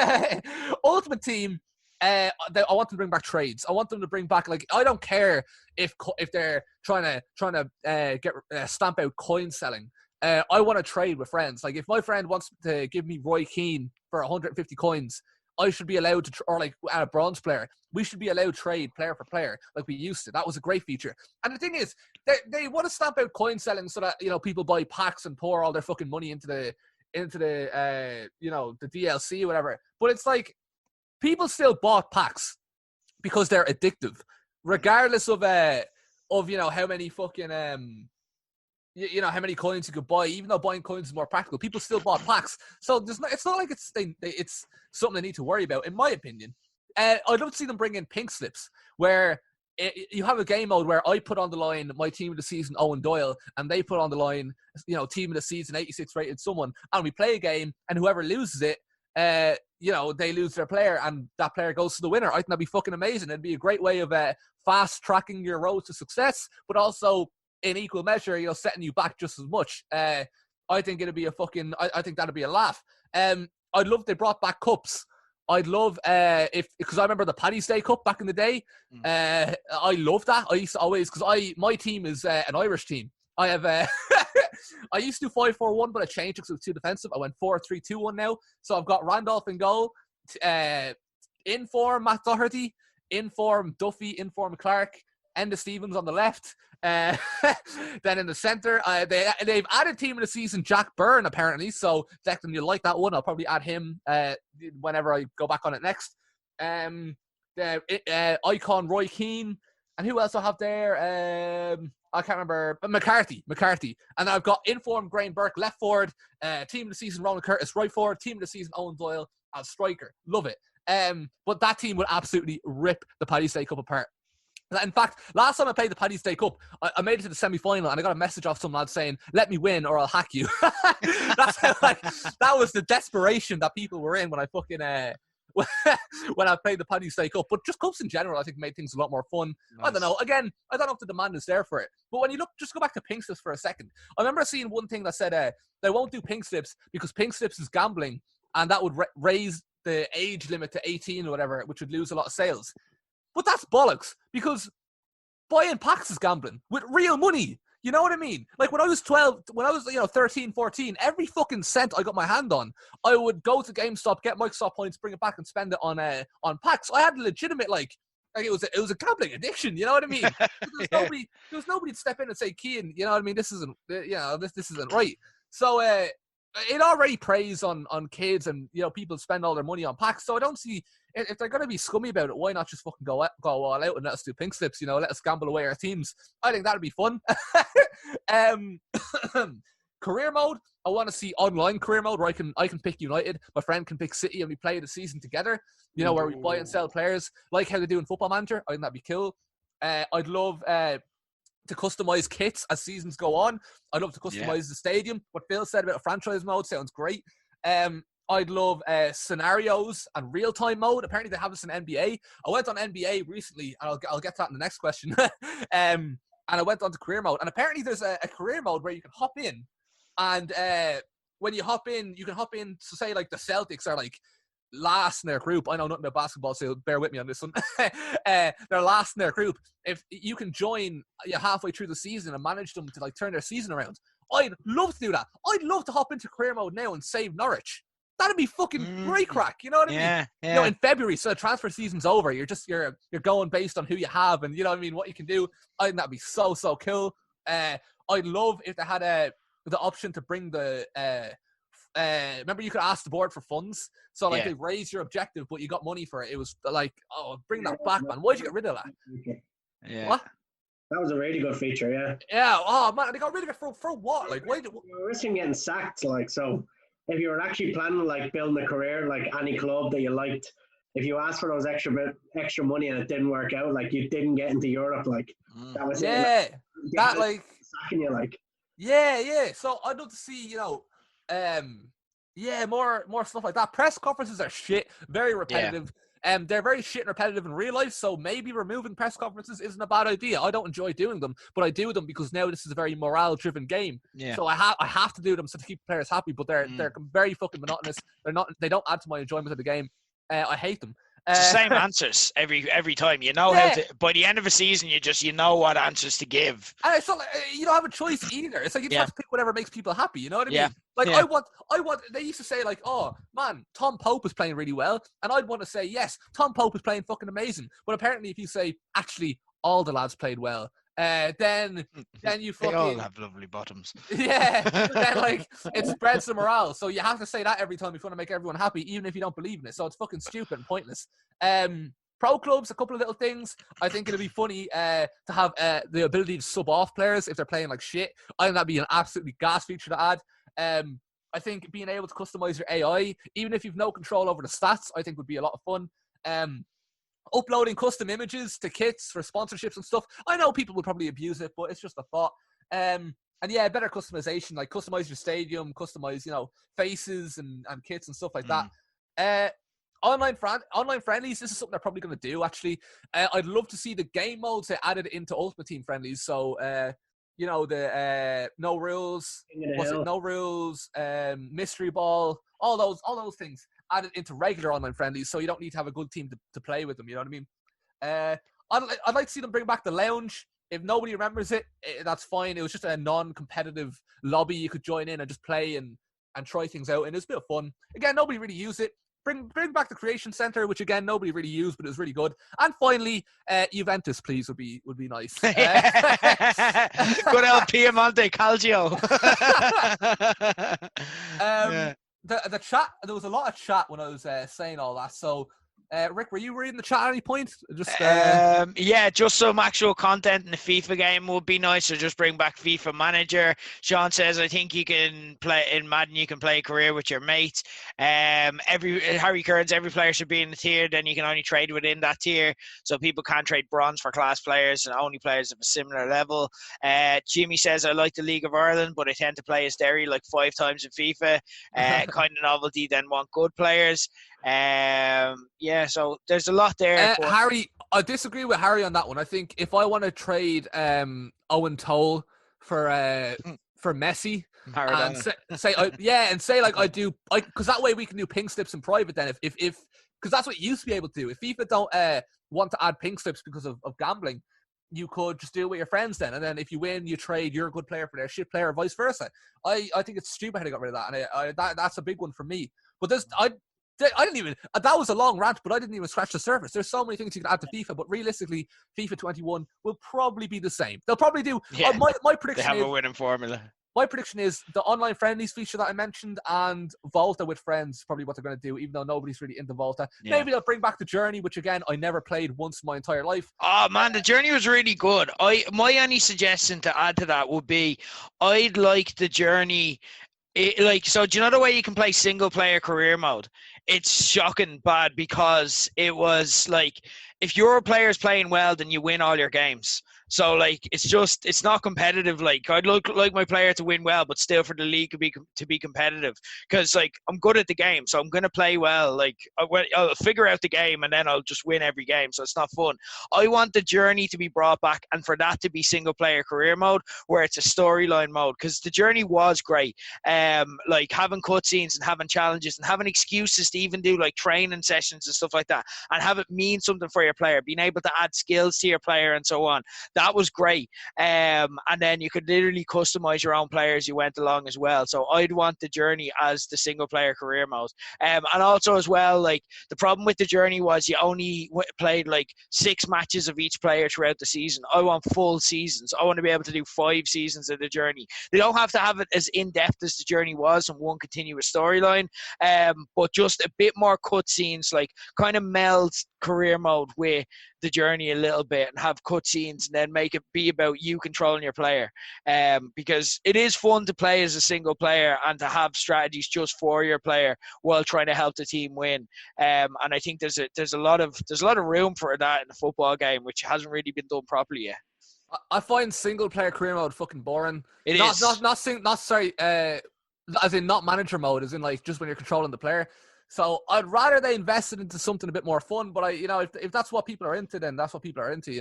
S2: Ultimate Team. I want them to bring back trades. I want them to bring back like I don't care if they're trying to get stamp out coin selling. I want to trade with friends. Like if my friend wants to give me Roy Keane for 150 coins, I should be allowed to, or like a bronze player, we should be allowed to trade player for player like we used to. That was a great feature. And the thing is, they want to stamp out coin selling so that, you know, people buy packs and pour all their fucking money into the you know, the DLC or whatever. But it's like people still bought packs because they're addictive, regardless of you know how many fucking you know how many coins you could buy. Even though buying coins is more practical, people still bought packs. So it's not like it's something they need to worry about, in my opinion. I'd love to see them bring in pink slips, where you have a game mode where I put on the line my team of the season, Owen Doyle, and they put on the line, you know, team of the season, 86 rated someone, and we play a game, and whoever loses it, you know, they lose their player, and that player goes to the winner. I think that'd be fucking amazing. It'd be a great way of fast tracking your road to success, but also in equal measure, you know, setting you back just as much. I think it'd be a fucking. I think that'd be a laugh. I'd love if they brought back cups. I'd love because I remember the Paddy's Day Cup back in the day. I love that. I used to always, because my team is an Irish team. I have I used to do 5-4-1, but I changed it because it was too defensive. I went 4-3-2-1 now. So I've got Randolph in goal, in form Matt Doherty, in form Duffy, in form Clark, Enda Stevens on the left. Then in the center, they've added team of the season Jack Byrne apparently. So Declan, you'll like that one. I'll probably add him whenever I go back on it next. Icon Roy Keane, and who else I have there? I can't remember. McCarthy. And I've got informed Graham Burke, left forward. Team of the season Ronan Curtis, right forward. Team of the season Owen Doyle as striker. Love it. But that team would absolutely rip the Paddy's Day Cup apart. In fact, last time I played the Paddy's Day Cup, I made it to the semi-final, and I got a message off some lad saying, "Let me win, or I'll hack you." That's how, like, that was the desperation that people were in when I fucking when I played the Paddy's Day Cup. But just cups in general, I think, made things a lot more fun. Nice. I don't know. Again, I don't know if the demand is there for it. But when you look, just go back to pink slips for a second. I remember seeing one thing that said they won't do pink slips because pink slips is gambling, and that would raise the age limit to 18 or whatever, which would lose a lot of sales. But that's bollocks, because buying packs is gambling with real money. You know what I mean? Like when I was 12, when I was 13, 14, every fucking cent I got my hand on, I would go to GameStop, get Microsoft points, bring it back, and spend it on packs. I had a legitimate like it was a gambling addiction. You know what I mean? There was nobody to step in and say, "Keane, you know what I mean? This isn't this isn't right." So it already preys on kids, and people spend all their money on packs. So I don't see, if they're going to be scummy about it, why not just fucking go all out and let us do pink slips? Let us gamble away our teams. I think that'd be fun. Career mode, I want to see online career mode where I can pick United, my friend can pick City, and we play the season together. Where we buy and sell players like how they do in Football Manager. I think that'd be cool. I'd love to customize kits as seasons go on. I'd love to customize the stadium. What Phil said about a franchise mode sounds great. I'd love scenarios and real-time mode. Apparently they have this in NBA. I went on NBA recently, and I'll get to that in the next question. And I went on to career mode, and apparently there's a career mode where you can hop in, and when you hop in, you can hop in. So say like the Celtics are like last in their group. I know nothing about basketball, so bear with me on this one. They're last in their group. If you can join halfway through the season and manage them to like turn their season around, I'd love to do that. I'd love to hop into career mode now and save Norwich. That'd be fucking great crack. You know what I mean? Yeah. In February, so the transfer season's over. You're going based on who you have, and you know what I mean, what you can do. I think that'd be so cool. I'd love if they had the option to bring the remember you could ask the board for funds, so like they raise your objective, but you got money for it. It was like, oh, bring that back, man. Why'd you get rid of that?
S3: Yeah.
S2: What?
S5: That was a really good feature, yeah.
S2: Yeah. Oh man, they got rid of it for what? Like, why?
S5: You were risking getting sacked, like, so. If you were actually planning like building a career, like any club that you liked, if you asked for those extra money and it didn't work out, like you didn't get into Europe, like that was
S2: it.
S5: Like,
S2: that like
S5: sacking you, like.
S2: Yeah. So I'd love to see, more stuff like that. Press conferences are shit, very repetitive. They're very shit and repetitive in real life, so maybe removing press conferences isn't a bad idea. I don't enjoy doing them, but I do them because now this is a very morale-driven game. Yeah. So I have to do them so to keep players happy, but they're very fucking monotonous. They don't add to my enjoyment of the game. I hate them.
S3: It's the same answers every time. You know how to. By the end of a season, you know what answers to give.
S2: And it's not like, you don't have a choice either. It's like you just have to pick whatever makes people happy. You know what I mean? Like I want. They used to say like, oh man, Tom Pope is playing really well, and I'd want to say yes, Tom Pope is playing fucking amazing. But apparently, if you say actually all the lads played well, then you fucking.
S3: They all have lovely bottoms.
S2: Yeah, then like it spreads the morale. So you have to say that every time if you want to make everyone happy, even if you don't believe in it. So it's fucking stupid and pointless. Pro clubs, a couple of little things. I think it'd be funny to have the ability to sub off players if they're playing like shit. I think that'd be an absolutely gas feature to add. I think being able to customize your AI, even if you've no control over the stats, I think would be a lot of fun. Uploading custom images to kits for sponsorships and stuff. I know people would probably abuse it, but it's just a thought. And yeah, better customization, like customize your stadium, customize, faces and kits and stuff like that. Online friendlies, this is something they're probably going to do, actually. I'd love to see the game modes added into Ultimate Team friendlies. So, the no rules, no rules, mystery ball, all those things added into regular online friendlies, so you don't need to have a good team to play with them. You know what I mean? I'd like to see them bring back the lounge. If nobody remembers it, that's fine. It was just a non-competitive lobby you could join in and just play and try things out, and it was a bit of fun. Again, nobody really used it. Bring back the Creation Center, which again nobody really used, but it was really good. And finally, Juventus, please, would be nice.
S3: Good old Piemonte Calcio.
S2: The chat, there was a lot of chat when I was saying all that. So, Rick, were you reading the chat at any point?
S3: Just some actual content in the FIFA game would be nice. So just bring back FIFA Manager. Sean says, I think you can play in Madden. You can play a career with your mates. Harry Kearns, every player should be in the tier. Then you can only trade within that tier. So people can't trade bronze for class players and only players of a similar level. Jimmy says, I like the League of Ireland, but I tend to play as Derry like 5 times in FIFA. Kind of novelty, then want good players. So there's a lot there.
S2: Harry, I disagree with Harry on that one. I think if I want to trade Owen Toll for Messi, and say like I do, because that way we can do pink slips in private. Then if because that's what you used to be able to do. If FIFA don't want to add pink slips because of gambling, you could just do it with your friends then, and then if you win, you trade your good player for their shit player, or vice versa. I think it's stupid how they got rid of that, and that's a big one for me. But I didn't even, that was a long rant, but I didn't even scratch the surface. There's so many things you can add to FIFA, but realistically, FIFA 21 will probably be the same. They'll probably do, my prediction
S3: they have a winning formula.
S2: My prediction is the online friendlies feature that I mentioned and Volta with friends is probably what they're going to do, even though nobody's really into Volta. Yeah. Maybe they'll bring back the Journey, which again, I never played once in my entire life.
S3: Oh man, the Journey was really good. My only suggestion to add to that would be, I'd like the Journey, so do you know the way you can play single player career mode? It's shocking bad, because it was like, if your player's playing well, then you win all your games. So like, it's not competitive. Like, I'd like my player to win well, but still for the league to be competitive. Because like, I'm good at the game, so I'm gonna play well. Like, I'll figure out the game and then I'll just win every game. So it's not fun. I want the Journey to be brought back, and for that to be single player career mode, where it's a storyline mode. Because the Journey was great. Like having cutscenes and having challenges and having excuses to even do like training sessions and stuff like that, and have it mean something for your player, being able to add skills to your player and so on. that was great. And then you could literally customize your own player as you went along as well. So I'd want the journey as the single player career mode. And also as well, like the problem with the journey was you only played like 6 matches of each player throughout the season. I want full seasons. I want to be able to do 5 seasons of the journey. They don't have to have it as in-depth as the journey was and one continuous storyline, but just a bit more cutscenes, like kind of meld career mode with the journey a little bit and have cutscenes and then make it be about you controlling your player, because it is fun to play as a single player and to have strategies just for your player while trying to help the team win, and I think there's a lot of room for that in the football game, which hasn't really been done properly yet.
S2: I find single player career mode fucking boring.
S3: It is
S2: as in not manager mode, as in like just when you're controlling the player. So I'd rather they invested into something a bit more fun. But if that's what people are into, then that's what people are into.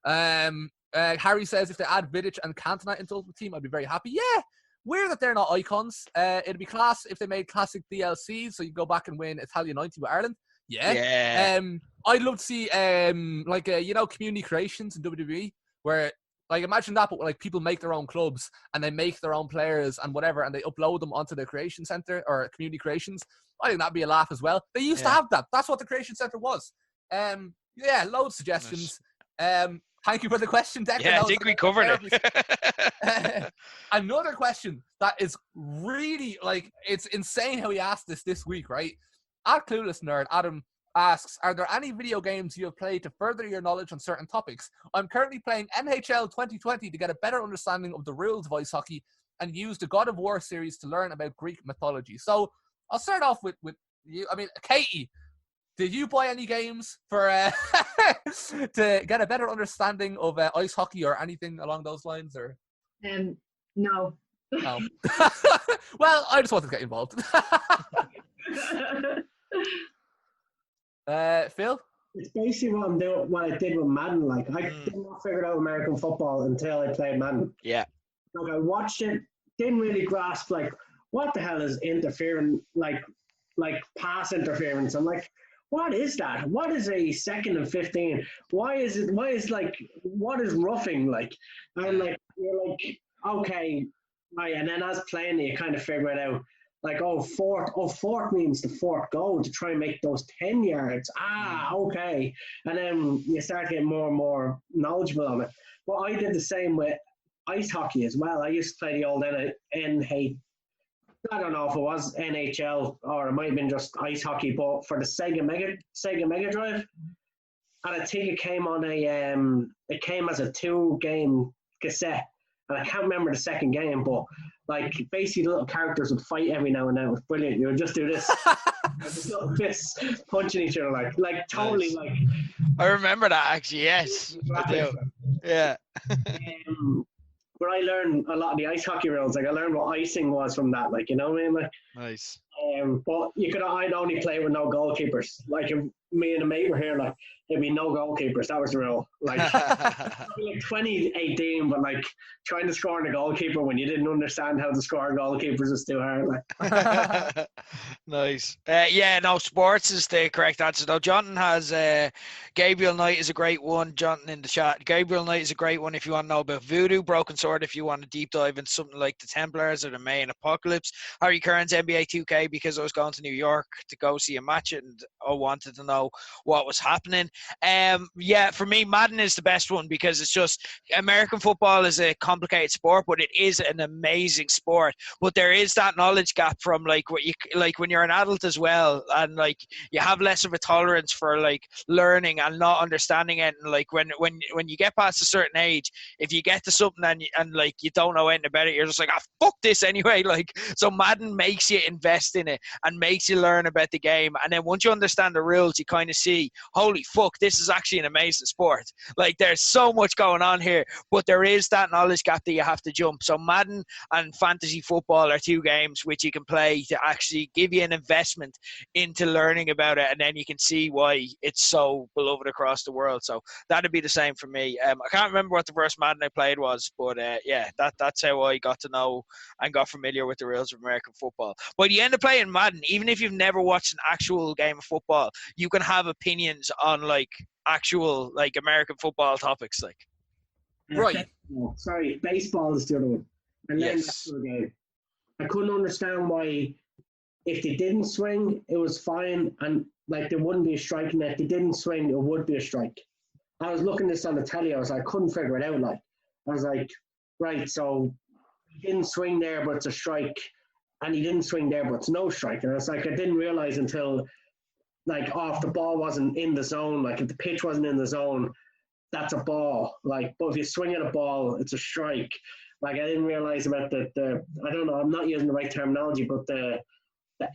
S2: Harry says if they add Vidic and Cantona into Ultimate Team, I'd be very happy. Yeah, weird that they're not icons. It'd be class if they made classic DLCs, so you go back and win Italia 90 with Ireland. Yeah. I'd love to see community creations in WWE where. Like, imagine that, but like people make their own clubs and they make their own players and whatever, and they upload them onto the creation center or community creations. I think that'd be a laugh as well. They used to have that. That's what the creation center was. Loads of suggestions. Nice. Thank you for the question, Declan.
S3: Yeah, I think we covered it.
S2: Another question that is really, like, it's insane how he asked this week, right? At Clueless Nerd, Adam asks, are there any video games you have played to further your knowledge on certain topics? I'm currently playing NHL 2020 to get a better understanding of the rules of ice hockey and use the God of War series to learn about Greek mythology. So I'll start off with you. I mean, Katie, did you buy any games for to get a better understanding of ice hockey or anything along those lines? Or
S4: no.
S2: No. Well, I just wanted to get involved. Phil?
S5: It's basically what I did with Madden. Like, I did not figure out American football until I played Madden.
S3: Yeah.
S5: Like, I watched it, didn't really grasp, like, what the hell is interfering, like pass interference? I'm like, what is that? What is a 2nd and 15? What is roughing? Like, and like, you're like, okay, right. And then as playing it, you kind of figure it out. Like, fourth means the fourth goal to try and make those 10 yards. Okay. And then you start getting more and more knowledgeable on it. But I did the same with ice hockey as well. I used to play the old I don't know if it was NHL or it might have been just ice hockey, but for the Sega Mega Drive. And I think it came on it came as a 2-game cassette. And I can't remember the second game, but like basically the little characters would fight every now and then. It was brilliant. You would just do this, just little fists punching each other, like totally nice. Like.
S3: I remember that actually. Yes, I do. Yeah.
S5: But I learned a lot of the ice hockey rules. Like I learned what icing was from that. Like, you know what I mean? Like.
S3: Nice.
S5: But I'd only play with no goalkeepers. Like if me and a mate were here, like there'd be no goalkeepers. That was the rule. Like, like 2018, but like trying to score on a goalkeeper when you didn't understand how to score goalkeepers was too hard. Like.
S3: Nice. Sports is the correct answer. Though Jonathan has Gabriel Knight is a great one. Jonathan in the chat. Gabriel Knight is a great one if you want to know about Voodoo. Broken Sword if you want to deep dive into something like the Templars or the Mayan Apocalypse. Harry Kern's NBA 2K because I was going to New York to go see a match and I wanted to know what was happening. For me, Madden is the best one because it's just American football is a complicated sport, but it is an amazing sport. But there is that knowledge gap from like what you like when you're an adult as well, and like you have less of a tolerance for like learning and not understanding it. And like when you get past a certain age, if you get to something and like you don't know anything about it, you're just like, fuck this anyway. Like, so Madden makes you invest in it and makes you learn about the game. And then once you understand the rules, you kind of see, holy fuck, this is actually an amazing sport. Like, there's so much going on here, but there is that knowledge gap that you have to jump. So Madden and fantasy football are 2 games which you can play to actually give you an investment into learning about it, and then you can see why it's so beloved across the world. So that'd be the same for me. I can't remember what the first Madden I played was, but that's how I got to know and got familiar with the rules of American football. But you end up playing Madden, even if you've never watched an actual game of football, you can have opinions on like actual like American football topics. Like,
S2: Right.
S5: Sorry, baseball is the other one. I learned that
S3: Yes.
S5: through a game. I couldn't understand why, if they didn't swing, it was fine, and like there wouldn't be a strike, and if they didn't swing, it would be a strike. I was looking this on the telly. I couldn't figure it out. Like, I was like, right, so he didn't swing there, but it's a strike, and he didn't swing there, but it's no strike. And it's like I didn't realize until like, if the ball wasn't in the zone, like if the pitch wasn't in the zone, that's a ball. Like, but if you swing at a ball, it's a strike. Like, I didn't realize about the I don't know, I'm not using the right terminology, but the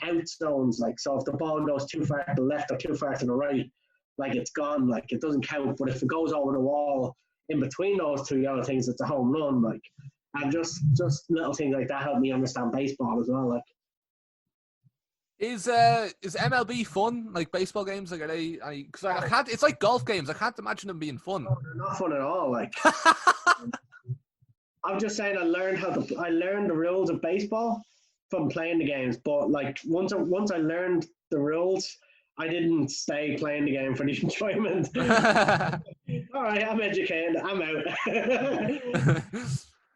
S5: out zones. Like, so if the ball goes too far to the left or too far to the right, like it's gone. Like, it doesn't count. But if it goes over the wall in between those two other things, it's a home run. Like, and just little things like that help me understand baseball as well. Like,
S2: Is MLB fun? Like baseball games? Like, are they? Because I can't. It's like golf games. I can't imagine them being fun.
S5: they're not fun at all. Like, I'm just saying, I learned the rules of baseball from playing the games. But like once I learned the rules, I didn't stay playing the game for the enjoyment. All right, I'm educated. I'm out.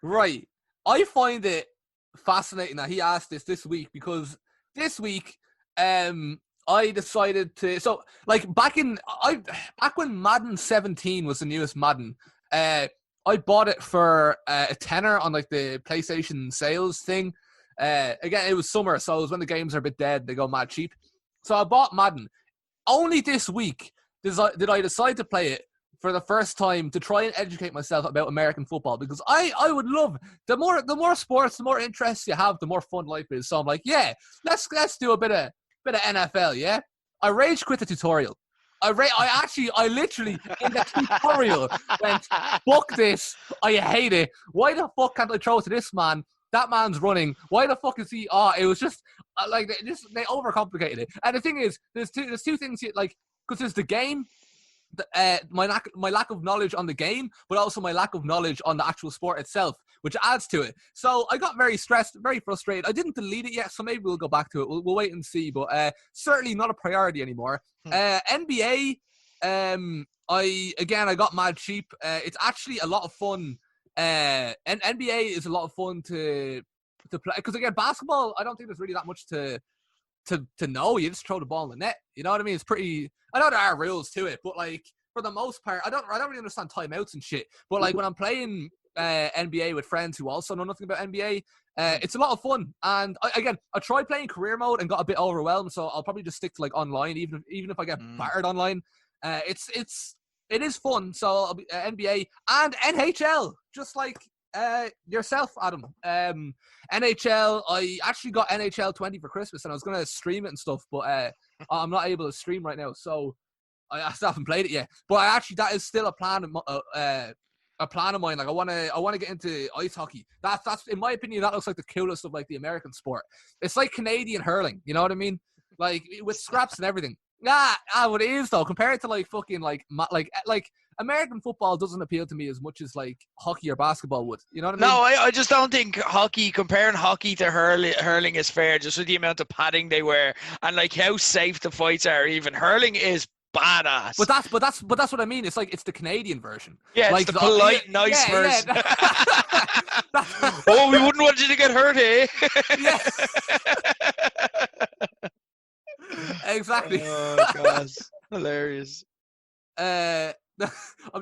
S2: Right. I find it fascinating that he asked this week, because this week I decided to, so like back when Madden 17 was the newest Madden, I bought it for a tenner on like the PlayStation sales thing. Again, it was summer, so it was when the games are a bit dead, they go mad cheap. So I bought Madden. Only this week did I decide to play it for the first time to try and educate myself about American football, because I would love, the more sports, the more interests you have, the more fun life is. So I'm like, yeah, let's do a bit of NFL, yeah? I rage quit the tutorial. I literally in the tutorial went, fuck this, I hate it. Why the fuck can't I throw it to this man? That man's running. Why the fuck is he? It was just like they overcomplicated it. And the thing is, there's two things here, like, because there's the game, my lack of knowledge on the game, but also my lack of knowledge on the actual sport itself, which adds to it. So I got very stressed, very frustrated. I didn't delete it yet, so maybe we'll go back to it. We'll wait and see, but certainly not a priority anymore. NBA, I got mad cheap. It's actually a lot of fun. And NBA is a lot of fun to play, because again, basketball, I don't think there's really that much to know. You just throw the ball in the net. You know what I mean? It's pretty. I know there are rules to it, but like for the most part, I don't really understand timeouts and shit. But like when I'm playing NBA with friends who also know nothing about NBA, it's a lot of fun. And I tried playing career mode and got a bit overwhelmed, so I'll probably just stick to like online, even if I get battered online. It is fun. So I'll be NBA and NHL, just like yourself, Adam. NHL, I actually got NHL 20 for Christmas, and I was going to stream it and stuff, but I'm not able to stream right now, so I still haven't played it yet. But that is still a plan of mine. Like I want to get into ice hockey. That's in my opinion, that looks like the coolest of like the American sport. It's like Canadian hurling, you know what I mean? Like with scraps and everything. What it is though, compared to like fucking like American football doesn't appeal to me as much as like hockey or basketball would. You know what I mean?
S3: No, I just don't think comparing hockey to hurling is fair, just with the amount of padding they wear and like how safe the fights are. Even hurling is badass.
S2: But that's what I mean. It's like it's the Canadian version.
S3: Yeah,
S2: like
S3: it's the polite, nice version.
S2: Yeah.
S3: Oh, we wouldn't want you to get hurt, eh?
S2: Yeah. Exactly.
S3: Oh god, hilarious.
S2: I'm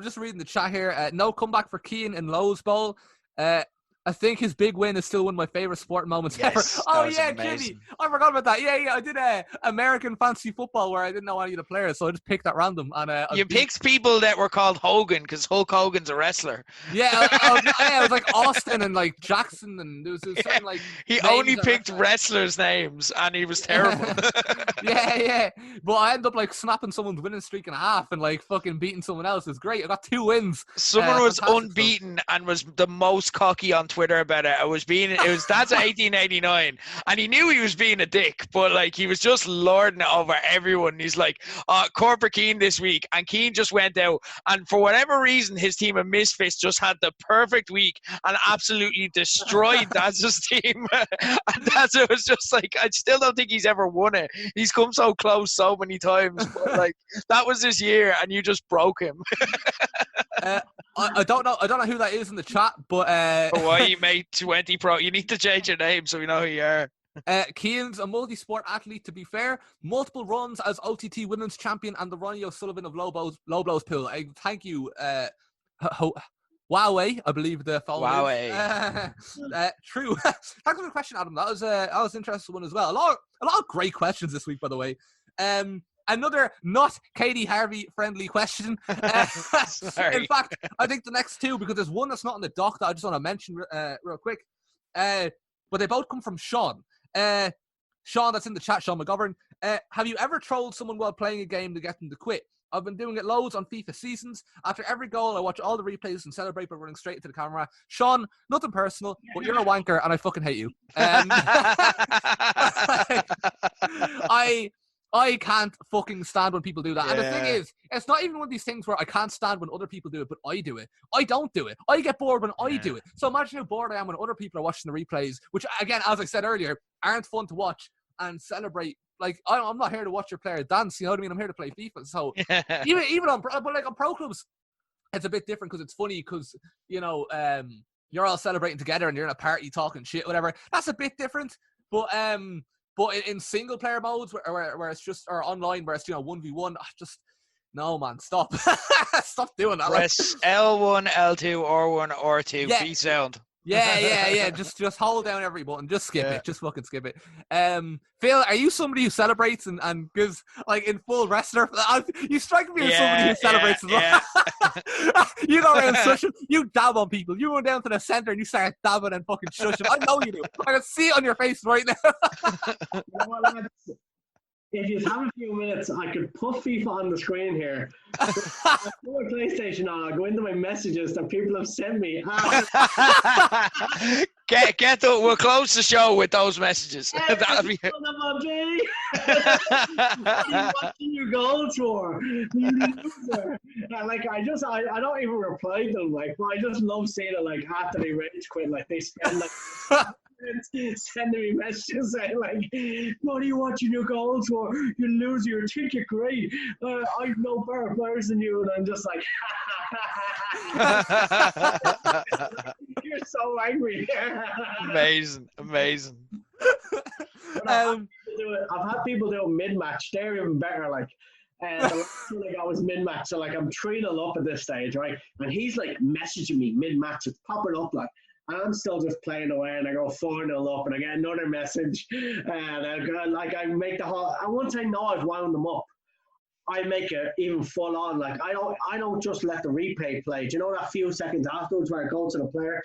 S2: just reading the chat here. No comeback for Keane in Lowe's Bowl. I think his big win is still one of my favorite sport moments ever. Oh yeah, Kitty. I forgot about that. Yeah. I did American fantasy football where I didn't know any of the players, so I just picked at random. And
S3: you picked people that were called Hogan because Hulk Hogan's a wrestler.
S2: Yeah, I was like Austin and like Jackson, and there was certain like.
S3: He only picked wrestlers' names, and he was terrible.
S2: Yeah. But I ended up like snapping someone's winning streak in half and like fucking beating someone else. It's great. I got 2 wins.
S3: Someone was unbeaten and was the most cocky on Twitter about it. That's 1889, and he knew he was being a dick, but like he was just lording it over everyone. He's like, Corporate Keane this week, and Keane just went out, and for whatever reason, his team of Misfits just had the perfect week and absolutely destroyed Daz's team. And Daz was just like, I still don't think he's ever won it. He's come so close so many times, but like that was this year, and you just broke him.
S2: I don't know who that is in the chat, but
S3: Hawaii mate 20 Pro. You need to change your name so we know who you are.
S2: Keane's a multi-sport athlete, to be fair. Multiple runs as OTT Women's Champion and the Ronnie O'Sullivan of Low Blows pool. Thank you, Huawei, I believe the phone
S3: Huawei.
S2: is. True. Thanks for the question, Adam. That was an interesting one as well. A lot of great questions this week, by the way. Another not Katie Harvey friendly question. In fact, I think the next two, because there's one that's not on the doc that I just want to mention real quick. But they both come from Sean. Sean, that's in the chat, Sean McGovern. Have you ever trolled someone while playing a game to get them to quit? I've been doing it loads on FIFA seasons. After every goal, I watch all the replays and celebrate by running straight into the camera. Sean, nothing personal, but you're a wanker and I fucking hate you. I can't fucking stand when people do that. Yeah. And the thing is, it's not even one of these things where I can't stand when other people do it, but I do it. I don't do it. I get bored when I do it. So imagine how bored I am when other people are watching the replays, which, again, as I said earlier, aren't fun to watch and celebrate. Like, I'm not here to watch your player dance, you know what I mean? I'm here to play FIFA. So even on pro clubs, it's a bit different because it's funny because, you know, you're all celebrating together and you're in a party talking shit, whatever. That's a bit different. But in single player modes where it's just, or online where it's, you know, 1v1, no, man, stop. Stop doing that.
S3: Press L1, L2, R1, R2,
S2: yeah.
S3: B sound.
S2: Yeah. Just hold down every button. Just skip it. Just fucking skip it. Phil, are you somebody who celebrates and gives, like, in full wrestler? You strike me as somebody who celebrates as well. You go around shushing. You dab on people. You run down to the center and you start dabbing and fucking shushing. I know you do. I can see it on your face right now.
S5: You know what, lads? If you have a few minutes, I could put FIFA on the screen here. I'll put my PlayStation on. I'll go into my messages that people have sent me.
S3: We'll close the show with those messages. That'll be
S5: son of a bitch. Watching your goals for you loser. Like I don't even reply to them. Like, but I just love seeing it. Like after they rage quit, like they spend like. Sending me messages saying like, what are you watching your goals for? You loser, you think you're great. I've no better players than you. And I'm just like, you're so angry.
S3: Amazing.
S5: I've had people do it mid-match. They're even better. Like, the last one I got was mid-match. So like I'm 3-0 up at this stage, right? And he's like messaging me mid-match. It's popping up like, I'm still just playing away, and I go 4-0 up, and I get another message, and I make the whole. And once I know I've wound them up, I make it even full on. Like I don't just let the replay play. Do you know that few seconds afterwards where I go to the player?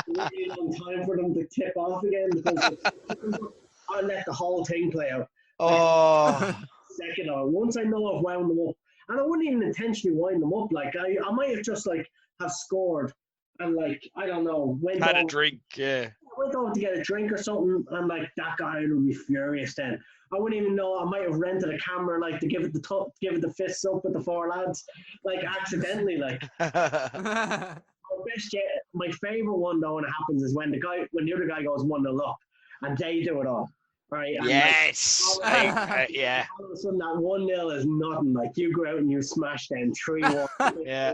S5: Really long time for them to tip off again because I let the whole thing play out.
S3: Oh,
S5: second on. Once I know I've wound them up, and I wouldn't even intentionally wind them up. Like I might have just like. Have scored and like I don't know
S3: had a drink,
S5: went over to get a drink or something and like that guy would be furious then. I wouldn't even know. I might have rented a camera like to give it the fists up with the four lads like accidentally like. My favorite one though when it happens is when the other guy goes 1-0 up and they do it all. Right. And
S3: yes. Yeah.
S5: All of a sudden that 1-0 is nothing. Like you go out and you smash them 3-1.
S3: Yeah.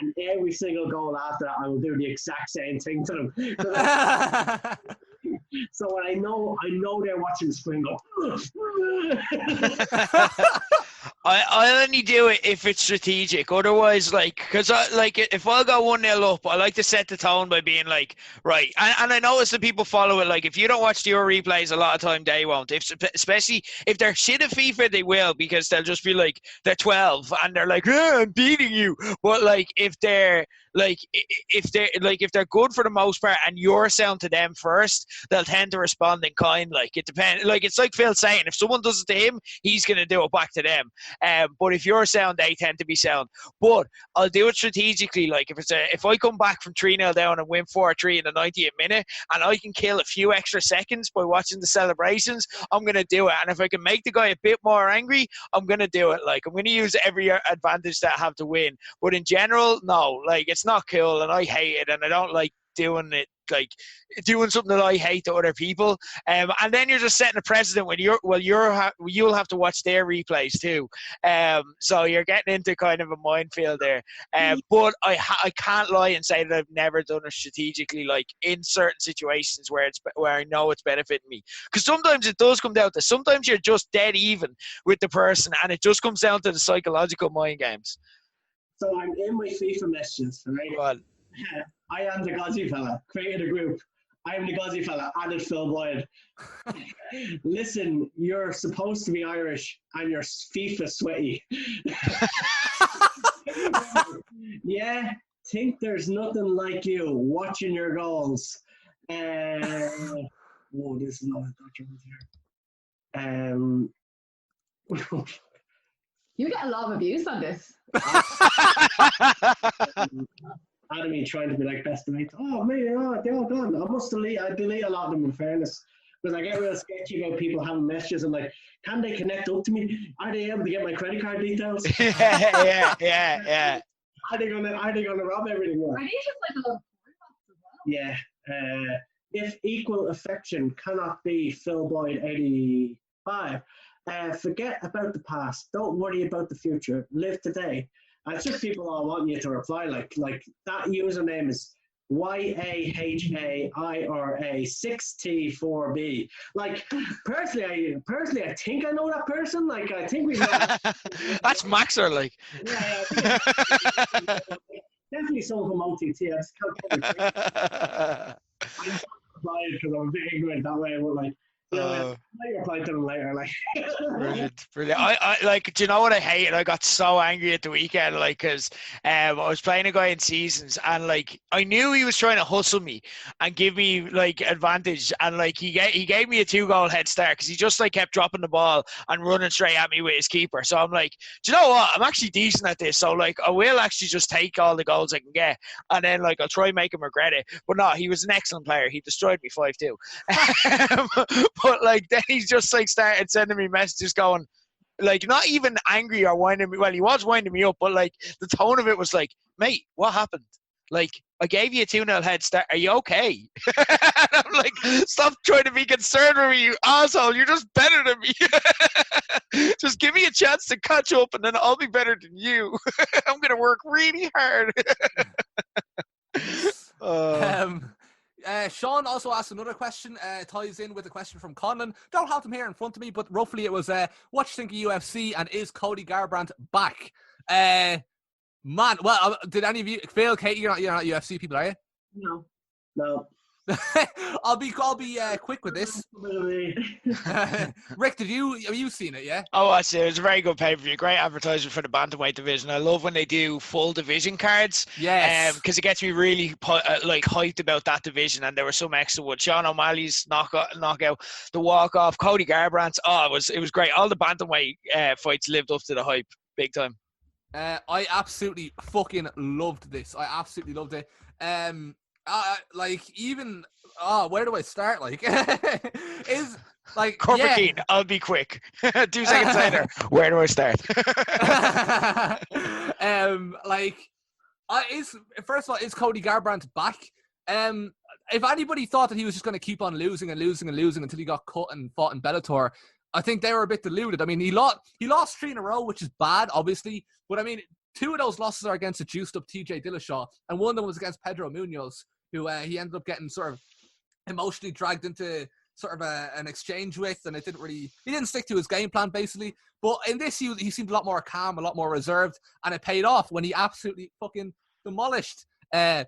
S5: And every single goal after that, I will do the exact same thing to them. So when I know they're watching the screen go.
S3: I only do it if it's strategic. Otherwise, like, because if I go 1-0 up, I like to set the tone by being like, right. And I notice that people follow it. Like, if you don't watch the replays, a lot of time they won't. Especially if they're shit at FIFA, they will because they'll just be like, they're 12 and they're like, I'm beating you. But like, if they're good for the most part and you're sound to them first, they'll tend to respond in kind. Like it depends. Like it's like Phil saying, if someone does it to him, he's gonna do it back to them. But if you're sound, they tend to be sound. But I'll do it strategically. Like if I come back from 3-0 down and win 4-3 in the 90th minute, and I can kill a few extra seconds by watching the celebrations, I'm gonna do it. And if I can make the guy a bit more angry, I'm gonna do it. Like I'm gonna use every advantage that I have to win. But in general, no. Like it's not cool, and I hate it, and I don't like doing it like doing something that I hate to other people. And then you're just setting a precedent when you'll have to watch their replays too. So you're getting into kind of a minefield there. But I can't lie and say that I've never done it strategically, like in certain situations where I know it's benefiting me. Because sometimes it does come down to, sometimes you're just dead even with the person, and it just comes down to the psychological mind games.
S5: So I'm in my FIFA messages, right?
S3: Well,
S5: I am the Gozzy fella. Created a group. I am the Gozzy fella. Added Phil Boyd. Listen, you're supposed to be Irish, and you're FIFA sweaty. Yeah, think there's nothing like you watching your goals. Whoa, this is not a document here.
S4: You get a lot of abuse on this.
S5: Adamy trying to be like best mate. Oh, maybe they're all gone. I delete a lot of them in fairness. Because I get real sketchy about people having messages and like, can they connect up to me? Are they able to get my credit card details?
S3: yeah.
S5: Are they gonna rob everything?
S4: Are these just like a little as well?
S5: Yeah. If equal affection cannot be Phil Boyd 85, forget about the past. Don't worry about the future. Live today. And it's just people all wanting you to reply like that username is YAHAIRA6T4B. Like personally, I think I know that person. Like I think we know.
S3: That's Maxer, like.
S5: Yeah. Definitely someone from OTT. I just can't reply because I'm a bit ignorant that way. But like, I reply to them later. Like,
S3: brilliant. I like. Do you know what I hate? And I got so angry at the weekend, like, because I was playing a guy in seasons, and like I knew he was trying to hustle me and give me like advantage, and like he gave me a 2-goal head start because he just like kept dropping the ball and running straight at me with his keeper. So I'm like, do you know what? I'm actually decent at this, so like I will actually just take all the goals I can get, and then like I'll try and make him regret it. But no, he was an excellent player. He destroyed me 5-2. But like then he's just like started sending me messages going like not even angry or winding me. Well, he was winding me up, but like the tone of it was like, mate, what happened? Like I gave you a 2-0 head start. Are you okay? And I'm like, stop trying to be concerned with me, you asshole. You're just better than me. Just give me a chance to catch up, and then I'll be better than you. I'm gonna work really hard.
S2: Sean also asked another question, ties in with a question from Conlon. Don't have them here in front of me, but roughly it was, what you think of UFC, and is Cody Garbrandt back? Man, well, did any of you, Phil, Katie, you're not UFC people, are you?
S5: no.
S2: I'll be quick with this. Rick, have you seen it? Yeah.
S3: Oh, I see. It was a very good pay-per-view. Great advertisement for the bantamweight division. I love when they do full division cards.
S2: Yes.
S3: Because it gets me really like hyped about that division, and there were some excellent ones. Sean O'Malley's knockout, the walk-off, Cody Garbrandt's. Oh, it was great. All the bantamweight fights lived up to the hype, big time.
S2: I absolutely fucking loved this. I absolutely loved it. Like even where do I start? Like is like
S3: Corporate Keen, I'll be quick. 2 seconds later, where do I start?
S2: First of all, is Cody Garbrandt back? If anybody thought that he was just going to keep on losing until he got cut and fought in Bellator, I think they were a bit deluded. I mean, he lost 3 in a row, which is bad, obviously. But I mean, 2 of those losses are against a juiced up TJ Dillashaw, and one of them was against Pedro Munoz, who he ended up getting sort of emotionally dragged into sort of an exchange with, and he didn't stick to his game plan basically. But in this, he seemed a lot more calm, a lot more reserved, and it paid off when he absolutely fucking demolished a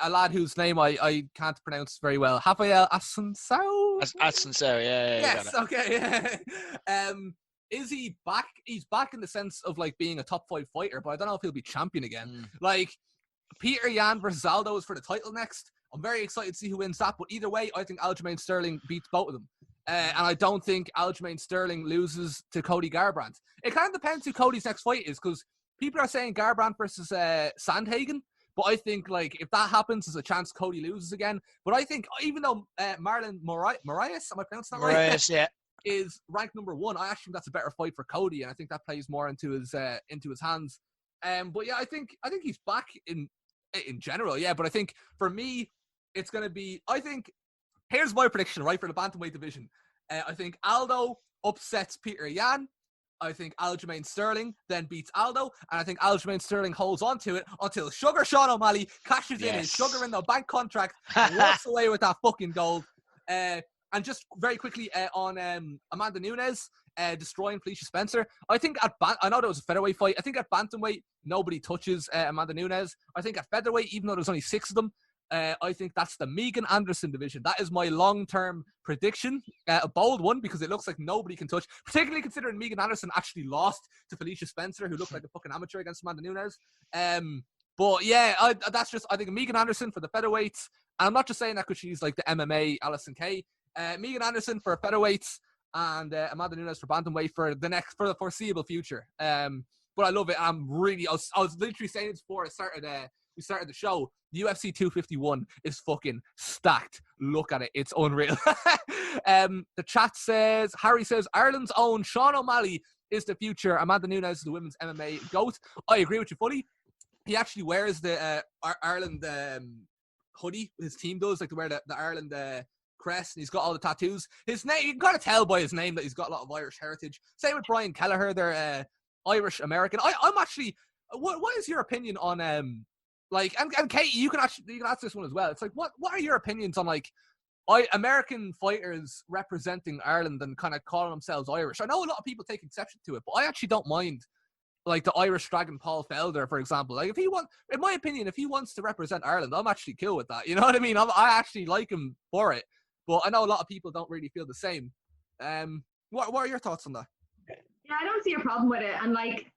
S2: lad whose name I can't pronounce very well. Rafael Assunção?
S3: Assunção, yeah.
S2: Yes, okay. Is he back? He's back in the sense of like being a top 5 fighter, but I don't know if he'll be champion again. Like Peter Yan versus Aldo is for the title next. I'm very excited to see who wins that, but either way, I think Aljamain Sterling beats both of them. And I don't think Aljamain Sterling loses to Cody Garbrandt. It kind of depends who Cody's next fight is, because people are saying Garbrandt versus Sandhagen. But I think, like, if that happens, there's a chance Cody loses again. But I think, even though Marlon Moraes, am I pronouncing that right?
S3: Moraes, yeah.
S2: Is ranked number 1, I actually think that's a better fight for Cody, and I think that plays more into his hands. But yeah, I think he's back in general, yeah. But I think for me, it's going to be, I think, here's my prediction, right, for the bantamweight division. I think Aldo upsets Peter Yan. I think Aljamain Sterling then beats Aldo, and I think Aljamain Sterling holds on to it until Sugar Sean O'Malley cashes in his Sugar in the Bank contract and walks away with that fucking gold. And just very quickly on Amanda Nunes destroying Felicia Spencer. I think I know that was a featherweight fight. I think at bantamweight nobody touches Amanda Nunes. I think at featherweight, even though there's only 6 of them, I think that's the Megan Anderson division. That is my long-term prediction. A bold one because it looks like nobody can touch, particularly considering Megan Anderson actually lost to Felicia Spencer, who looked like a fucking amateur against Amanda Nunes. But yeah, I think Megan Anderson for the featherweights. And I'm not just saying that because she's like the MMA Alison Kay. Megan Anderson for featherweights and Amanda Nunes for bantamweight for the foreseeable future. But I love it. I was literally saying this before we started the show. The UFC 251 is fucking stacked. Look at it. It's unreal. The chat says, Harry says, Ireland's own Sean O'Malley is the future. Amanda Nunes is the women's MMA GOAT. I agree with you fully. He actually wears the Ireland hoodie. His team does, like, to wear the Ireland crest, and he's got all the tattoos. His name, you can kind of tell by his name that he's got a lot of Irish heritage. Same with Brian Kelleher. They're Irish American. I'm actually, what is your opinion on like, and Katie, you can ask this one as well. It's like, what are your opinions on, like, American fighters representing Ireland and kind of calling themselves Irish? I know a lot of people take exception to it, but I actually don't mind, like, the Irish Dragon Paul Felder, for example. Like, in my opinion, if he wants to represent Ireland, I'm actually cool with that. You know what I mean? I actually like him for it. But I know a lot of people don't really feel the same. What are your thoughts on that?
S4: Yeah, I don't see a problem with it. And, like,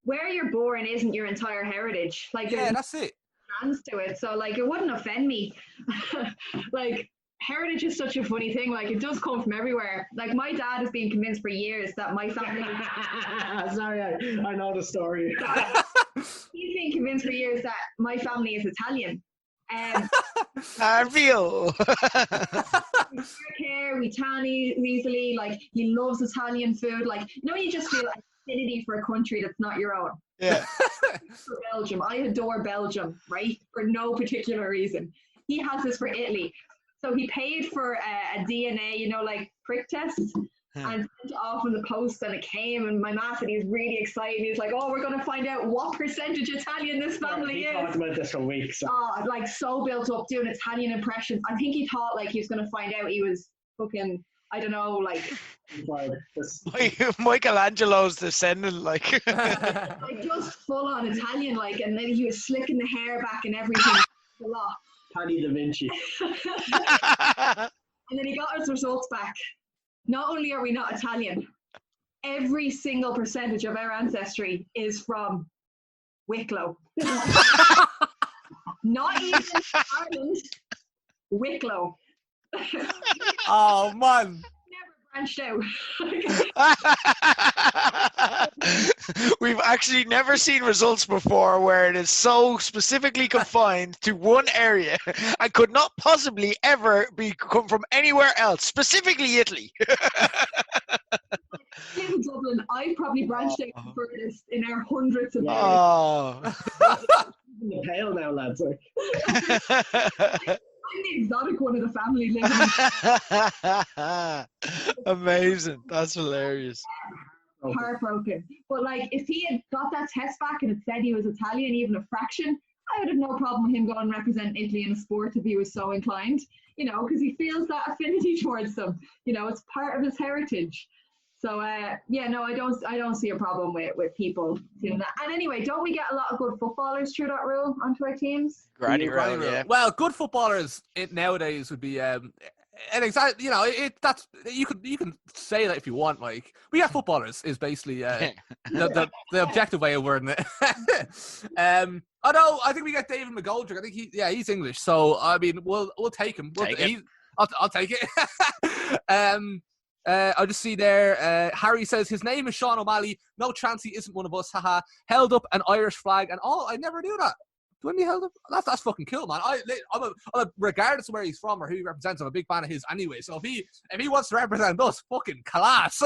S4: where you're born isn't your entire heritage. Like,
S2: yeah, that's it.
S4: Hands to it, so, like, it wouldn't offend me. Like, heritage is such a funny thing. Like, it does come from everywhere. Like, my dad has been convinced for years that my family.
S5: Sorry, I know the story.
S4: He's been convinced for years that my family is Italian.
S3: Real.
S4: We tan easily. Like, he loves Italian food. Like, you just feel affinity for a country that's not your own.
S3: Yeah.
S4: For Belgium, I adore Belgium, right? For no particular reason. He has this for Italy. So he paid for a DNA, like, prick test, and sent it off in the post, and it came, and my man said he's really excited. He's like, oh, we're going to find out what percentage Italian this family is.
S5: He talked about this for weeks.
S4: Oh, like, so built up doing Italian impressions. I think he thought, like, he was going to find out he was fucking, I don't know, like...
S3: Michelangelo's descendant, like...
S4: like, just full-on Italian, like, and then he was slicking the hair back and everything. A lot.
S5: Paddy Da Vinci.
S4: And then he got his results back. Not only are we not Italian, every single percentage of our ancestry is from Wicklow. Not even Ireland, Wicklow.
S2: Oh, man.
S4: Branched out.
S3: We've actually never seen results before where it is so specifically confined to one area and could not possibly ever come from anywhere else, specifically Italy.
S4: In Dublin, I probably branched out the furthest in our hundreds of years.
S3: Oh.
S5: In the pale now, lads.
S4: I'm the exotic one of the family living.
S3: Amazing. That's hilarious.
S4: Heartbroken. But, like, if he had got that test back and it said he was Italian, even a fraction, I would have no problem with him going and representing Italy in a sport if he was so inclined, because he feels that affinity towards them. It's part of his heritage. So, yeah, no, I don't see a problem with people doing that. And anyway, don't we get a lot of good footballers through that rule onto our teams?
S3: Granny rule, yeah.
S2: Well, good footballers nowadays would be, and exactly, that's you can say that if you want. Like, we have footballers is basically the objective way of wording it. Although I think we got David McGoldrick. I think he's English, so I mean we'll take him. I'll take it. I just see there, Harry says his name is Sean O'Malley. No chance he isn't one of us. Haha. Held up an Irish flag and I never knew that. When he held up, that's fucking cool, man. I'm regardless of where he's from or who he represents, I'm a big fan of his anyway. So if he wants to represent us, fucking class.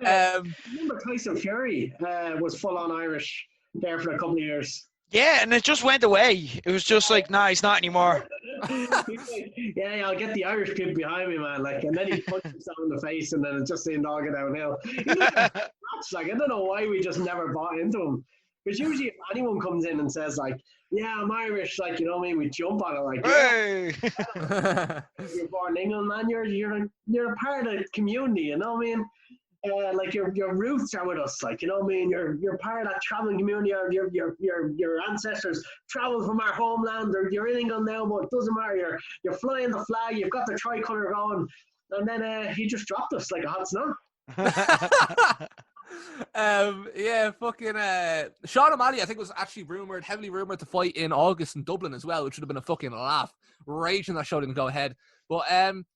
S5: Remember Tyson Fury was full on Irish there for a couple of years.
S3: Yeah, and it just went away. It was just like, nah, he's not anymore.
S5: He's like, yeah, I'll get the Irish kid behind me, man. Like, and then he punches himself in the face, and then it just seemed all go downhill. Like, I don't know why we just never bought into him. Because usually, if anyone comes in and says like, "Yeah, I'm Irish," like, you know what I mean, we jump on it like,
S3: Hey!
S5: "You're born in England, man. You're a part of the community." You know what I mean? Like your roots are with us, like, you know what I mean. You're part of that traveling community. Your ancestors traveled from our homeland. You're in England now, but it doesn't matter. You're flying the flag. You've got the tricolour going, and then he just dropped us like a hot snap.
S2: Yeah, fucking Sean O'Malley, I think, was actually heavily rumored to fight in August in Dublin as well, which would have been a fucking laugh. Raging that show didn't go ahead. But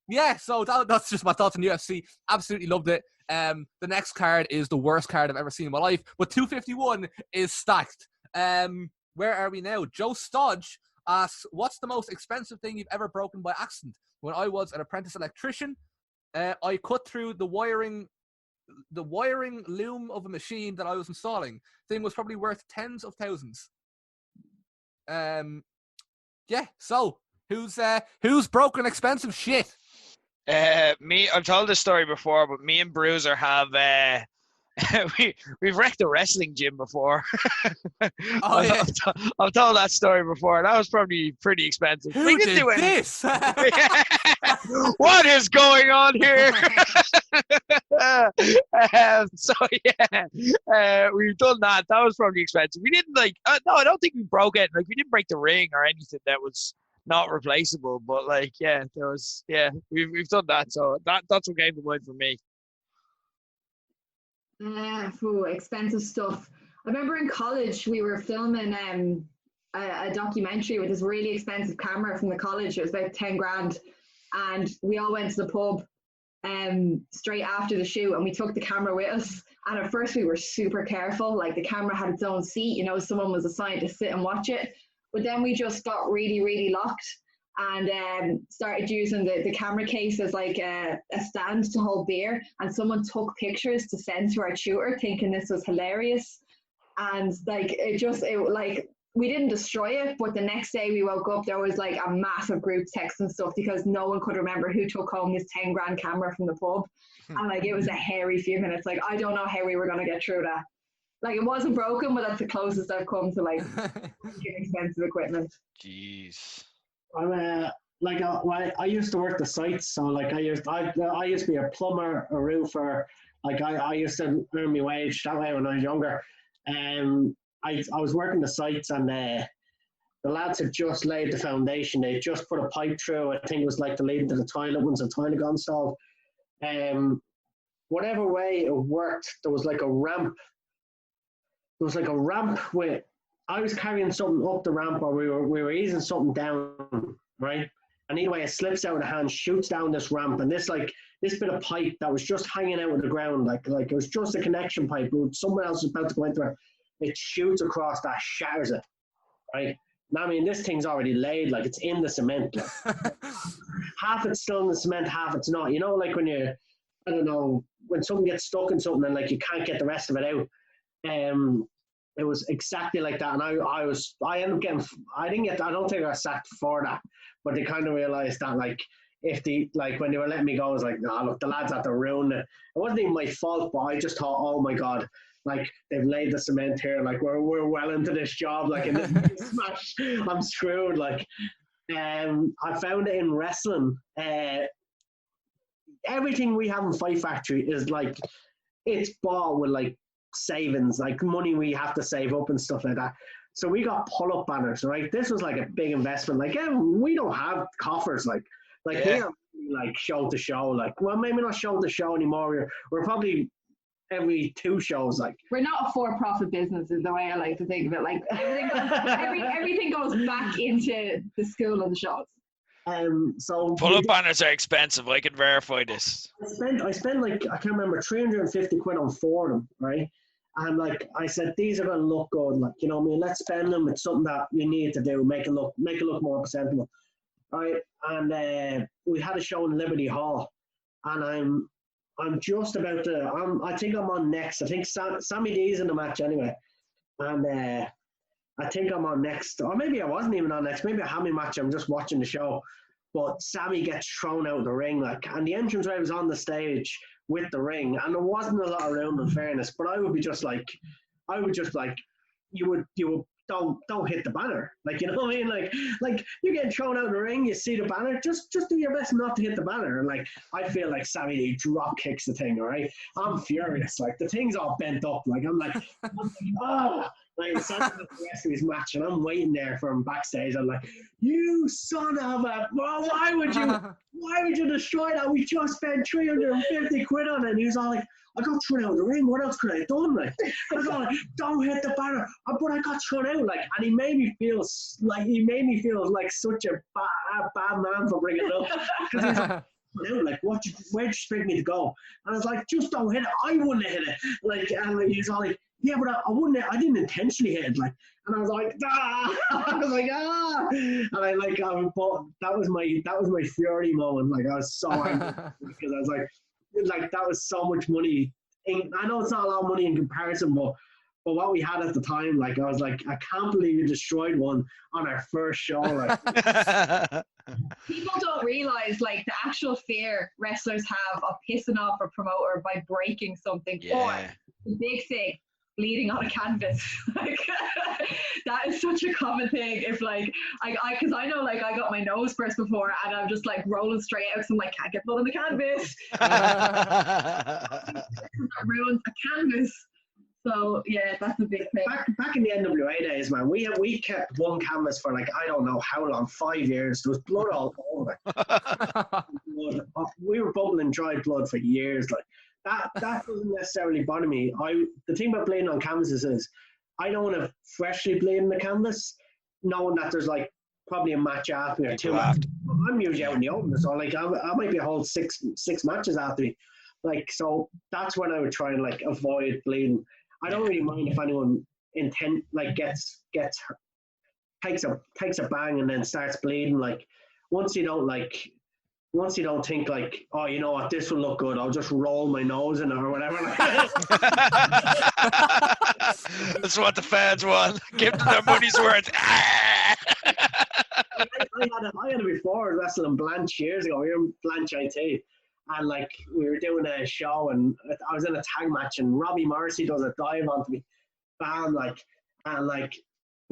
S2: yeah, so that's just my thoughts on UFC. Absolutely loved it. The next card is the worst card I've ever seen in my life, but 251 is stacked. Where are we now? Joe Stodge asks, what's the most expensive thing you've ever broken by accident? When I was an apprentice electrician, I cut through the wiring loom of a machine that I was installing. Thing was probably worth tens of thousands. Yeah, so who's broken expensive shit?
S3: Me, I've told this story before, but me and Bruiser have we've wrecked a wrestling gym before.
S2: Oh, yeah.
S3: I've told that story before. That was probably pretty expensive.
S2: Who did this?
S3: What is going on here? So yeah, we've done that. That was probably expensive. We didn't no, I don't think we broke it. Like, we didn't break the ring or anything that was not replaceable. But like, yeah, we've done that. So that's what came to mind for me.
S4: Expensive stuff. I remember in college we were filming a documentary with this really expensive camera from the college. It was about 10 grand, and we all went to the pub straight after the shoot, and we took the camera with us. And at first we were super careful, like the camera had its own seat, you know, someone was assigned to sit and watch it. But then we just got really, really locked and started using the camera case as like a stand to hold beer, and someone took pictures to send to our tutor thinking this was hilarious. And like we didn't destroy it, but the next day we woke up, there was like a massive group text and stuff because no one could remember who took home this 10 grand camera from the pub. And like, it was a hairy few minutes. Like, I don't know how we were going to get through that. Like, it wasn't broken, but that's the closest I've come to like expensive equipment.
S3: Jeez.
S5: I'm I used to work the sites, so like I used to be a plumber, a roofer. Like I used to earn my wage that way when I was younger. I was working the sites, and the lads had just laid the foundation. They just put a pipe through. I think it was like the lead to the toilet once the toilet got installed. Whatever way it worked, there was like a ramp. There was like a ramp with. I was carrying something up the ramp, or we were easing something down, right? And anyway, it slips out of the hand, shoots down this ramp, and this bit of pipe that was just hanging out of the ground, like it was just a connection pipe. Someone else was about to go into it. It shoots across that, shatters it, right? Now, I mean, this thing's already laid, like it's in the cement. Like. Half it's still in the cement, half it's not. You know, like when when something gets stuck in something and like you can't get the rest of it out. It was exactly like that, and I ended up getting. I don't think I got sacked for that, but they kind of realized that like when they were letting me go, I was like, nah, look, the lads had to ruin it. It wasn't even my fault, but I just thought, oh my god, like they've laid the cement here, like we're well into this job, like and this smash, I'm screwed. Like, I found it in wrestling. Everything we have in Fight Factory is like it's bought with like savings, like money we have to save up and stuff like that. So we got pull-up banners, right? This was like a big investment. Like, we don't have coffers, like we are like show to show. Like, well, maybe not show to show anymore. We're probably every 2 shows. Like,
S4: we're not a for-profit business, is the way I like to think of it. Like, everything goes back into the school and the shows.
S5: So
S3: pull-up banners are expensive. I can verify this.
S5: I spent like, I can't remember, 350 quid on 4 of them, right? And like I said, these are gonna look good. Like, you know what I mean? Let's spend them. It's something that you need to do. Make it look more presentable, right? And we had a show in Liberty Hall, and I'm just about to. I think I'm on next. I think Sammy D's in the match anyway, and I think I'm on next, or maybe I wasn't even on next. Maybe I had my match. I'm just watching the show. But Sammy gets thrown out of the ring, like, and the entranceway was on the stage with the ring, and there wasn't a lot of room, in fairness. But I would just like, you would don't hit the banner, like, you know what I mean, like you're getting thrown out of the ring, you see the banner, just do your best not to hit the banner. And like, I feel like Sammy, he drop kicks the thing, all right? I'm furious, like the thing's all bent up, like I'm like, oh. Like, it's the rest of his match, and I'm waiting there for him backstage. I'm like, you son of a, well, why would you destroy that? We just spent 350 quid on it. And he was all like, I got thrown out of the ring. What else could I have done? Like, I was all like, don't hit the banner. But I got thrown out. Like, and he made me feel like such a bad man for bringing it up. Because like, where'd you expect me to go? And I was like, just don't hit it. I wouldn't have hit it. Like, and he's all like, yeah, but I didn't intentionally hit it, like, and I was like, ah, I was like, ah, and that was my fury moment, like, I was so angry because I was like, that was so much money. I know it's not a lot of money in comparison, but what we had at the time, like, I was like, I can't believe you destroyed one on our first show, like.
S4: People don't realize, like, the actual fear wrestlers have of pissing off a promoter by breaking something, or the big thing, bleeding on a canvas. Like, that is such a common thing. If like because I know, like, I got my nose burst before, and I'm just like rolling straight out because I'm like, can't get blood on the canvas. Ruins a canvas. So yeah, that's a big thing.
S5: Back in the NWA days, man, we kept one canvas for, like, I don't know how long, 5 years. There was blood all over it. We were bubbling dry blood for years, like. That doesn't necessarily bother me. The thing about bleeding on canvases is I don't want to freshly bleed in the canvas, knowing that there's like probably a match after me or two. I'm usually out in the open, so like I might be a whole six matches after me. Like, so that's when I would try and like avoid bleeding. I don't really mind if anyone takes a bang and then starts bleeding. Like, once you don't think like, oh, you know what, this will look good, I'll just roll my nose in it or whatever.
S3: That's what the fans want. Give them their money's worth.
S5: I had it before, wrestling Blanche years ago. We were in Blanche IT, and like we were doing a show, and I was in a tag match, and Robbie Morrissey does a dive onto me, bam, like, and like,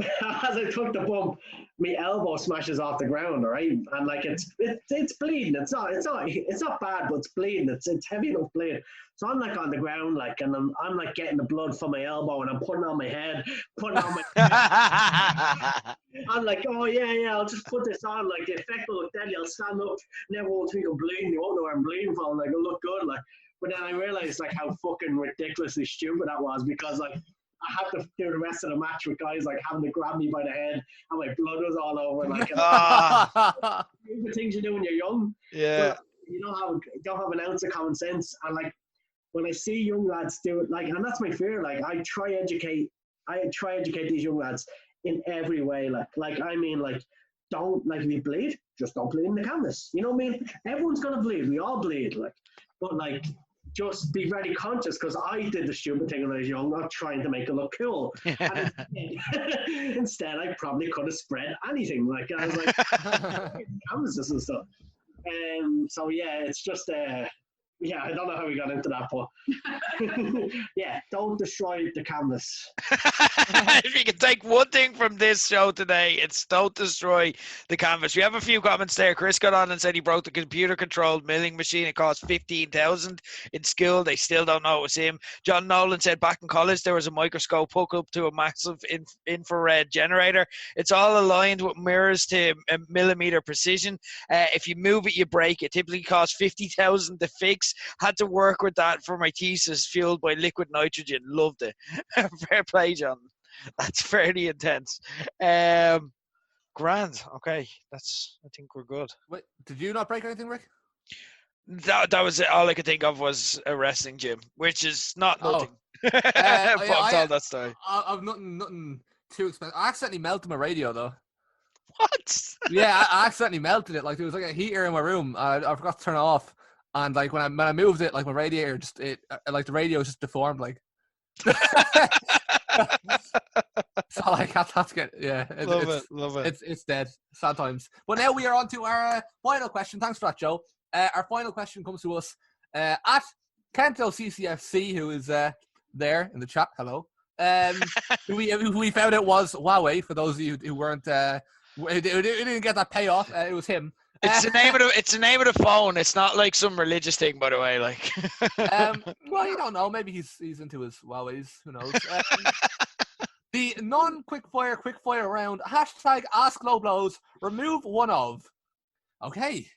S5: as I took the bump, my elbow smashes off the ground, all right, and like it's bleeding. It's not bad, but it's bleeding. It's heavy enough bleeding. So I'm like on the ground, like, and I'm like getting the blood from my elbow, and I'm putting on my head, I'm like, oh yeah, I'll just put this on. Like, the effect will look deadly. I'll stand up, and everyone will think I'm bleeding. They won't know where I'm bleeding from. Like, it'll look good. Like, but then I realized like how fucking ridiculously stupid that was, because like, I had to do the rest of the match with guys like having to grab me by the head, and my blood was all over. Like, the things you do when you're young.
S3: Yeah.
S5: You don't have an ounce of common sense. And like, when I see young lads do it, like, and that's my fear. Like, I try educate these young lads in every way. Like I mean, like, don't, like, if you bleed, just don't bleed in the canvas. You know what I mean? Everyone's gonna bleed. We all bleed. Like, but like, just be very conscious, because I did the stupid thing when I was young, not trying to make it look cool. Instead, I probably could have spread anything. Like, I was like, canvases and stuff. So yeah, it's just yeah, I don't know how we got into that, but yeah, don't destroy the canvas.
S3: If you can take one thing from this show today, it's don't destroy the canvas. We have a few comments there. Chris got on and said he broke the computer-controlled milling machine. It cost $15,000 in school. They still don't know it was him. John Nolan said back in college there was a microscope hooked up to a massive infrared generator. It's all aligned with mirrors to a millimeter precision. If you move it, you break it. Typically costs $50,000 to fix. Had to work with that for my thesis, fueled by liquid nitrogen. Loved it. Fair play, John. That's fairly intense. Grand. Okay, I think we're good.
S2: Wait, did you not break anything, Rick?
S3: That was it. All I could think of was a wrestling gym, which is not nothing.
S2: I
S3: told that story.
S2: I've nothing too expensive. I accidentally melted my radio though.
S3: What?
S2: Yeah, I accidentally melted it. Like, there was like a heater in my room. I forgot to turn it off. And like when I moved it, like my radiator like the radio just deformed, like. So like have to get
S3: Love it.
S2: It's dead. Sad times. But now we are on to our final question. Thanks for that, Joe. Our final question comes to us at Kento CCFC, who is there in the chat. Hello. Who we found out was Huawei. For those of you who weren't who didn't get that payoff, it was him.
S3: It's the name of the phone. It's not like some religious thing, by the way. Like,
S2: well, you don't know. Maybe he's into his Huawei's. Who knows? The non-quick fire round. Hashtag Ask Low Blows. Remove one of. Okay,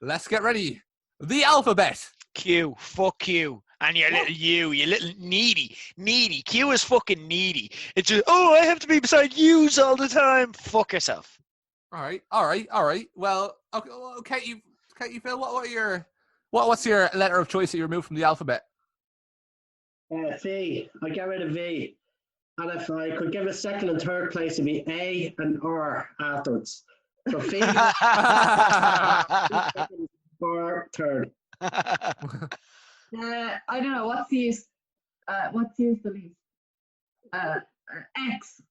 S2: let's get ready. The alphabet.
S3: Q. Fuck you. And your little you little needy. Q is fucking needy. It's just, I have to be beside yous all the time. Fuck yourself.
S2: All right. Well, okay, you Phil, what's your letter of choice that you removed from the alphabet?
S5: V. I get rid of V. And if I could give a second and third place, it'd be A and R afterwards. So V or third.
S4: I don't know. What's used the least? X.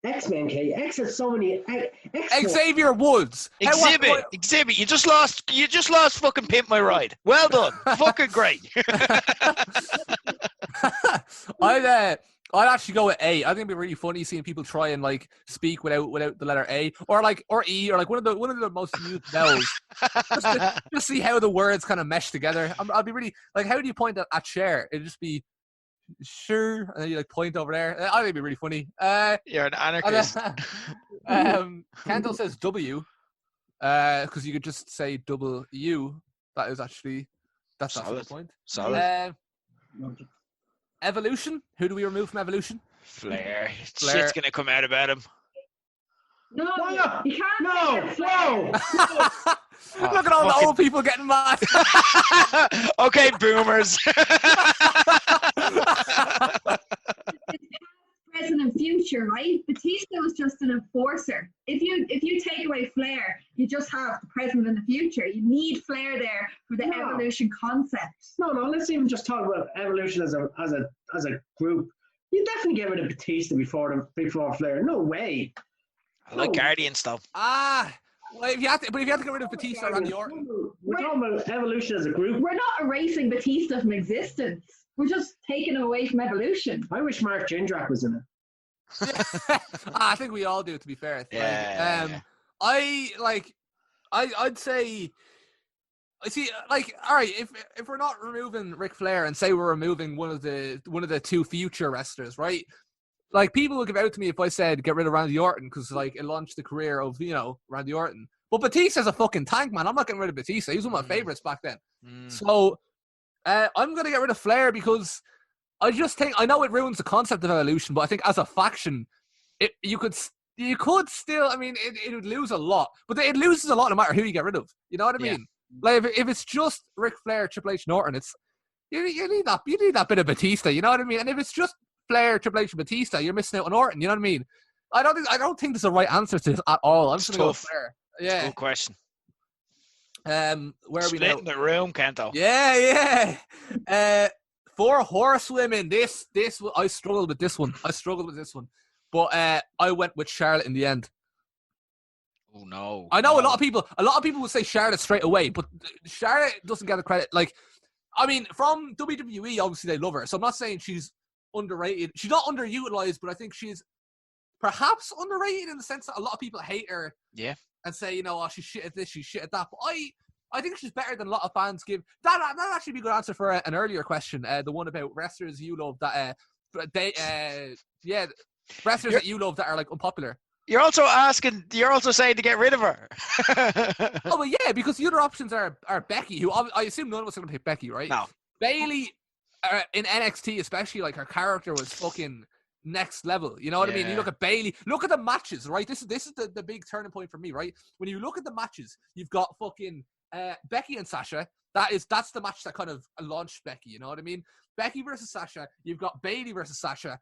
S5: X-Men, K. X has so many.
S2: Xavier Woods.
S3: Exhibit. You just lost fucking Pimp My Ride. Well done. Fucking great.
S2: I'd actually go with A. I think it'd be really funny seeing people try and like speak without the letter A or E or like one of the most used vowels. just see how the words kind of mesh together. I'd be really like, how do you point at chair? It'd just be sure, and then you like point over there. I think it'd be really funny.
S3: You're an anarchist.
S2: Kento says W, because you could just say W. That's the point.
S3: Solid.
S2: Evolution. Who do we remove from Evolution?
S3: Flair. Shit's gonna come out about him.
S4: No, you can't. No.
S2: Look at all the old people getting mad.
S3: Okay, boomers.
S4: Present and future, right? Batista was just an enforcer. If you take away Flair, you just have the present and the future. You need Flair there for the evolution concept.
S5: No, let's even just talk about Evolution as a group. You definitely get rid of Batista before Flair. No way.
S3: I like Guardians though.
S2: Well, if you had to get rid of Batista and Randy Orton.
S5: We're talking about Evolution as a group.
S4: We're not erasing Batista from existence. We're just taking him away from Evolution.
S5: I wish Mark Jindrak was in it.
S2: I think we all do, to be fair.
S3: Yeah.
S2: I'd say, I see, like, all right, if we're not removing Ric Flair and say we're removing one of the two future wrestlers, right? Like, people will give out to me if I said get rid of Randy Orton because, like, it launched the career of, Randy Orton. But Batista's a fucking tank, man. I'm not getting rid of Batista. He was one of my favorites back then. So, I'm going to get rid of Flair because I just think, I know it ruins the concept of Evolution, but I think as a faction, you could still, I mean, it would lose a lot. But it loses a lot no matter who you get rid of. You know what I mean? Like, if it's just Ric Flair, Triple H, and Orton, it's you need that bit of Batista. You know what I mean? And if it's just Flair, Triple H, and Batista, you're missing out on Orton. You know what I mean? I don't think there's a right answer to this at all. I'm just going to go Flair. Yeah.
S3: Good question.
S2: Where are we now?
S3: Split in the room, Kento.
S2: Yeah. For horsewomen, this I struggled with this one. But I went with Charlotte in the end.
S3: Oh no!
S2: I know a lot of people would say Charlotte straight away, but Charlotte doesn't get the credit. Like, I mean, from WWE, obviously they love her, so I'm not saying she's underrated. She's not underutilized, but I think she's perhaps underrated in the sense that a lot of people hate her.
S3: Yeah.
S2: And say, she's shit at this, she's shit at that. But I think she's better than a lot of fans give. That'd actually be a good answer for an earlier question, the one about wrestlers you love that wrestlers that you love that are like unpopular.
S3: You're also saying to get rid of her.
S2: Oh, well, yeah, because the other options are Becky, who I assume none of us are going to pick Becky, right?
S3: No.
S2: Bayley, in NXT especially, like, her character was fucking next level. You know what I mean? You look at Bayley, look at the matches, right? This is the big turning point for me, right? When you look at the matches, you've got fucking Becky and Sasha. That's the match that kind of launched Becky, you know what I mean? Becky versus Sasha. You've got Bayley versus Sasha.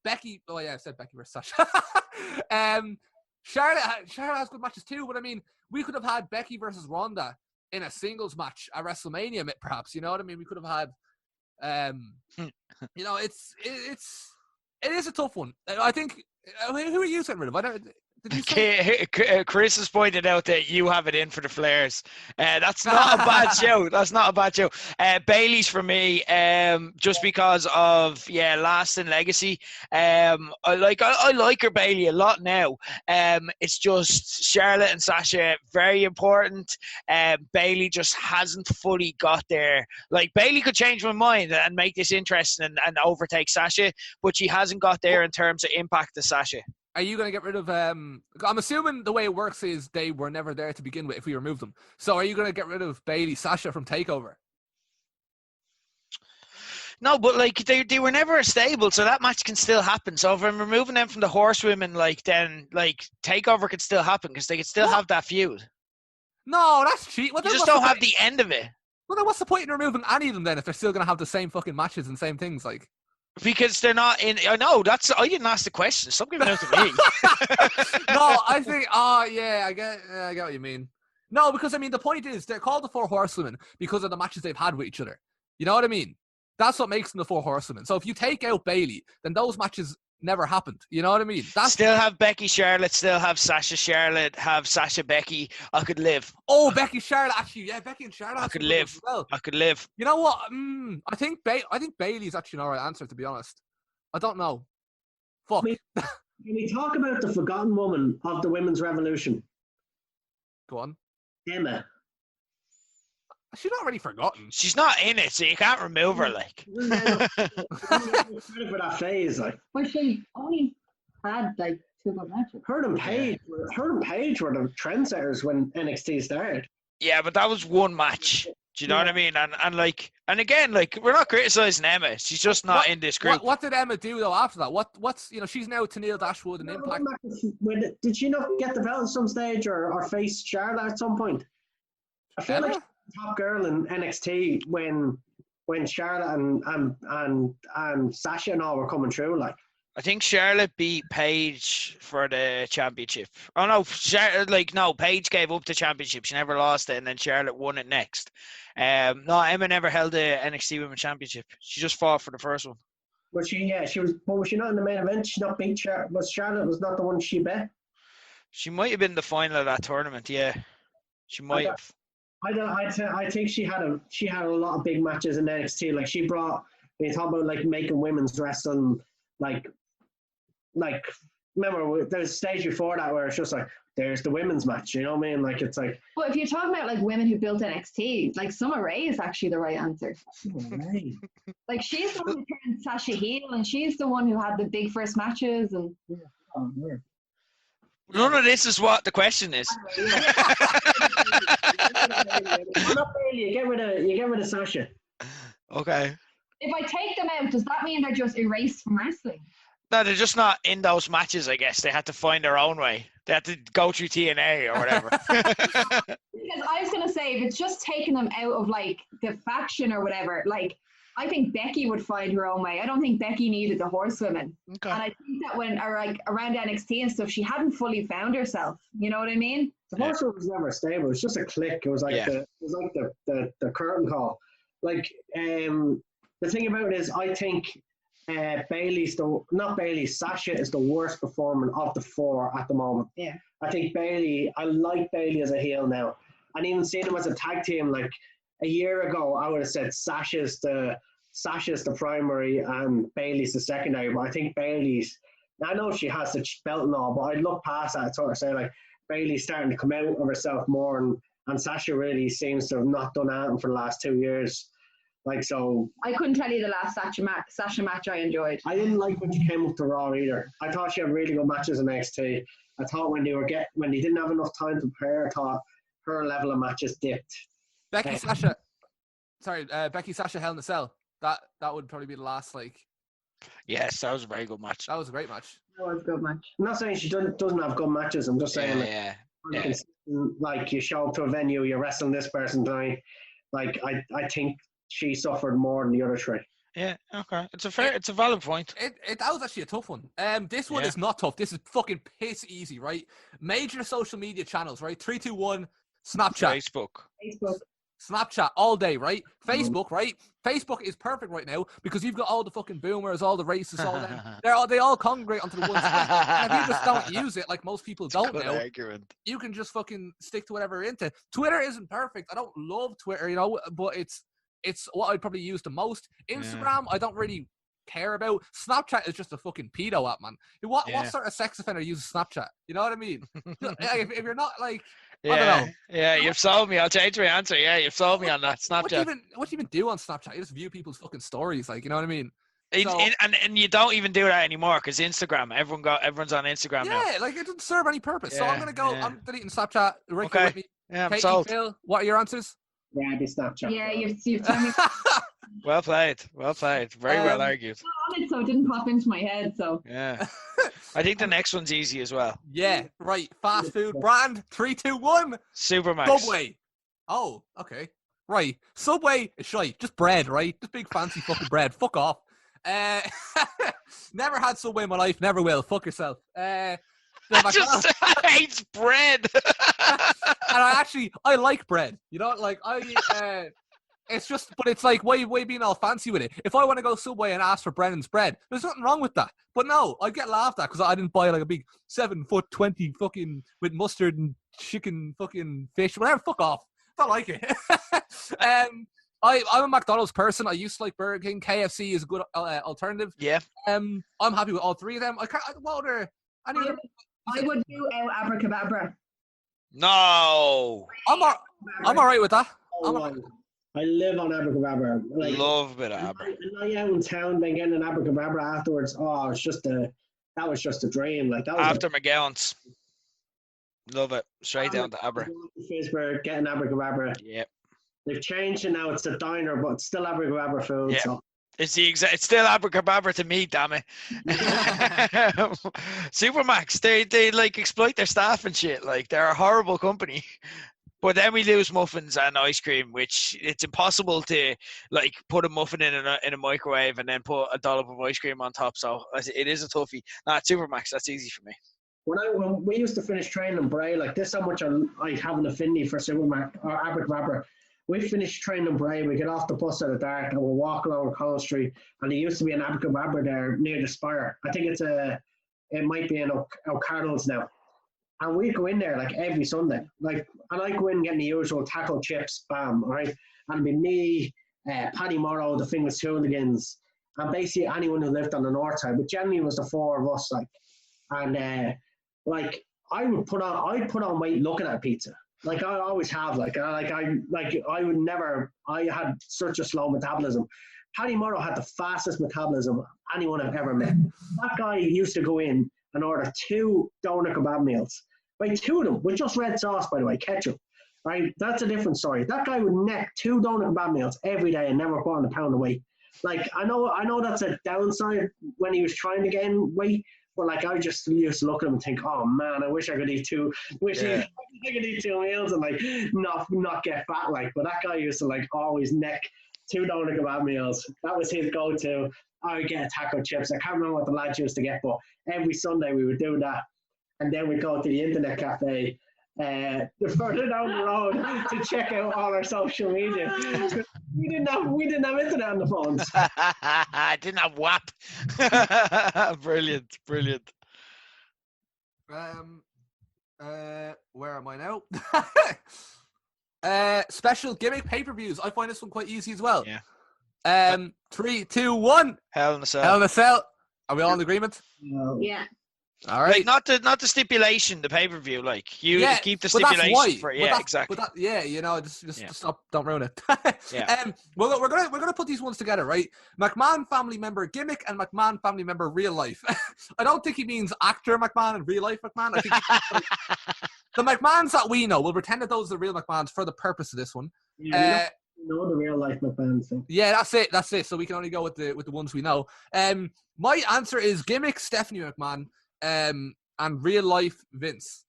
S2: Becky, oh yeah, I said Becky versus Sasha. Charlotte has good matches too, but I mean, we could have had Becky versus Ronda in a singles match at WrestleMania, perhaps. You know what I mean? We could have had, it's It is a tough one. I think. Who are you getting rid of? I don't. Did you say?
S3: Chris has pointed out that you have it in for the flares. That's not a bad show. That's not a bad show. Bailey's for me, just because of lasting legacy. I like her Bailey a lot now. It's just Charlotte and Sasha very important. Bailey just hasn't fully got there. Like Bailey could change my mind and make this interesting and overtake Sasha, but she hasn't got there in terms of impact to Sasha.
S2: Are you going to get rid of... I'm assuming the way it works is they were never there to begin with if we remove them. So are you going to get rid of Bailey, Sasha from TakeOver?
S3: No, but like they were never a stable, so that match can still happen. So if I'm removing them from the horsewomen, then TakeOver could still happen because they could still have that feud.
S2: No, that's cheap.
S3: You just don't have the end of it.
S2: Well, then what's the point in removing any of them then if they're still going to have the same fucking matches and same things? Like...
S3: Because they're not in. I know I didn't ask the question. Stop giving it to me.
S2: No, I think. I get what you mean. No, because I mean the point is they're called the Four Horsewomen because of the matches they've had with each other. You know what I mean? That's what makes them the Four Horsewomen. So if you take out Bailey, then those matches never happened. You know what I mean?
S3: Still have Becky Charlotte. Still have Sasha Charlotte. Have Sasha Becky. I could live.
S2: Oh, Becky Charlotte. Actually, yeah, Becky and Charlotte.
S3: I could live. Well. I could live.
S2: You know what? I think Bailey's actually an alright answer, to be honest. I don't know. Fuck.
S5: Can we talk about the forgotten woman of the women's revolution?
S3: Go on.
S5: Emma.
S2: She's not really forgotten.
S3: She's not in it, so you can't remove her, like.
S5: For that phase, like.
S4: Well, she only had like 2 good matches.
S5: Her and Paige were the trendsetters when NXT started.
S3: Yeah, but that was one match. Do you know what I mean? And again, we're not criticizing Emma. She's just not in this group.
S2: What did Emma do though after that? What's she's now Tennille Dashwood and Impact.
S5: Did she not get the belt at some stage or face Charlotte at some point? I feel like she was the top girl in NXT when Charlotte and Sasha and all were coming through. Like,
S3: I think Charlotte beat Paige for the championship. Oh no, Paige gave up the championship. She never lost it, and then Charlotte won it next. No, Emma never held the NXT Women's Championship. She just fought for the first one.
S5: But she was. But was she not in the main event? She not beat Charlotte. Was Charlotte was not the one she bet?
S3: She might have been the final of that tournament. Yeah, she might have.
S5: I think she had a lot of big matches in NXT. Like she brought. When you talk about like making women's wrestling like remember there's a stage before that where it's just like there's the women's match, you know what I mean? Like it's like.
S4: Well, if you're talking about like women who built NXT, like Summer Rae is actually the right answer.
S5: Right.
S4: Like she's the one who turned Sasha heel, and she's the one who had the big first matches and.
S5: Yeah. Oh, yeah.
S3: None of this is what the question is.
S5: You get rid of Sasha.
S3: Okay.
S4: If I take them out, does that mean they're just erased from wrestling?
S3: No, they're just not in those matches, I guess. They had to find their own way. They had to go through TNA or whatever.
S4: Because I was going to say, if it's just taking them out of, like, the faction or whatever, like, I think Becky would find her own way. I don't think Becky needed the horsewomen. Okay. And I think that when, around NXT and stuff, she hadn't fully found herself. You know what I mean?
S5: The horsewoman was never stable. It was just a click. It was like the curtain call. Like, the thing about it is, I think Sasha is the worst performer of the 4 at the moment.
S4: Yeah.
S5: I think I like Bailey as a heel now. And even seeing them as a tag team, like a year ago, I would have said Sasha's the primary and Bailey's the secondary. But I think I know she has the belt and all, but I'd look past that and sort of say like Bailey's starting to come out of herself more, and Sasha really seems to have not done anything for the last 2 years. Like, so
S4: I couldn't tell you the last Sasha match I enjoyed.
S5: I didn't like when she came up to Raw either. I thought she had really good matches in NXT. I thought when they didn't have enough time to prepare, I thought her level of matches dipped.
S2: Becky Sasha Hell in a Cell. That would probably be the last
S3: Yes, that was a very good match.
S2: That was a great match.
S4: That was a good match.
S5: I'm not saying she doesn't have good matches. I'm just saying like you show up to a venue, you're wrestling this person tonight. Like I think she suffered more than the other 3.
S3: Yeah, okay. It's a valid point.
S2: That was actually a tough one. This one is not tough. This is fucking piss easy, right? Major social media channels, right? 3, 2, 1, Snapchat.
S3: Facebook.
S2: Snapchat all day, right? Facebook, right? Facebook is perfect right now because you've got all the fucking boomers, all the racists, all them. They all congregate onto the one space. And if you just don't use it, like most people don't
S3: Good
S2: now,
S3: argument.
S2: you can just fucking stick to whatever you're into. Twitter isn't perfect. I don't love Twitter, you know, but it's what I'd probably use the most. Instagram, I don't really care about. Snapchat is just a fucking pedo app, man. What sort of sex offender uses Snapchat? You know what I mean? if you're not like, I don't know.
S3: Yeah, you've sold me. I'll change my answer. Yeah, you've sold me on that. Snapchat.
S2: What do you even do on Snapchat? You just view people's fucking stories, like, you know what I mean?
S3: And you don't even do that anymore because Instagram. Everyone's on Instagram now.
S2: Yeah, like it doesn't serve any purpose. So I'm gonna go.
S3: Yeah.
S2: I'm deleting Snapchat. Rick,
S3: Okay.
S2: with me.
S3: Yeah, I'm
S2: Katie,
S3: sold.
S2: Phil, what are your answers?
S5: Yeah, it'd be Snapchat.
S4: Yeah, you've told me
S3: Well played. Well played. Very well argued.
S4: on it, so it didn't pop into my head. So
S3: Yeah. I think the next one's easy as well.
S2: Yeah, right. Fast food brand. 3, 2, 1.
S3: Supermax.
S2: Subway. Oh, okay. Right. Subway is shite. Just bread, right? Just big fancy fucking bread. Fuck off. Never had Subway in my life. Never will. Fuck yourself.
S3: Just hates bread.
S2: And I like bread. You know, like it's just, but it's like, why being all fancy with it? If I want to go Subway and ask for Brennan's bread, there's nothing wrong with that. But no, I get laughed at because I didn't buy like a big 7'20" fucking with mustard and chicken fucking fish, whatever. Fuck off. Don't like it. I'm a McDonald's person. I used to like Burger King. KFC is a good alternative.
S3: Yeah.
S2: I'm happy with all three of them.
S4: I would do abracadabra.
S3: No.
S2: I'm all right with that.
S5: I live on abracadabra. Like,
S3: Love a bit of abra.
S5: And out in town, then getting an abracadabra afterwards. Oh, that was just a dream. Like that was
S3: After McGowan's. Love it. Straight down to abra.
S5: Fizberg, getting abracadabra.
S3: Yep.
S5: They've changed it now. It's a diner, but it's still abracadabra food.
S3: Yeah.
S5: So.
S3: It's it's still abracadabra to me, damn it. Supermax, they like exploit their staff and shit. Like they're a horrible company. But then we lose muffins and ice cream, which it's impossible to like put a muffin in a microwave and then put a dollop of ice cream on top. So it is a toughie. Nah, Supermax, that's easy for me.
S5: When we used to finish training in Bray, like this, how much I have an affinity for Supermax or abracadabra. We finished training in Bray, we get off the bus at the dark and we'll walk along College Street, and there used to be an abracadabra there near the Spire. I think it might be in O'Cardinals now. And we go in there like every Sunday. Like, and I go in getting the usual taco chips, bam, right? And it'd be me, Paddy Morrow, the Fingers Hooligans, and basically anyone who lived on the north side. But generally it was the four of us, like, and like I'd put on weight looking at pizza. Like I always have, I had such a slow metabolism. Paddy Morrow had the fastest metabolism anyone I've ever met. That guy used to go in and order 2 doner kebab meals. Right, 2 of them with just red sauce, by the way, ketchup. Right, that's a different story. That guy would neck 2 doner kebab meals every day and never put on a pound of weight. Like I know that's a downside when he was trying to gain weight. But like I just used to look at him and think, oh man, I wish I could eat 2. I could eat 2 meals and like not get fat. Like, but that guy used to like always neck 2 doner kebab meals. That was his go-to. I would get taco chips. I can't remember what the lads used to get, but every Sunday we would do that, and then we'd go to the internet cafe further down the road to check out all our social media. We didn't have internet on the phones.
S3: I didn't have WAP. Brilliant.
S2: Where am I now? Special gimmick pay-per-views. I find this one quite easy as well.
S3: Yeah.
S2: 3, 2, 1.
S3: Hell in a Cell.
S2: Hell in a Cell. Are we all in agreement?
S5: No.
S4: Yeah.
S2: All right.
S3: Like not the stipulation, the pay-per-view. Like you keep the
S2: but that's
S3: stipulation
S2: why.
S3: for
S2: Exactly.
S3: But
S2: you know, just stop, don't ruin it.
S3: Yeah.
S2: Well, we're gonna put these ones together, right? McMahon family member gimmick and McMahon family member real life. I don't think he means actor McMahon and real life McMahon. I think the McMahons that we know, we'll pretend that those are the real McMahons for the purpose of this one.
S5: Yeah, we don't know the real life McMahon thing.
S2: Yeah, that's it. So we can only go with the ones we know. My answer is gimmick Stephanie McMahon, and real life Vince.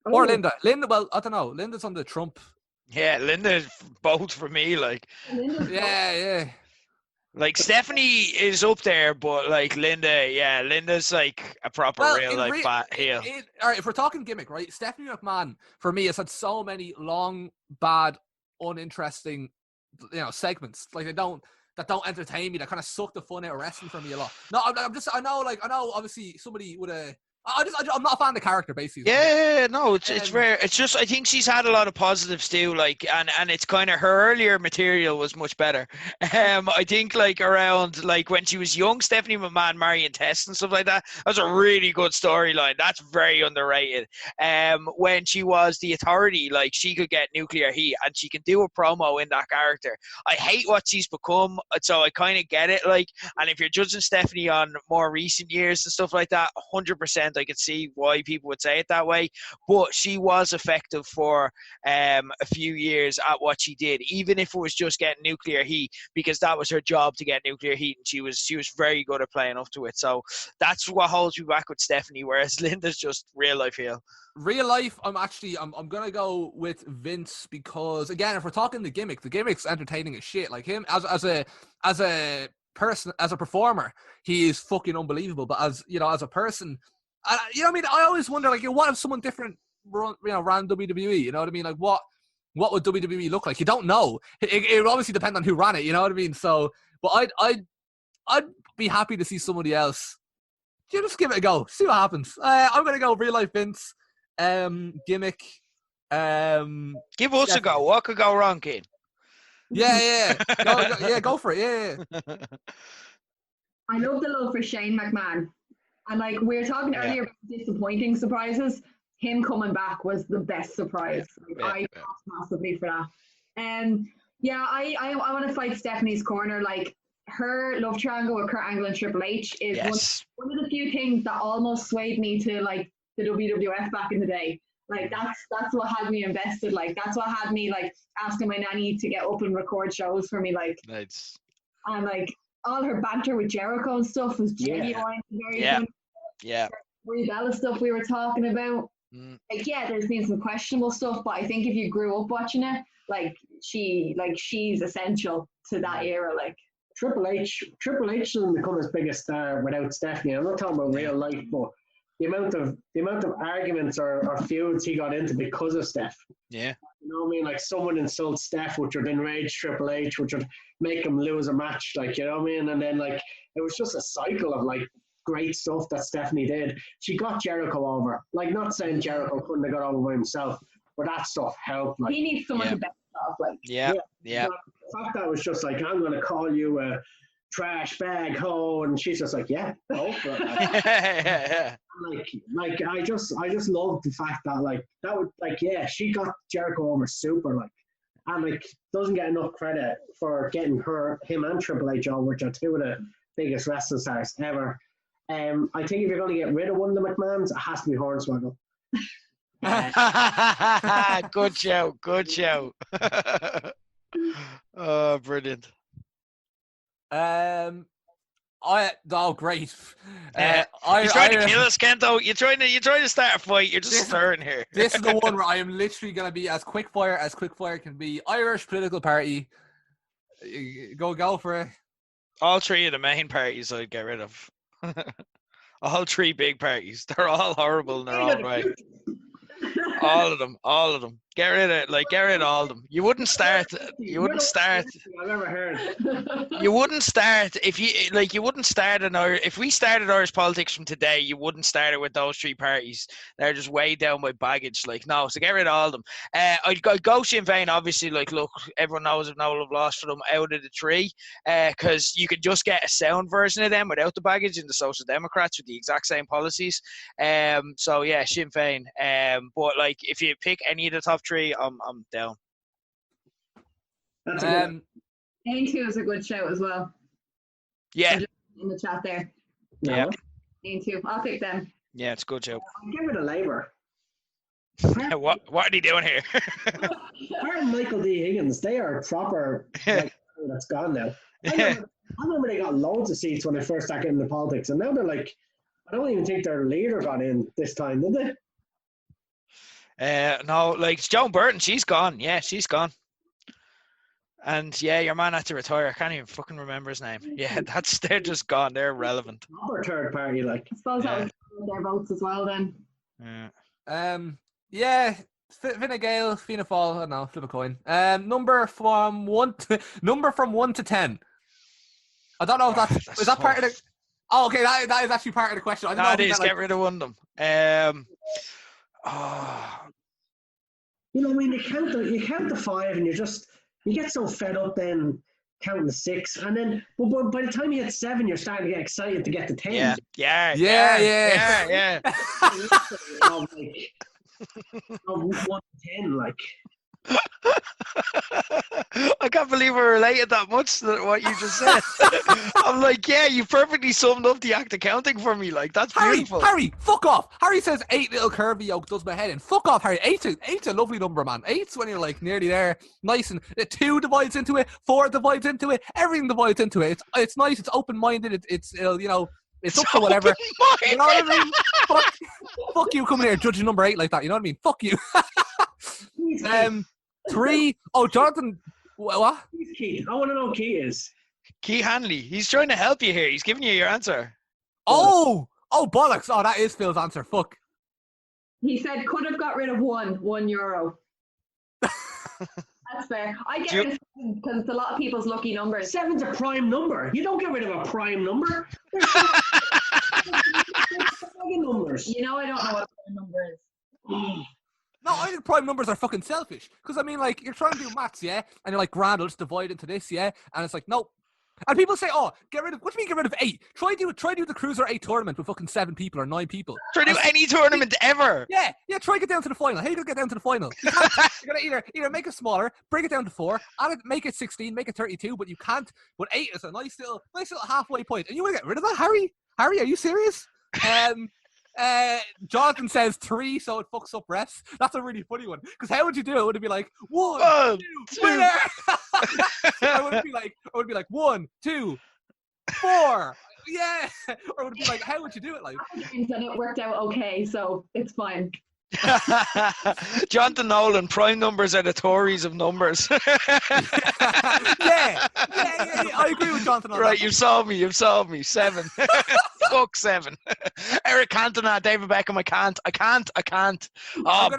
S2: Or Linda. Well, I don't know. Linda's on the Trump.
S3: Yeah, Linda both for me. Like,
S2: yeah.
S3: Like Stephanie is up there, but like Linda's like a proper real life heel.
S2: All right, if we're talking gimmick, right? Stephanie McMahon for me has had so many long, bad uninteresting, segments. Like that don't entertain me. That kind of suck the fun out of wrestling for me a lot. No, I know obviously somebody would have. I'm not a fan of the character, basically.
S3: Yeah, no, it's rare. It's just I think she's had a lot of positives too, like, and it's kind of her earlier material was much better. I think like around like when she was young, Stephanie McMahon marrying Tess and stuff like that. That was a really good storyline. That's very underrated. When she was the Authority, like she could get nuclear heat and she can do a promo in that character. I hate what she's become, so I kind of get it. Like, and if you're judging Stephanie on more recent years and stuff like that, 100%. I could see why people would say it that way, but she was effective for a few years at what she did, even if it was just getting nuclear heat, because that was her job to get nuclear heat, and she was very good at playing up to it. So that's what holds me back with Stephanie, whereas Linda's just real life heel.
S2: Real life, I'm gonna go with Vince, because again, if we're talking the gimmick's entertaining as shit. Like him as a person, as a performer, he is fucking unbelievable. But as a person, I always wonder, like, what if someone different, ran WWE? You know what I mean? Like, what would WWE look like? You don't know. It would obviously depend on who ran it. You know what I mean? So, but I'd be happy to see somebody else. Just give it a go. See what happens. I'm gonna go real life Vince. Gimmick.
S3: Give us a go. What could go wrong, kid?
S2: Yeah. Go for it. Yeah.
S4: I love the love for Shane McMahon. And like we were talking earlier about disappointing surprises, him coming back was the best surprise. I lost massively for that. I want to fight Stephanie's corner. Like her love triangle with Kurt Angle and Triple H is one of the few things that almost swayed me to like the WWF back in the day. Like that's what had me invested. Like that's what had me like asking my nanny to get up and record shows for me. Like
S3: nice.
S4: And like all her banter with Jericho and stuff was genuine, very good.
S3: Yeah.
S4: Brie Bella stuff we were talking about. Like, there's been some questionable stuff, but I think if you grew up watching it, she's essential to that era. Like
S5: Triple H doesn't become as big a star without Stephanie. I'm not talking about real life, but the amount of arguments or feuds he got into because of Steph.
S3: Yeah.
S5: You know what I mean? Like someone insults Steph, which would enrage Triple H, which would make him lose a match. Like, you know what I mean? And then like it was just a cycle of like great stuff that Stephanie did. She got Jericho over. Like, not saying Jericho couldn't have got over by himself, but that stuff helped. Like,
S4: he needs someone to back off. Like,
S3: yeah.
S5: The fact that was just like, I'm going to call you a trash bag hoe, and she's just like, yeah, go for it. Like I just love the fact that like that would like she got Jericho over super like, and like doesn't get enough credit for getting him and Triple H over, which are two of the biggest wrestling stars ever. I think if you're going to get rid of one of the McMahons, it has to be Hornswoggle.
S3: Good show. Oh, brilliant.
S2: Great.
S3: You're trying to kill us, Kento. You're trying to start a fight. You're just stirring here.
S2: This is the one where I am literally going to be as quickfire can be. Irish political party. Go for it.
S3: All three of the main parties I'd get rid of. All three big parties. They're all horrible in their own way. All of them. Get rid of all of them. You wouldn't start.
S5: I've never heard.
S3: You wouldn't start if we started Irish politics from today, you wouldn't start it with those three parties. They're just way down by baggage. Like, no, so get rid of all of them. I'd go Sinn Féin, obviously. Like, look, everyone knows I've no love lost for them out of the three, because you could just get a sound version of them without the baggage in the Social Democrats with the exact same policies. So yeah, Sinn Féin. But like, if you pick any of the top three, I'm down.
S5: That's a
S4: A2 is a good shout as well.
S3: Yeah.
S4: In the chat there.
S3: Yeah.
S4: A2. I'll pick them.
S3: Yeah, it's a good show.
S5: Give it a Labour.
S3: What are they doing here?
S5: Apart from Michael D. Higgins, they are proper. Like, that's gone now. I remember they got loads of seats when they first started getting into politics, and now they're like, I don't even think their leader got in this time, did they?
S3: No, like Joan Burton, she's gone. Yeah, she's gone. And yeah, your man had to retire. I can't even fucking remember his name. Yeah, they're just gone. They're irrelevant.
S5: Proper third party, like.
S4: I suppose that was their votes as well then.
S3: Yeah.
S2: Fine Gael, Fianna Fáil, I don't know, flip a coin. Number from 1 to 10. I don't know if is that part of the... Oh, okay, that is actually part of the question. I don't know
S3: That
S2: if
S3: is,
S2: that,
S3: get rid of one of them.
S5: You know, I mean, you count the 5 and you get so fed up then counting the 6. And then, but by the time you get 7, you're starting to get excited to get to 10.
S3: Yeah.
S5: Of 1 to 10, like.
S3: I can't believe we related that much to what you just said. I'm like, yeah, you perfectly summed up the act of counting for me. Like, that's beautiful.
S2: Harry, fuck off. Harry says 8 little curvy yoke does my head in. Fuck off, Harry. 8's a lovely number, man. 8's when you're like nearly there. Nice, and 2 divides into it, 4 divides into it, everything divides into it. It's nice, it's open-minded, it's you know, it's up to whatever. You know what I mean? Fuck you coming here judging number 8 like that, you know what I mean? Fuck you. 3. Oh, Jonathan, what?
S5: Who's Keith? I want to know who Keith is.
S3: Keith Hanley. He's trying to help you here. He's giving you your answer.
S2: Oh, bollocks. Oh, that is Phil's answer. Fuck.
S4: He said could have got rid of €1. That's fair. I get rid of 7 because it's a lot of people's lucky numbers.
S5: 7's a prime number. You don't get rid of a prime number. Numbers.
S4: You know, I don't know what a prime number is.
S2: No, I think prime numbers are fucking selfish. Because, I mean, like, you're trying to do maths, yeah? And you're like, grand, I'll just divide into this, yeah? And it's like, nope. And people say, oh, what do you mean get rid of 8? Try do the Cruiser 8 tournament with fucking 7 people or 9 people.
S3: Try do any tournament ever.
S2: Yeah, try get down to the final. How are you going to get down to the final? You're going to either make it smaller, bring it down to 4, make it 16, make it 32, but you can't. But 8 is a nice little halfway point. And you want to get rid of that, Harry? Harry, are you serious? Jonathan says 3, so it fucks up refs. That's a really funny one. Because how would you do it? Would it be like 1, 2, winner? I would be like 1, 2, 4. Yeah. Or would it be like, how would you do it? Like,
S4: and it worked out okay, so it's fine.
S3: Jonathan Nolan, prime numbers are the Tories of numbers.
S2: yeah. I agree with Jonathan on
S3: right,
S2: that.
S3: you've solved me. 7. Fuck 7. Eric Cantona, David Beckham, I can't. Oh,
S2: I'm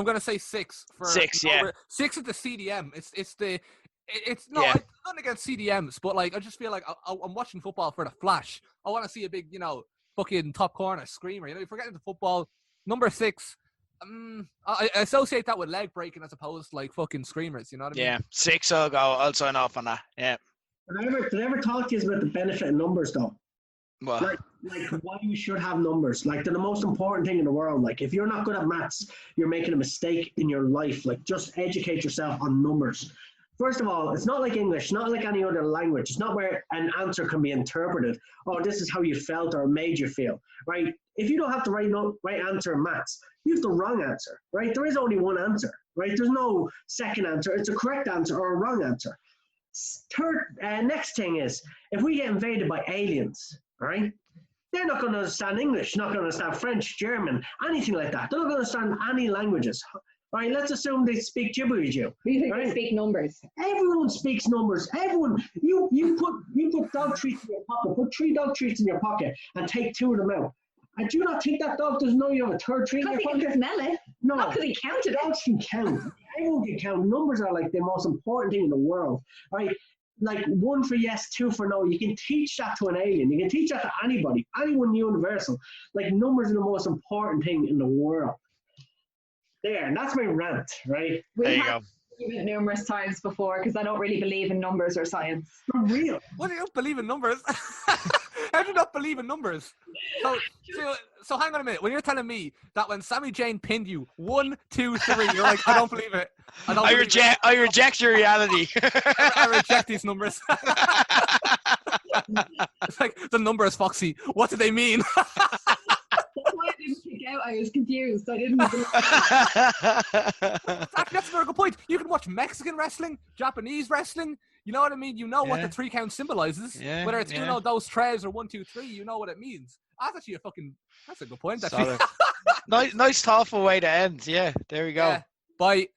S2: gonna say 6 for
S3: 6, yeah.
S2: 6 at the CDM. It's
S3: Yeah.
S2: I'm not against CDMs, but like I just feel like I'm watching football for the flash. I want to see a big, fucking top corner screamer. If we're getting into football, number 6. I associate that with leg breaking as opposed to like fucking screamers. You know what I mean?
S3: Yeah, 6. I'll sign off on that. Yeah.
S5: Did I ever talk to you about the benefit of numbers, though?
S3: Well,
S5: like why you should have numbers. Like, they're the most important thing in the world. Like, if you're not good at maths, you're making a mistake in your life. Like, just educate yourself on numbers. First of all, it's not like English, not like any other language. It's not where an answer can be interpreted. Oh, this is how you felt or made you feel, right? If you don't have the right answer in maths, you have the wrong answer, right? There is only one answer, right? There's no second answer. It's a correct answer or a wrong answer. Next thing is, if we get invaded by aliens, right? They're not going to understand English, not going to understand French, German, anything like that. They're not going to understand any languages. All right, let's assume they speak gibberish.
S4: They speak numbers.
S5: Everyone speaks numbers. Everyone. You put dog treats in your pocket. Put 3 dog treats in your pocket and take 2 of them out. And do you not think that dog doesn't know you have a third treat in your pocket?
S4: Because he can smell it.
S5: No.
S4: Not because he counted it.
S5: Dogs can count. Everyone can count. Numbers are like the most important thing in the world. Right? Like 1 for yes, 2 for no. You can teach that to an alien. You can teach that to anybody. Anyone universal. Like, numbers are the most important thing in the world. There, and that's my rant, right?
S3: there you go.
S4: We've it numerous times before because I don't really believe in numbers or science.
S5: For real.
S2: What do you believe in numbers? How do you not believe in numbers? So hang on a minute. When you're telling me that when Sammy Jane pinned you 1, 2, 3, you're like, I don't believe it. I
S3: reject your reality.
S2: I reject these numbers. It's like the numbers, Foxy. What do they mean?
S4: That's why I didn't kick out. I was confused. I didn't.
S2: That's a very good point. You can watch Mexican wrestling, Japanese wrestling. You know what I mean? You know what the 3 count symbolizes.
S3: Yeah,
S2: whether it's uno, dos, tres, or 1, 2, 3, you know what it means. That's actually that's a good point. Actually.
S3: nice, thoughtful way to end. Yeah, there we go.
S2: Yeah. Bye.